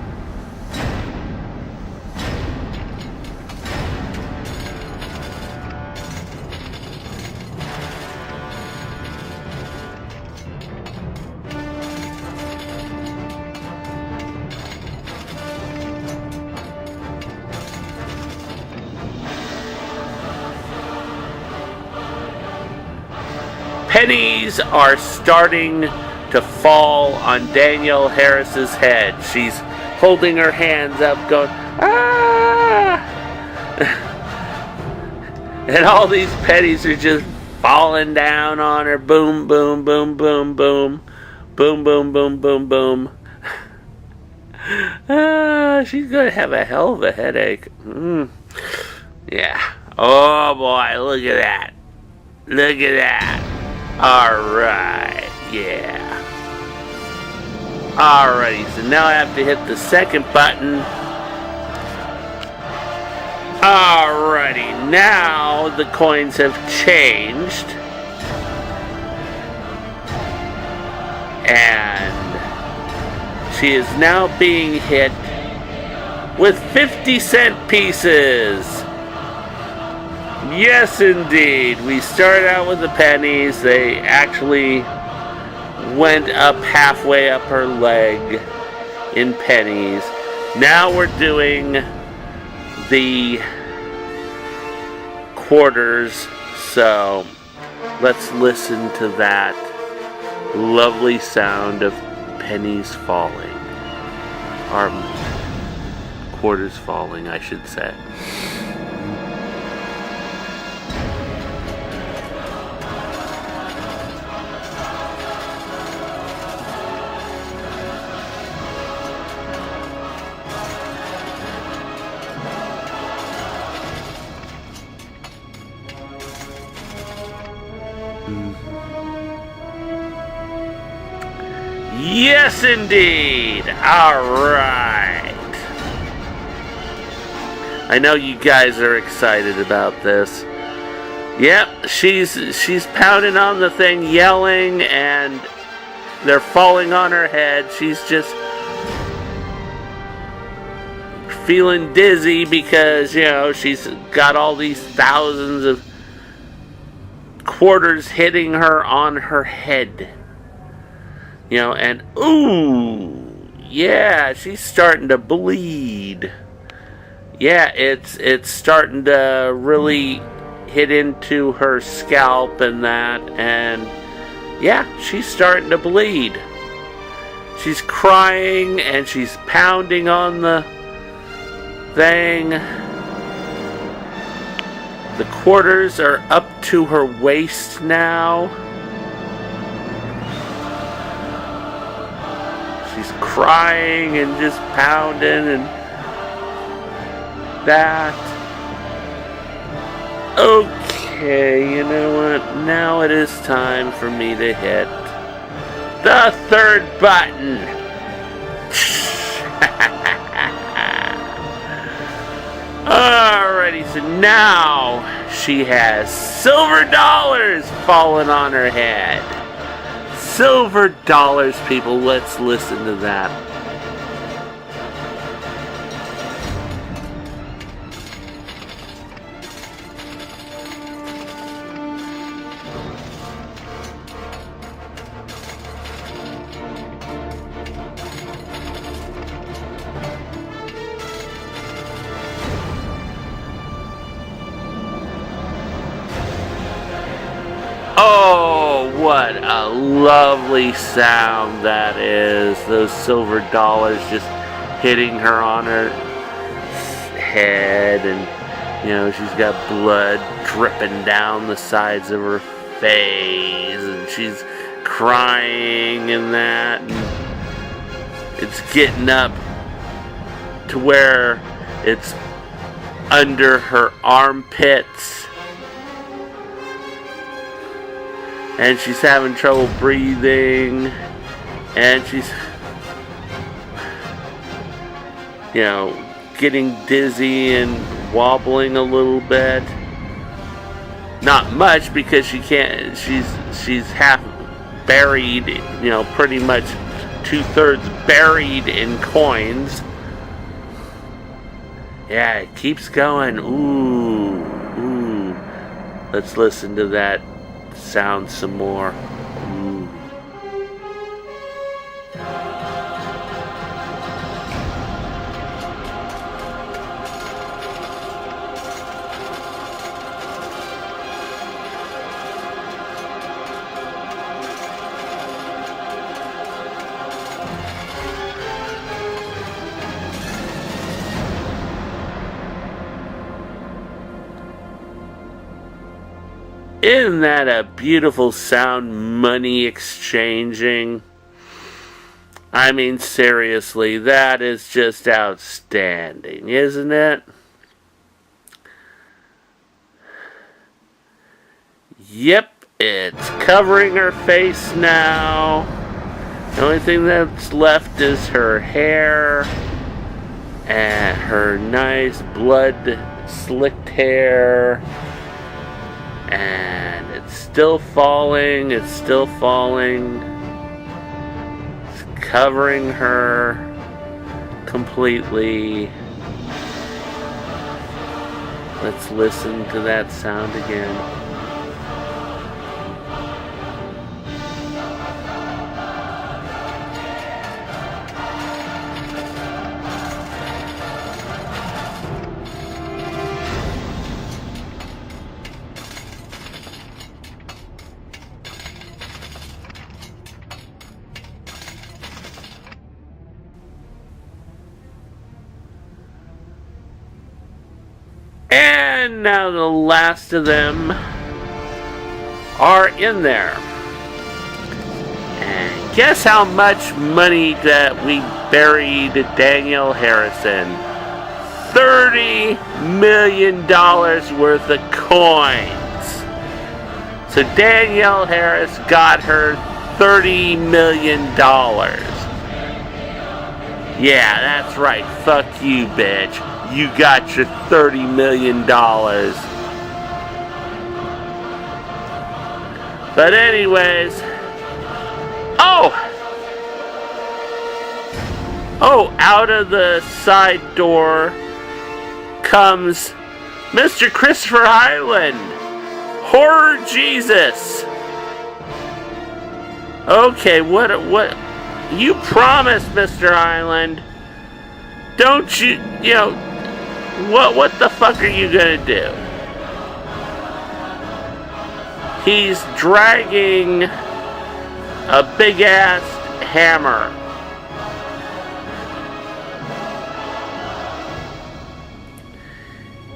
Pennies are starting to fall on Danielle Harris's head. She's holding her hands up going, ah! And all these pennies are just falling down on her. Boom, boom, boom, boom, boom. Boom, boom, boom, boom, boom. She's going to have a hell of a headache. Yeah. Oh, boy, look at that. Look at that. Alright, yeah. Alrighty, so now I have to hit the second button. Alrighty, now the coins have changed. And she is now being hit with 50-cent pieces. Yes, indeed. We started out with the pennies. They actually went up halfway up her leg in pennies. Now we're doing the quarters. So let's listen to that lovely sound of pennies falling. Or quarters falling, I should say. Yes, indeed. All right. I know you guys are excited about this. Yep, she's pounding on the thing, yelling, and they're falling on her head. She's just feeling dizzy because, you know, she's got all these thousands of quarters hitting her on her head. You know, and ooh, yeah, she's starting to bleed. Yeah, it's starting to really hit into her scalp and that, and yeah, she's starting to bleed. She's crying and she's pounding on the thing. The quarters are up to her waist now. She's crying and just pounding and that. Okay, you know what? Now it is time for me to hit the third button. Alrighty, so now she has silver dollars falling on her head. Silver dollars, people. Let's listen to that. Oh, what a lovely sound that is. Those silver dollars just hitting her on her head, and you know, she's got blood dripping down the sides of her face, and she's crying and that, and it's getting up to where it's under her armpits. And she's having trouble breathing, and she's, you know, getting dizzy and wobbling a little bit. Not much, because she can't, she's half buried, you know, pretty much 2/3 buried in coins. Yeah, it keeps going. Ooh, ooh. Let's listen to that sound some more. Ooh. Isn't that a beautiful sound, money exchanging? I mean, seriously, that is just outstanding, isn't it? Yep, it's covering her face now. The only thing that's left is her hair and her nice blood-slicked hair. And it's still falling, it's still falling. It's covering her completely. Let's listen to that sound again. And now the last of them are in there. And guess how much money that we buried Danielle Harrison? $30 million worth of coins. So Danielle Harris got her $30 million. Yeah, that's right. Fuck you, bitch. You got your $30 million. But anyways, out of the side door comes Mr. Christopher Highland, Horror Jesus. Okay, what you promised, Mr. Highland. Don't you know, what the fuck are you gonna do? He's dragging a big ass hammer.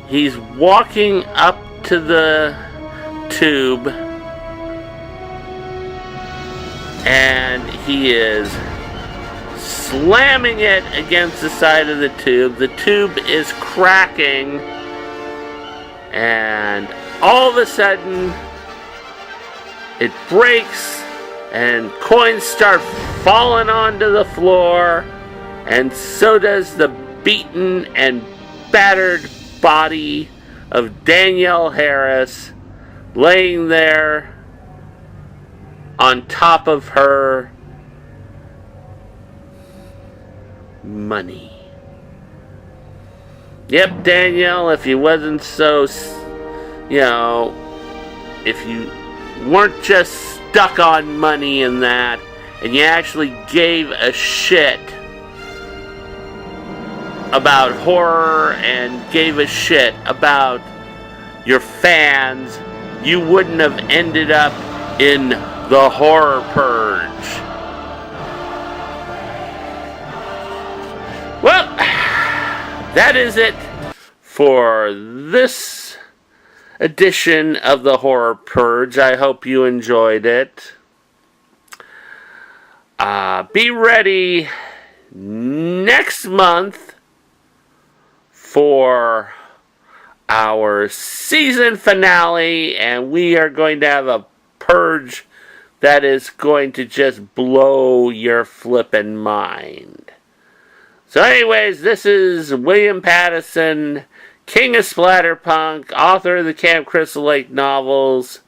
He's walking up to the tube and he is slamming it against the side of the tube. The tube is cracking, and all of a sudden it breaks and coins start falling onto the floor, and so does the beaten and battered body of Danielle Harris laying there on top of her money. Yep, Danielle, if you wasn't so, if you weren't just stuck on money and that, and you actually gave a shit about horror and gave a shit about your fans, you wouldn't have ended up in the horror purge. Well, that is it for this edition of the Horror Purge. I hope you enjoyed it. Be ready next month for our season finale, and we are going to have a purge that is going to just blow your flippin' mind. So anyways, this is William Pattison, King of Splatterpunk, author of the Camp Crystal Lake novels,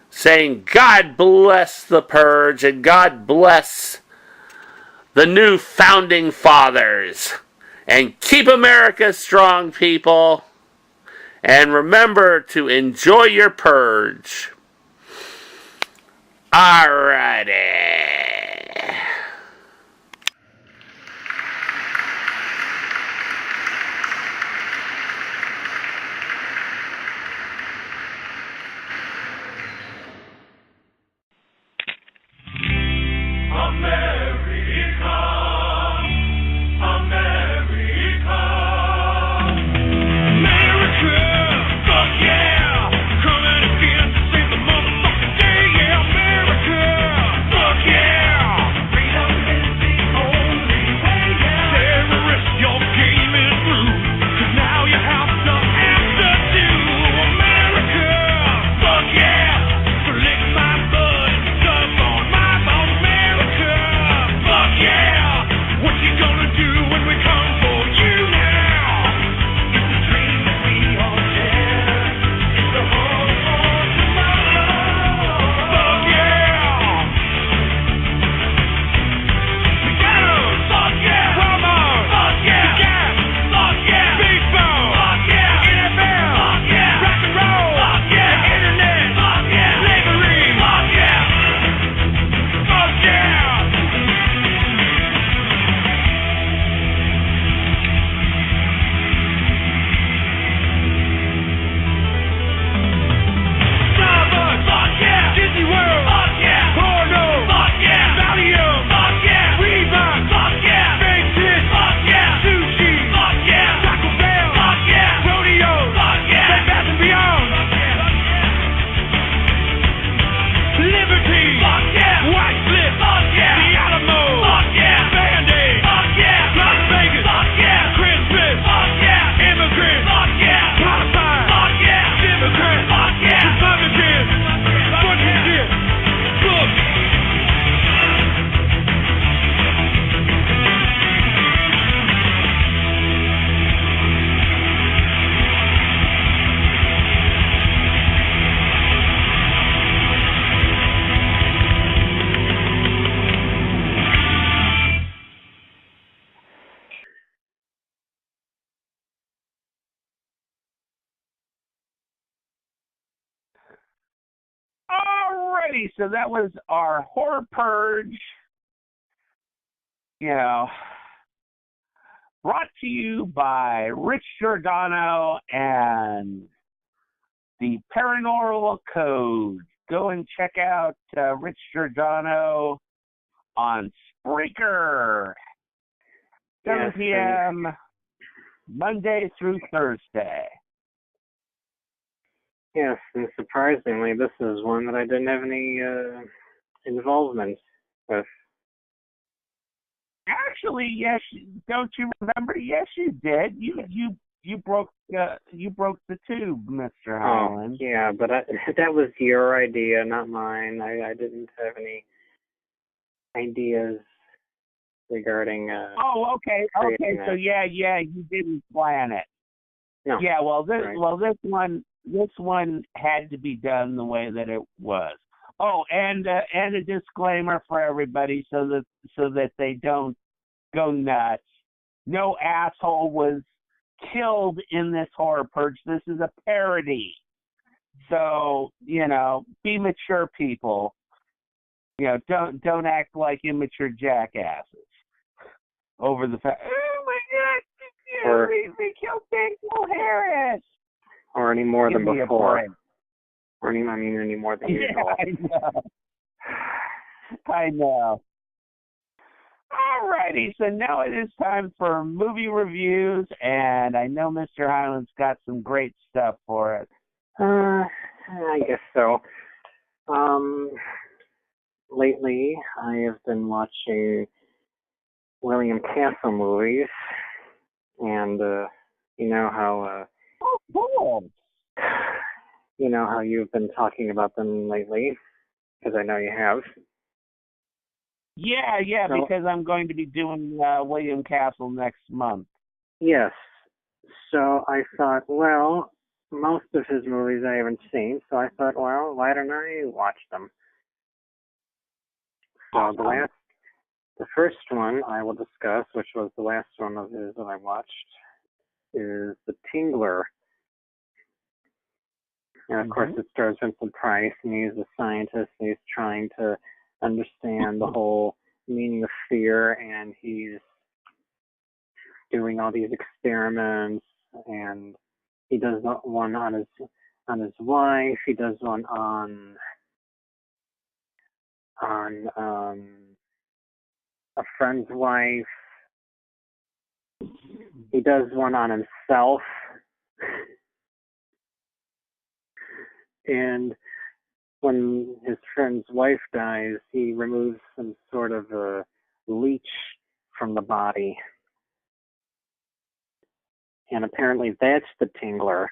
saying God bless the purge and God bless the new founding fathers. And keep America strong, people. And remember to enjoy your purge. Alrighty. America, fuck yeah, coming against the righty, so that was our horror purge. You know, brought to you by Rich Giordano and the Paranormal Code. Go and check out Rich Giordano on Spreaker. 7 p.m. Monday through Thursday. Yes, and surprisingly, this is one that I didn't have any involvement with. Actually, yes. Don't you remember? Yes, you did. You broke the tube, Mr. Highland. Oh, yeah, but that was your idea, not mine. I didn't have any ideas regarding. Oh, okay. creating So that. yeah, you didn't plan it. No. Yeah, Right. this one had to be done the way that it was. Oh, and a disclaimer for everybody so that they don't go nuts. No asshole was killed in this horror purge. This is a parody. So, be mature people. Don't act like immature jackasses over the fact, oh my God, we killed Daniel Harris. Or any more Give than me a before. break. Or any more than usual. I know. Alrighty, so now it is time for movie reviews, and I know Mr. Highland's got some great stuff for us. I guess so. Lately, I have been watching William Castle movies, and you know how cool. You know how you've been talking about them lately, because I know you have. Yeah, So- because I'm going to be doing William Castle next month. Yes. So I thought, well, most of his movies I haven't seen, so I thought, well, why don't I watch them? So the first one I will discuss, which was the last one of his that I watched, is The Tingler. And of course it stars Vincent Price, and he's a scientist, and he's trying to understand the whole meaning of fear, and he's doing all these experiments, and he does one on his wife, he does one on a friend's wife, he does one on himself, and when his friend's wife dies, he removes some sort of a leech from the body. And apparently that's the Tingler.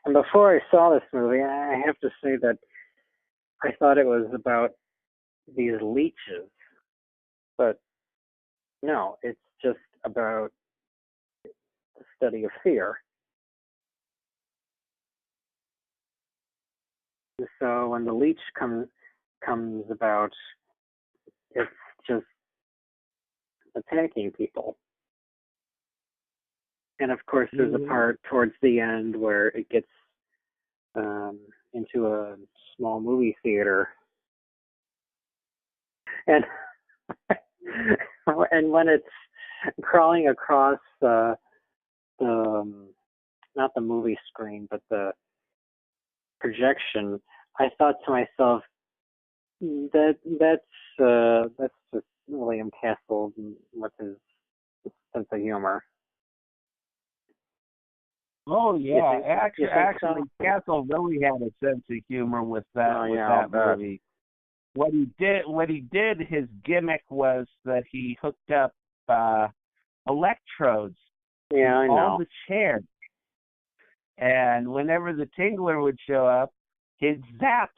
And before I saw this movie, I have to say that I thought it was about these leeches. But no, it's just about the study of fear. So when the leech comes about, it's just attacking people. And of course, there's a part towards the end where it gets into a small movie theater, and and when it's crawling across the not the movie screen, but the projection, I thought to myself, that's just William Castle with his sense of humor. Oh yeah, You think actually, so? Castle really had a sense of humor with that I'll bet. movie. What he did, his gimmick was that he hooked up electrodes Yeah, I to all know. the chairs, and whenever the Tingler would show up, he'd zap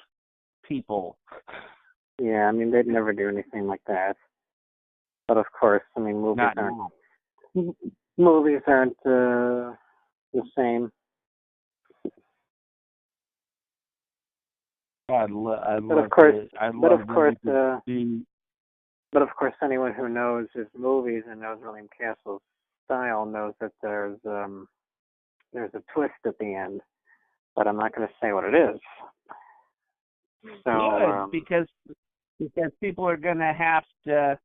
people. Yeah, I mean, they'd never do anything like that. But of course, I mean, movies aren't the same. But of course, anyone who knows his movies and knows William Castle's style knows that there's a twist at the end. but I'm not going to say what it is. So, Good, because people are going to have to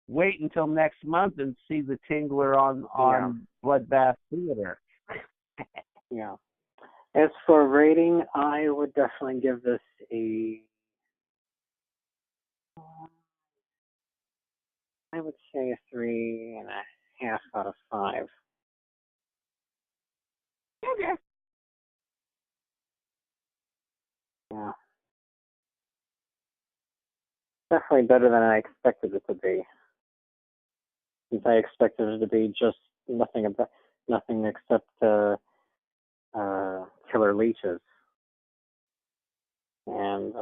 wait until next month and see the Tingler on Bloodbath Theater. yeah. As for rating, I would definitely give this I would say a 3.5 out of 5. Okay. Yeah. Definitely better than I expected it to be. Since I expected it to be just nothing except killer leeches. And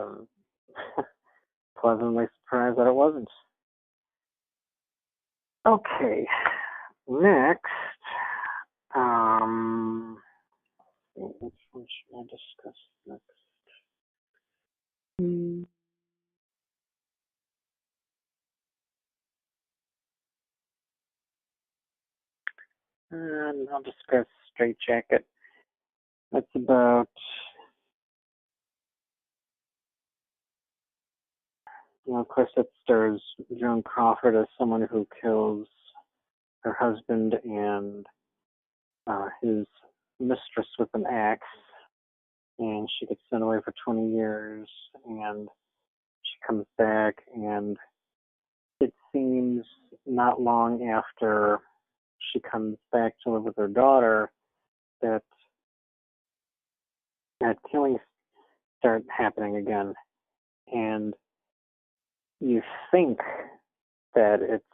pleasantly surprised that it wasn't. Okay. Next, which one should I discuss next? I'll discuss Straight Jacket. That's about of course, it stars Joan Crawford as someone who kills her husband and his mistress with an axe, and she gets sent away for 20 years, and she comes back, and it seems not long after she comes back to live with her daughter that killings start happening again, and you think that it's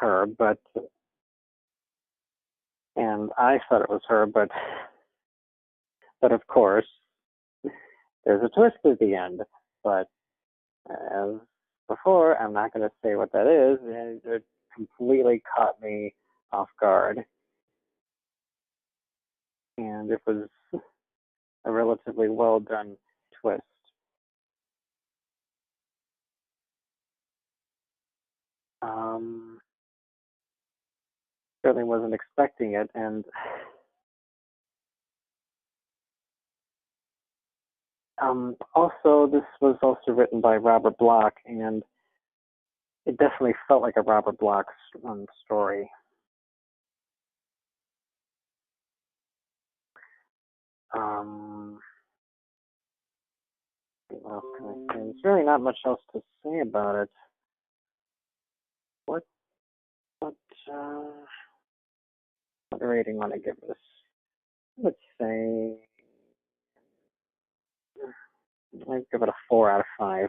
her, and I thought it was her, but of course there's a twist at the end. But as before, I'm not going to say what that is. It completely caught me off guard, and it was a relatively well done twist. Certainly wasn't expecting it, and also this was also written by Robert Bloch, and it definitely felt like a Robert Bloch story. What else can I say? There's really not much else to say about it. What rating want to give this? Let's say I'd give it a 4 out of 5.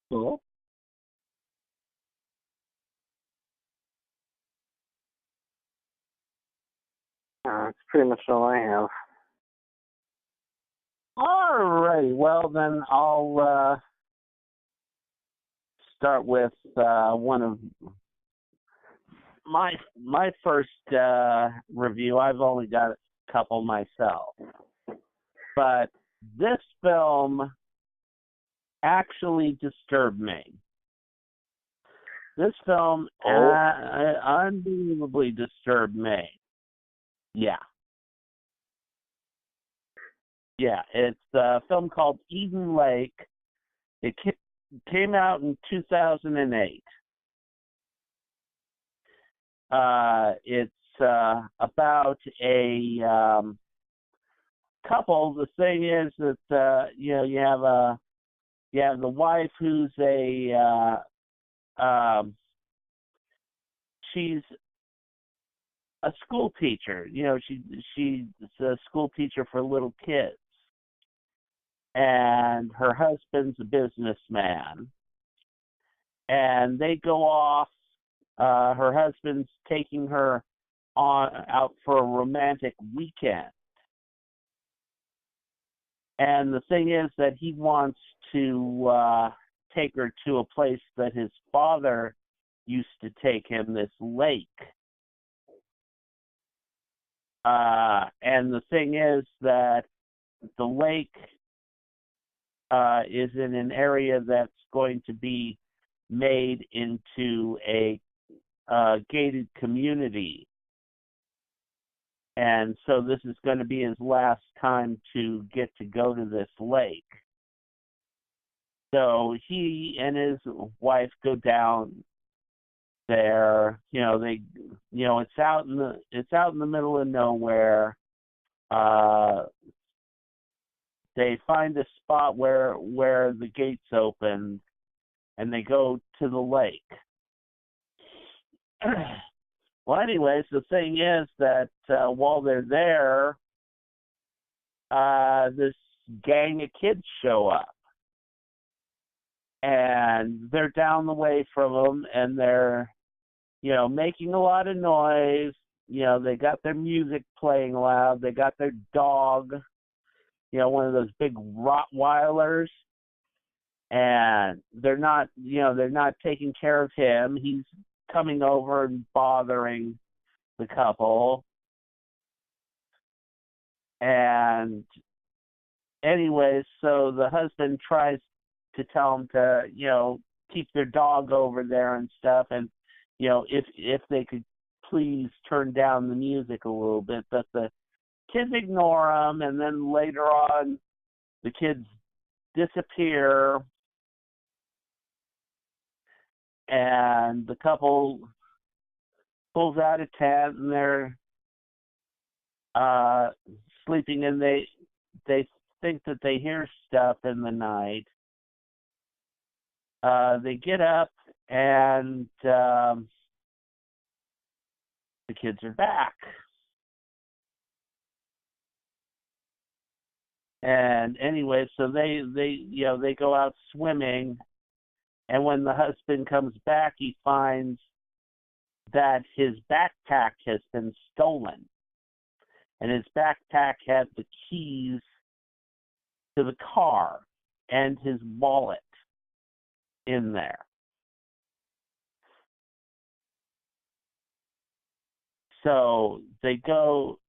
Cool. That's pretty much all I have. All right. Well, then I'll start with one of my first review. I've only got a couple myself, but this film actually disturbed me. This film unbelievably disturbed me. Yeah. Yeah, it's a film called Eden Lake. It came out in 2008. It's about a couple. The thing is that you have the wife who's she's a school teacher. She's a school teacher for little kids, and her husband's a businessman, and they go off. Her husband's taking her out for a romantic weekend. And the thing is that he wants to take her to a place that his father used to take him, this lake. And the thing is that the lake is in an area that's going to be made into a gated community. And so this is going to be his last time to get to go to this lake. So he and his wife go down there. It's out in the middle of nowhere. They find a spot where the gates open, and they go to the lake. Well, anyways, the thing is that while they're there, this gang of kids show up. And they're down the way from them, and they're, making a lot of noise. They got their music playing loud. They got their dog, one of those big Rottweilers. And they're not taking care of him. He's coming over and bothering the couple. And anyways, so the husband tries to tell them to, keep their dog over there and stuff, and, if they could please turn down the music a little bit, but the kids ignore them, and then later on, the kids disappear, and the couple pulls out a tent, and they're sleeping, and they think that they hear stuff in the night. They get up, and the kids are back. And anyway, so they go out swimming, and when the husband comes back, he finds that his backpack has been stolen. And his backpack had the keys to the car and his wallet in there. So they go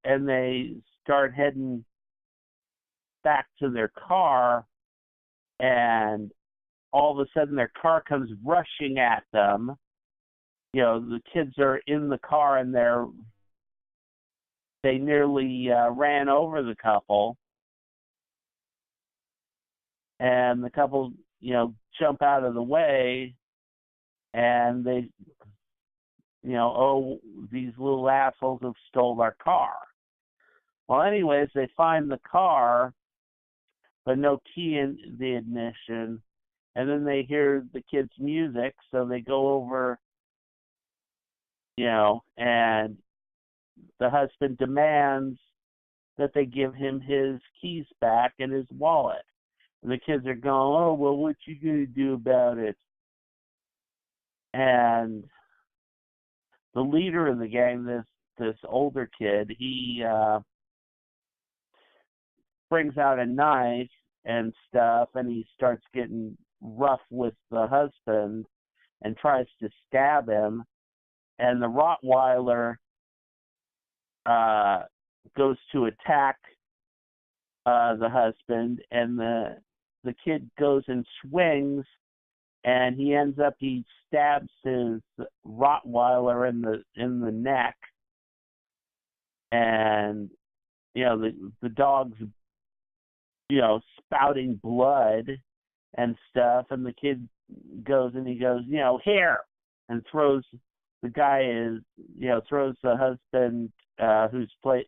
and they start heading back to their car, and all of a sudden their car comes rushing at them. The kids are in the car, and they nearly ran over the couple. And the couple, jump out of the way, and they, these little assholes have stole our car. Well, anyways, they find the car, but no key in the ignition, and then they hear the kids' music, so they go over, and the husband demands that they give him his keys back and his wallet. And the kids are going, oh, well, what you going to do about it? And the leader of the gang, this older kid, he brings out a knife and stuff, and he starts getting rough with the husband and tries to stab him. And the Rottweiler goes to attack the husband, and the kid goes and swings, and he stabs his Rottweiler in the neck, and the dog's spouting blood and stuff, and the kid goes and he goes, here, and throws the husband who's played.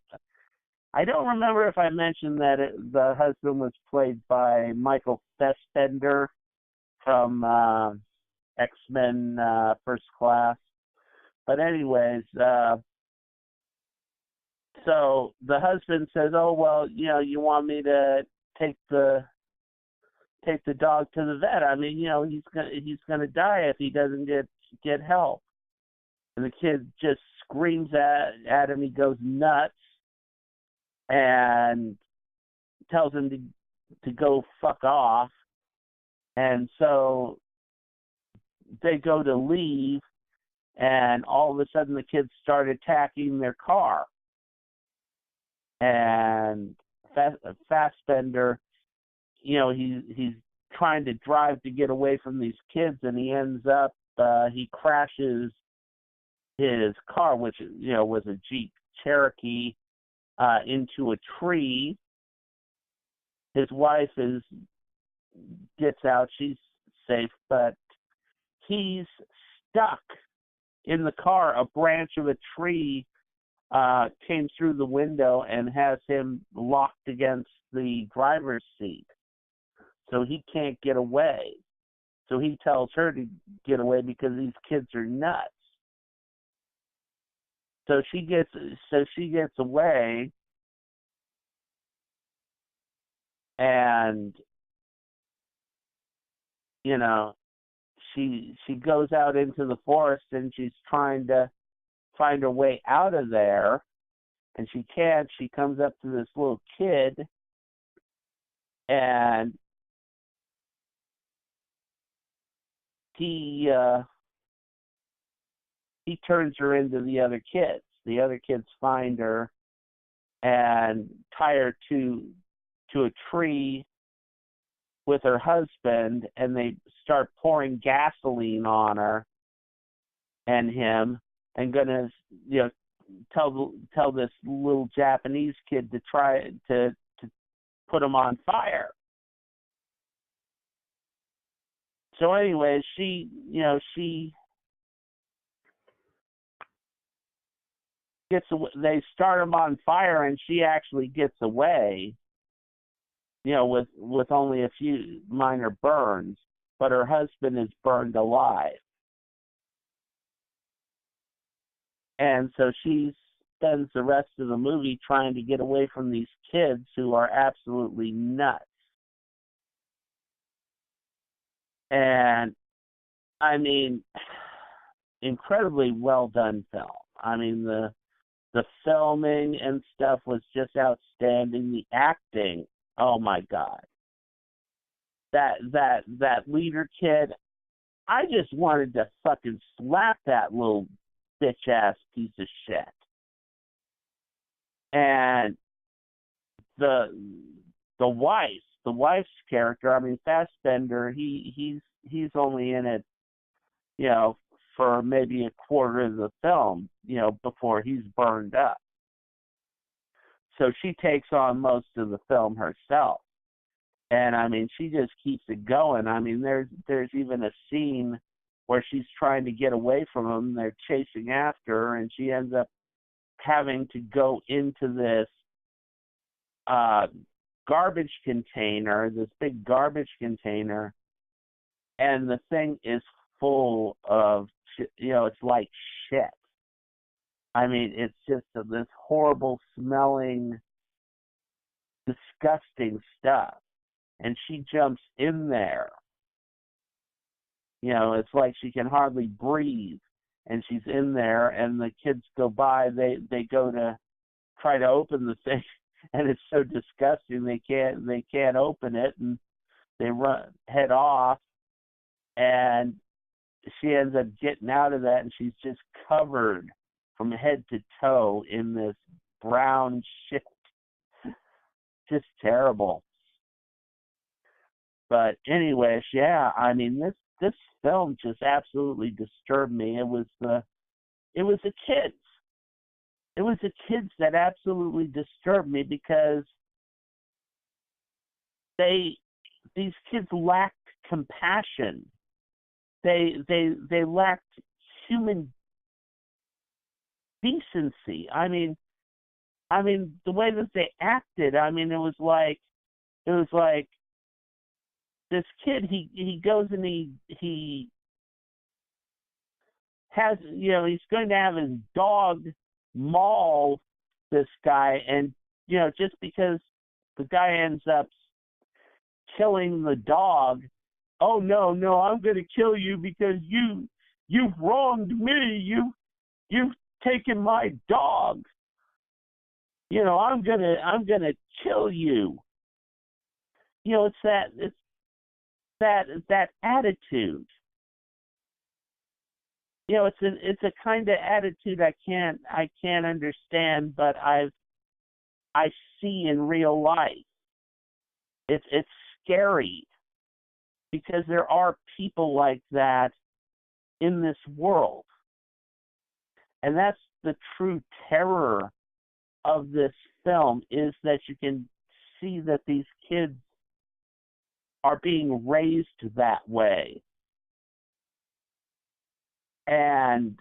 I don't remember if I mentioned that the husband was played by Michael Fassbender from X-Men First Class. But anyways, so the husband says, oh, well, you want me to take the dog to the vet. I mean, he's gonna die if he doesn't get help. And the kid just screams at him. He goes nuts and tells him to go fuck off. And so they go to leave, and all of a sudden the kids start attacking their car. And Fassbender, he's trying to drive to get away from these kids, and he ends up, he crashes his car, which, was a Jeep Cherokee into a tree. His wife gets out, she's safe, but he's stuck in the car. A branch of a tree came through the window and has him locked against the driver's seat. So he can't get away. So he tells her to get away because these kids are nuts. So she gets away, and she goes out into the forest and she's trying to find her way out of there, and she can't. She comes up to this little kid, and he turns her into the other kids. The other kids find her and tie her to a tree with her husband, and they start pouring gasoline on her and him, and gonna tell this little Japanese kid to try to put him on fire. So anyway, she gets away. They start him on fire, and she actually gets away, with only a few minor burns, but her husband is burned alive. And so she spends the rest of the movie trying to get away from these kids who are absolutely nuts. And, I mean, incredibly well done film. I mean, the filming and stuff was just outstanding. The acting, oh my God. That leader kid, I just wanted to fucking slap that little bitch-ass piece of shit. And the wife's character, I mean, Fassbender, he's only in it, for maybe a quarter of the film, before he's burned up. So she takes on most of the film herself. And, I mean, she just keeps it going. I mean, there's even a scene where she's trying to get away from them. They're chasing after her, and she ends up having to go into this garbage container, this big garbage container, and the thing is full of, it's like shit. I mean, it's just this horrible smelling, disgusting stuff. And she jumps in there. It's like she can hardly breathe. And she's in there, and the kids go by. They go to try to open the thing, and it's so disgusting they can't open it, and they head off. And she ends up getting out of that, and she's just covered from head to toe in this brown shit. Just terrible. But anyways, yeah, I mean, this film just absolutely disturbed me. It was the kids. It was the kids that absolutely disturbed me, because these kids lacked compassion. They lacked human decency. I mean the way that they acted, I mean, it was like this kid, he goes and he has, he's going to have his dog maul this guy, and just because the guy ends up killing the dog, oh no, I'm going to kill you because you've wronged me, you've taken my dog, I'm gonna kill you. It's that attitude. It's a kind of attitude I can't understand, but I see in real life. It's scary, because there are people like that in this world. And that's the true terror of this film is that you can see that these kids are being raised that way. And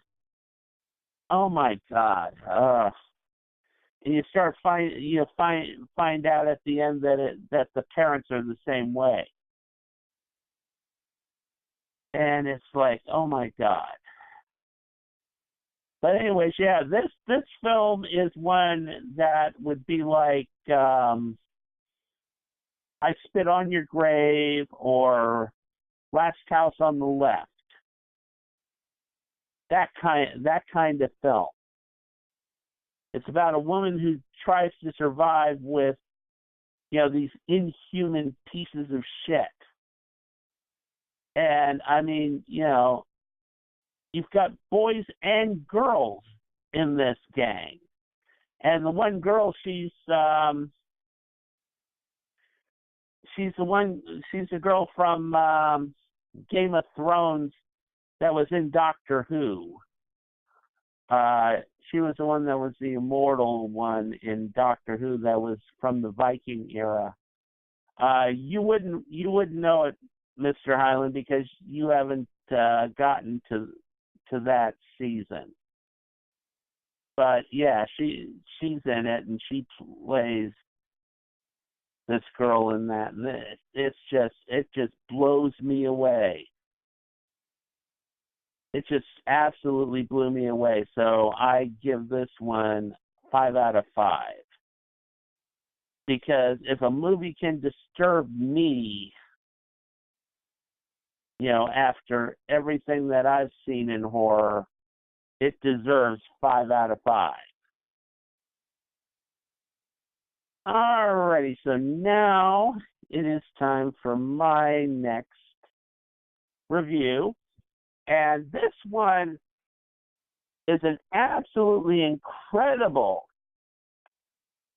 oh my God, and you start find out at the end that the parents are the same way, and it's like, oh my God. But anyways, yeah, this film is one that would be like I Spit on Your Grave or Last House on the Left. That kind of film. It's about a woman who tries to survive with, these inhuman pieces of shit. And I mean, you've got boys and girls in this gang. And the one girl, she's the girl from Game of Thrones that was in Doctor Who. She was the one that was the immortal one in Doctor Who that was from the Viking era. You wouldn't know it, Mr. Highland, because you haven't gotten to that season. But yeah, she's in it, and she plays this girl in that. And it just blows me away. It just absolutely blew me away. So I give this one 5 out of 5. Because if a movie can disturb me, after everything that I've seen in horror, it deserves 5 out of 5. Alrighty, so now it is time for my next review. And this one is an absolutely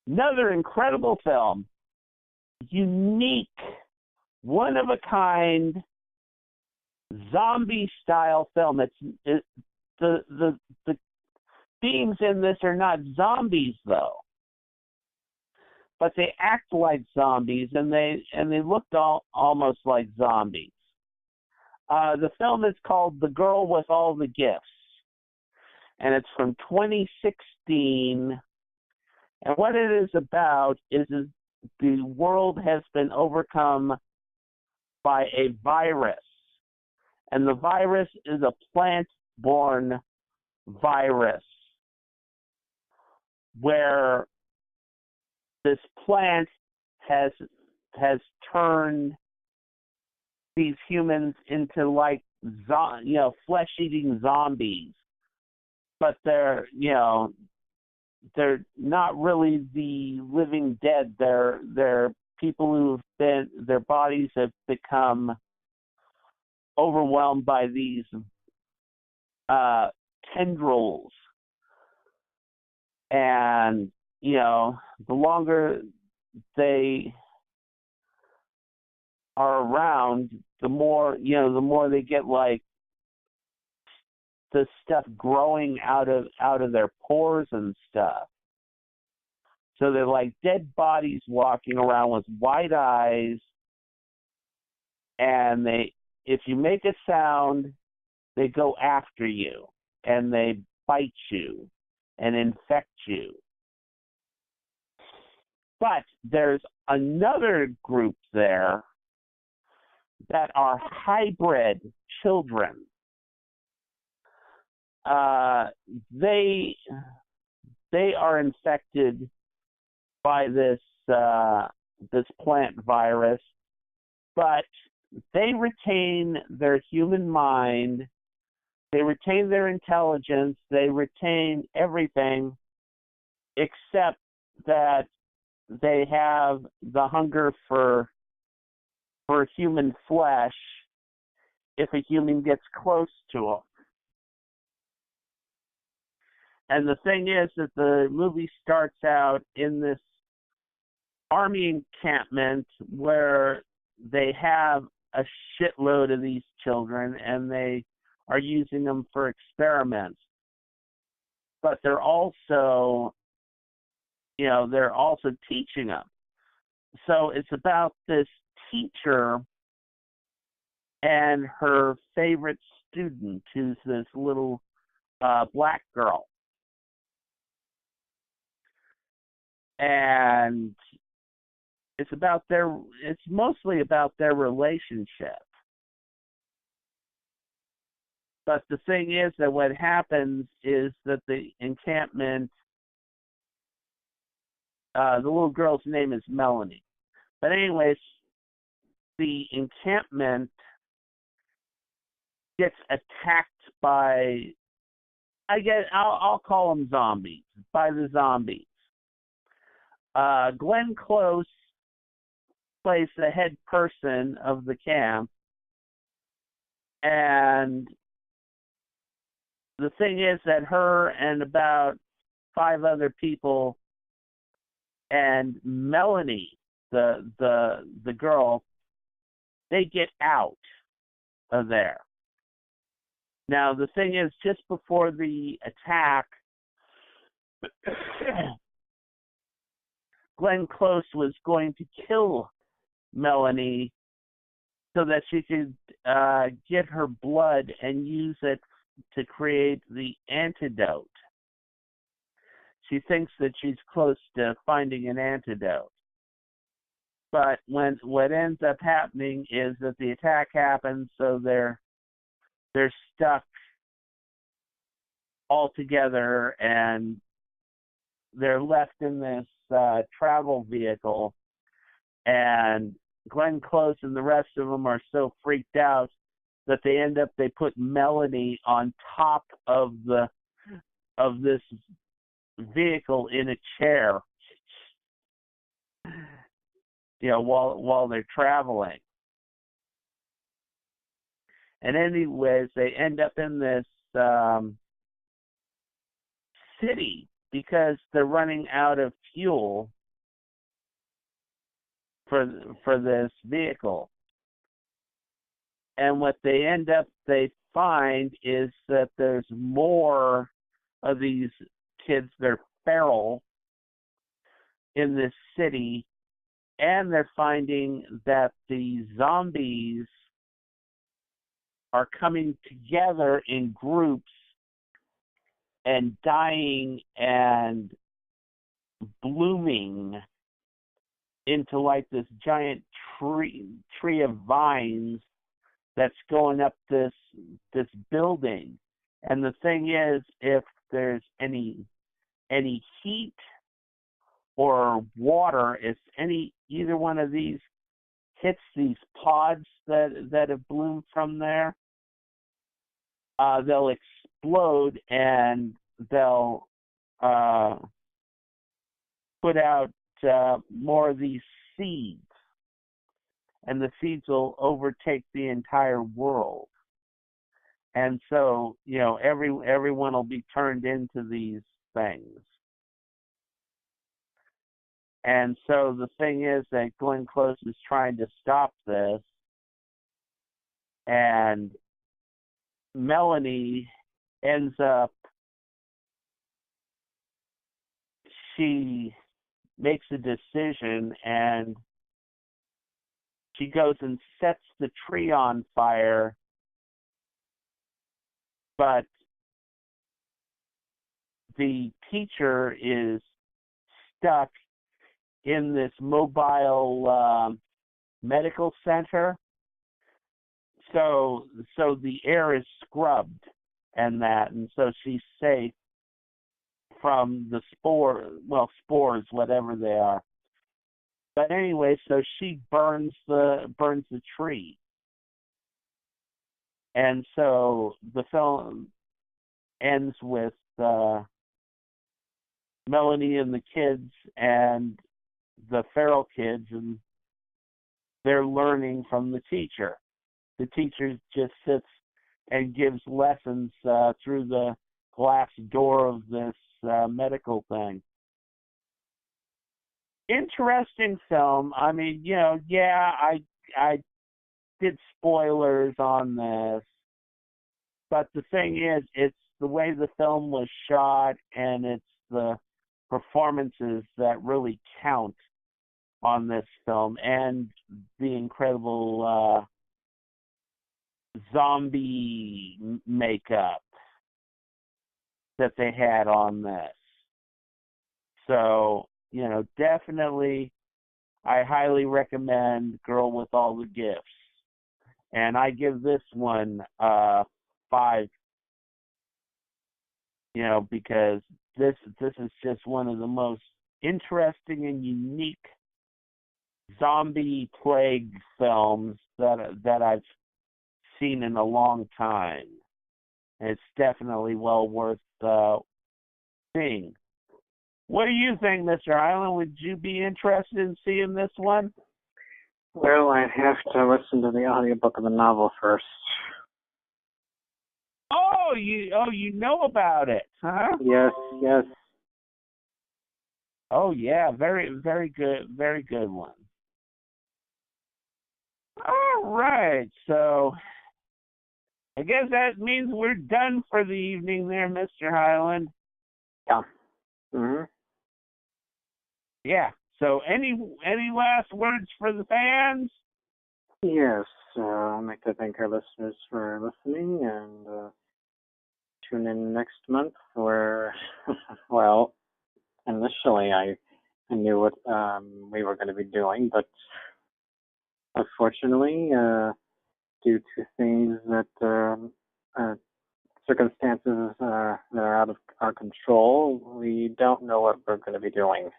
another incredible film, unique, one-of-a-kind, zombie-style film. The themes in this are not zombies, though, but they act like zombies, and they looked almost like zombies. The film is called The Girl with All the Gifts, and it's from 2016. And what it is about is the world has been overcome by a virus, and the virus is a plant-borne virus, where this plant has turned these humans into like flesh-eating zombies, but they're not really the living dead. They're people their bodies have become overwhelmed by these tendrils, and the longer they are around, the more they get like the stuff growing out of their pores and stuff. So they're like dead bodies walking around with white eyes, and if you make a sound, they go after you and they bite you and infect you. But there's another group there that are hybrid children. They are infected by this plant virus, but they retain their human mind, they retain their intelligence, they retain everything, except that they have the hunger for human flesh if a human gets close to them. And the thing is that the movie starts out in this army encampment where they have a shitload of these children and they are using them for experiments. But they're also they're also teaching them. So it's about this teacher and her favorite student, who's this little black girl. And it's mostly about their relationship. But the thing is that what happens is that the encampment, the little girl's name is Melanie. But anyways, the encampment gets attacked by, I'll call them zombies, by the zombies. Glenn Close plays the head person of the camp, and the thing is that her and about 5 other people and Melanie, the girl, they get out of there. Now the thing is, just before the attack, Glenn Close was going to kill Melanie so that she could get her blood and use it to create the antidote. She thinks that she's close to finding an antidote. But what ends up happening is that the attack happens, so they're stuck all together, and they're left in this travel vehicle, and Glenn Close and the rest of them are so freaked out that they put Melanie on top of this vehicle in a chair, while they're traveling. And anyways, they end up in this city because they're running out of fuel for this vehicle. And what they find is that there's more of these kids. They're feral in this city, and they're finding that the zombies are coming together in groups and dying and blooming into like this giant tree of vines that's going up this building. And the thing is, if there's any heat or water, if either one of these hits these pods that have bloomed from there, they'll explode and they'll put out more of these seeds, and the seeds will overtake the entire world. And so, everyone will be turned into these things. And so the thing is that Glenn Close is trying to stop this, and Melanie ends up, she makes a decision, and she goes and sets the tree on fire, but the teacher is stuck in this mobile medical center. So the air is scrubbed and so she's safe from the spores, whatever they are. But anyway, so she burns the tree. And so the film ends with Melanie and the kids and the feral kids, and they're learning from the teacher. The teacher just sits and gives lessons through the glass door of this medical thing. Interesting film. I mean, I did spoilers on this, but the thing is, it's the way the film was shot, and it's the performances that really count on this film, and the incredible zombie makeup that they had on this. So, definitely I highly recommend Girl with All the Gifts. And I give this one 5, because this is just one of the most interesting and unique zombie plague films that I've seen in a long time. It's definitely well worth seeing. What do you think, Mr. Highland? Would you be interested in seeing this one? Well, I'd have to listen to the audiobook of the novel first. Oh, you know about it, huh? Yes. Oh yeah, very good one. All right, so I guess that means we're done for the evening there, Mr. Highland. Yeah. Mhm. Yeah. So any last words for the fans? Yes. I'd like to thank our listeners for listening, and tune in next month where, well, initially I knew what we were going to be doing, but unfortunately, due to things that circumstances that are out of our control, we don't know what we're going to be doing.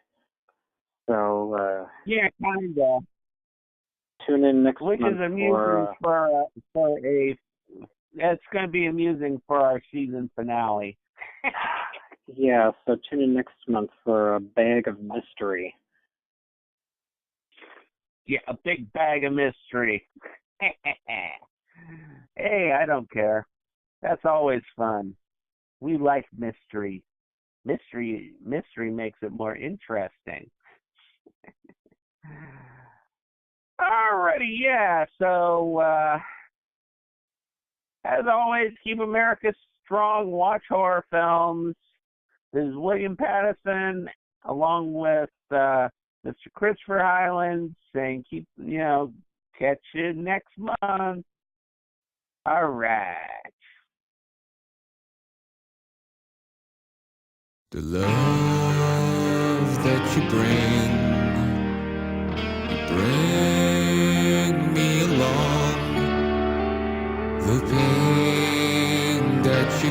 So yeah, kinda. Tune in next Which month is amusing for it's going to be amusing for our season finale. yeah. So tune in next month for a bag of mystery. Yeah, a big bag of mystery. Hey, I don't care. That's always fun. We like mystery. Mystery makes it more interesting. Alrighty, yeah. So, as always, keep America strong. Watch horror films. This is William Pattison, along with Mr. Christopher Highland, saying catch you next month. All right. The love that you bring me along. The pain that you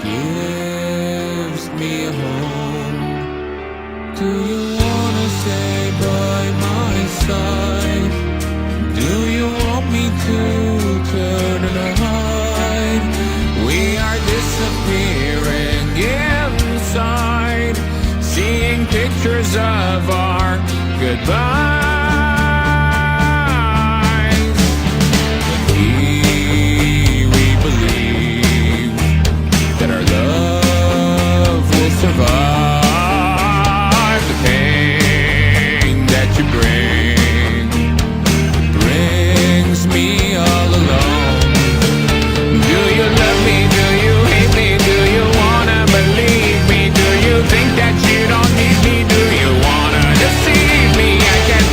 gives me a home. Do you wanna stay by my side? Do you want me to turn and hide? We are disappearing inside, seeing pictures of our goodbyes. We believe that our love will survive the pain that you bring. Brings me all alone. Do you love me? Do you hate me? Do you wanna believe me? Do you think that you don't need me? Do you wanna deceive me? I can't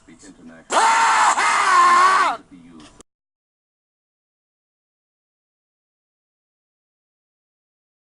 speak international.